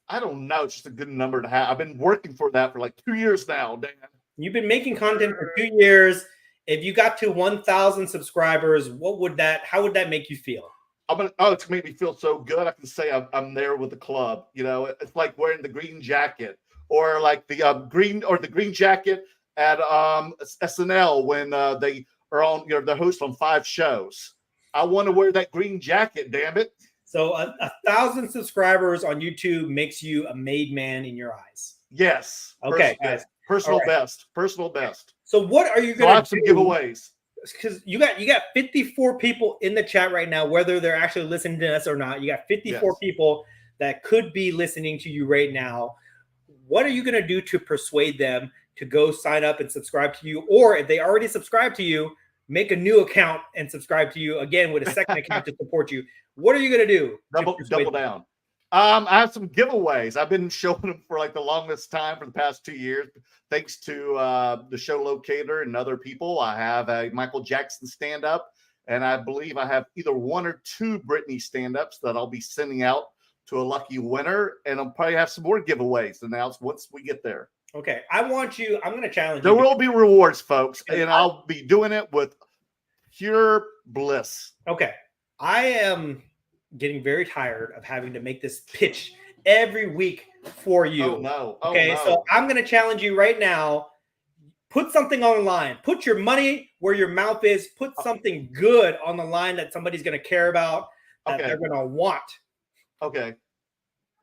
I don't know. It's just a good number to have. I've been working for that for like 2 years now, Dan. You've been making content for 2 years. If you got to 1,000 subscribers, how would that make you feel? It's gonna make me feel so good. I can say I'm there with the club. You know, it's like wearing the green jacket, or like the green jacket at SNL when they are on, the host on 5 shows. I want to wear that green jacket. Damn it! So 1,000 subscribers on YouTube makes you a made man in your eyes. Yes. Okay, guys. Personal best. So what are you going to have some giveaways? Because you got 54 people in the chat right now, whether they're actually listening to us or not. You got 54 people that could be listening to you right now. What are you going to do to persuade them to go sign up and subscribe to you? Or if they already subscribe to you, make a new account and subscribe to you again with a second account to support you. What are you going to do? Double down. I have some giveaways. I've been showing them for like the longest time for the past 2 years. Thanks to the show locator and other people. I have a Michael Jackson stand-up, and I believe I have either 1 or 2 Britney stand-ups that I'll be sending out to a lucky winner, and I'll probably have some more giveaways announced once we get there. Okay, I'm going to challenge you. There will be rewards, folks, and I'll be doing it with pure bliss. Okay, I am getting very tired of having to make this pitch every week for you. Oh, no. So I'm going to challenge you right now. Put something on the line. Put your money where your mouth is. Put something good on the line that somebody's going to care about, that they're going to want. Okay.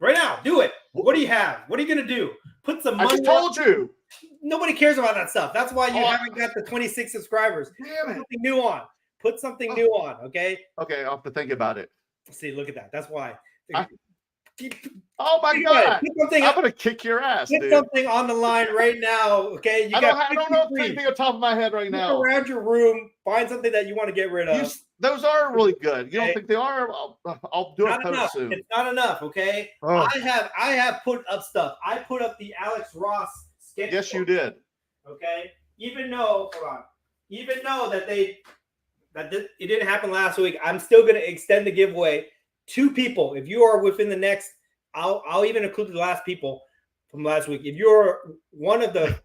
Right now, do it. What do you have? What are you going to do? Put some money. I just told you. Nobody cares about that stuff. That's why you haven't got the 26 subscribers. Damn it. Put something new on. Put something new on, okay? Okay, I'll have to think about it. See, look at that. That's why. Oh my God! I'm gonna kick your ass, dude. Put something on the line right now, okay? I don't know anything on top of my head right now. Look around your room, find something that you want to get rid of. Those are really good. You don't think they are? I'll do it post soon. It's not enough, okay? Oh. I have put up stuff. I put up the Alex Ross sketch. Yes, you did. Okay, even though that it didn't happen last week, I'm still going to extend the giveaway. 2 people, if you are within the next, I'll even include the last people from last week. If you're one of the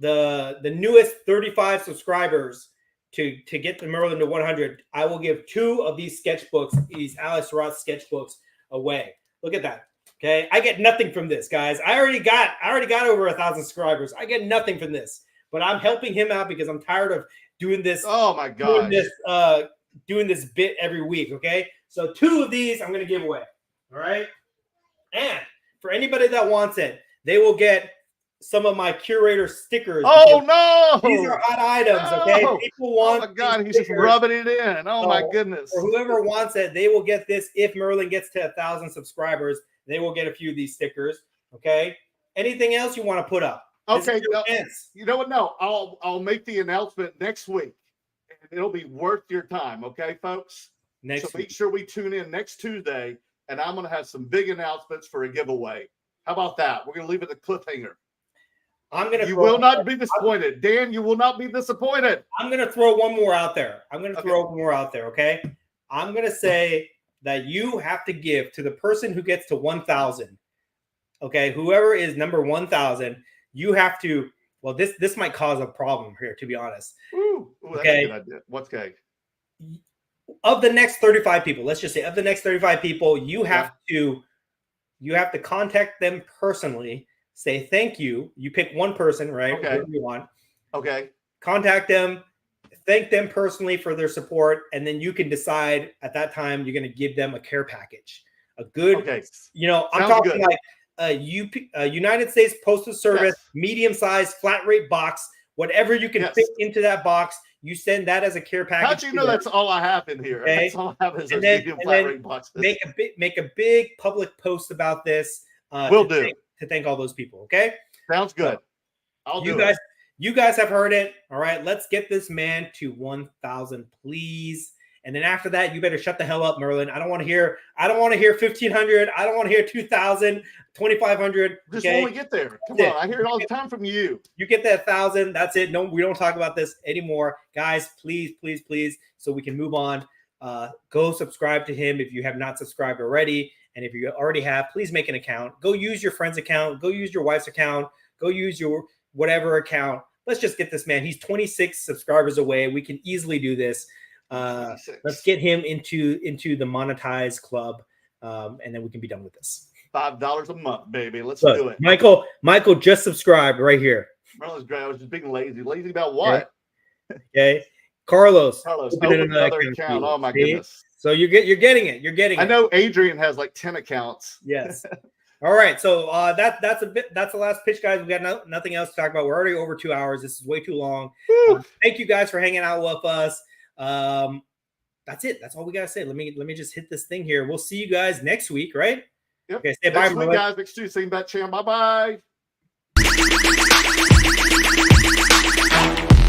the newest 35 subscribers to get the Merlin to 100, I will give 2 of these sketchbooks, these Alex Ross sketchbooks away. Look at that. Okay, I get nothing from this, guys. I already got over 1,000 subscribers. I get nothing from this, but I'm helping him out because I'm tired of doing this. Oh my God, doing this bit every week. Okay, so 2 of these I'm going to give away. All right, and for anybody that wants it, they will get some of my curator stickers. Oh no! These are hot items, okay? People want. Oh my God, he's just rubbing it in. Oh my goodness! For whoever wants it, they will get this. If Merlin gets to 1,000 subscribers, they will get a few of these stickers. Okay. Anything else you want to put up? Okay. You know what? No, I'll make the announcement next week, and it'll be worth your time. Okay, folks. So make sure we tune in next Tuesday, and I'm going to have some big announcements for a giveaway. How about that? We're going to leave it a cliffhanger. You will not be disappointed. Dan, you will not be disappointed. I'm going to throw one more out there. Okay. I'm going to say that you have to give to the person who gets to 1,000. Okay. Whoever is number 1,000, you have to, well, this might cause a problem here, to be honest. Ooh, okay. That's a good idea. What's okay? Of the next 35 people, let's just say of the next 35 people, you have to contact them personally. Say thank you. You pick one person, right? Okay. Whoever you want. Okay. Contact them, thank them personally for their support, and then you can decide at that time you're going to give them a care package. A good, I'm talking like a United States Postal Service medium-sized flat rate box, whatever you can fit into that box. You send that as a care package. How'd you know that's all I have in here? Okay? That's all I have is a medium flat rate box. Make a big public post about this. Will do. To thank all those people. Okay. Sounds good. You guys have heard it. All right. Let's get this man to 1,000, please. And then after that, you better shut the hell up, Merlin. I don't want to hear 1,500. I don't want to hear 2,000, 2,500. Just when we get there. Come on. I hear it all the time from you. You get that 1,000. That's it. No, we don't talk about this anymore. Guys, please, so we can move on. Go subscribe to him if you have not subscribed already. And if you already have, please make an account. Go use your friend's account. Go use your wife's account. Go use your whatever account. Let's just get this man. He's 26 subscribers away. We can easily do this. Let's get him into the monetized club, and then we can be done with this. $5 a month, baby. Let's do it. Michael just subscribed right here. Merlin's great. I was just being lazy. Lazy about what? Okay. Carlos, open another account. Oh my goodness. So you're getting it. I know Adrian has like 10 accounts. Yes. All right. So that's the last pitch, guys. We got nothing else to talk about. We're already over 2 hours. This is way too long. Thank you guys for hanging out with us. That's it. That's all we gotta say. Let me just hit this thing here. We'll see you guys next week, right? Yep. Okay. Say bye, guys. Next Tuesday, Bet Champ. Bye bye.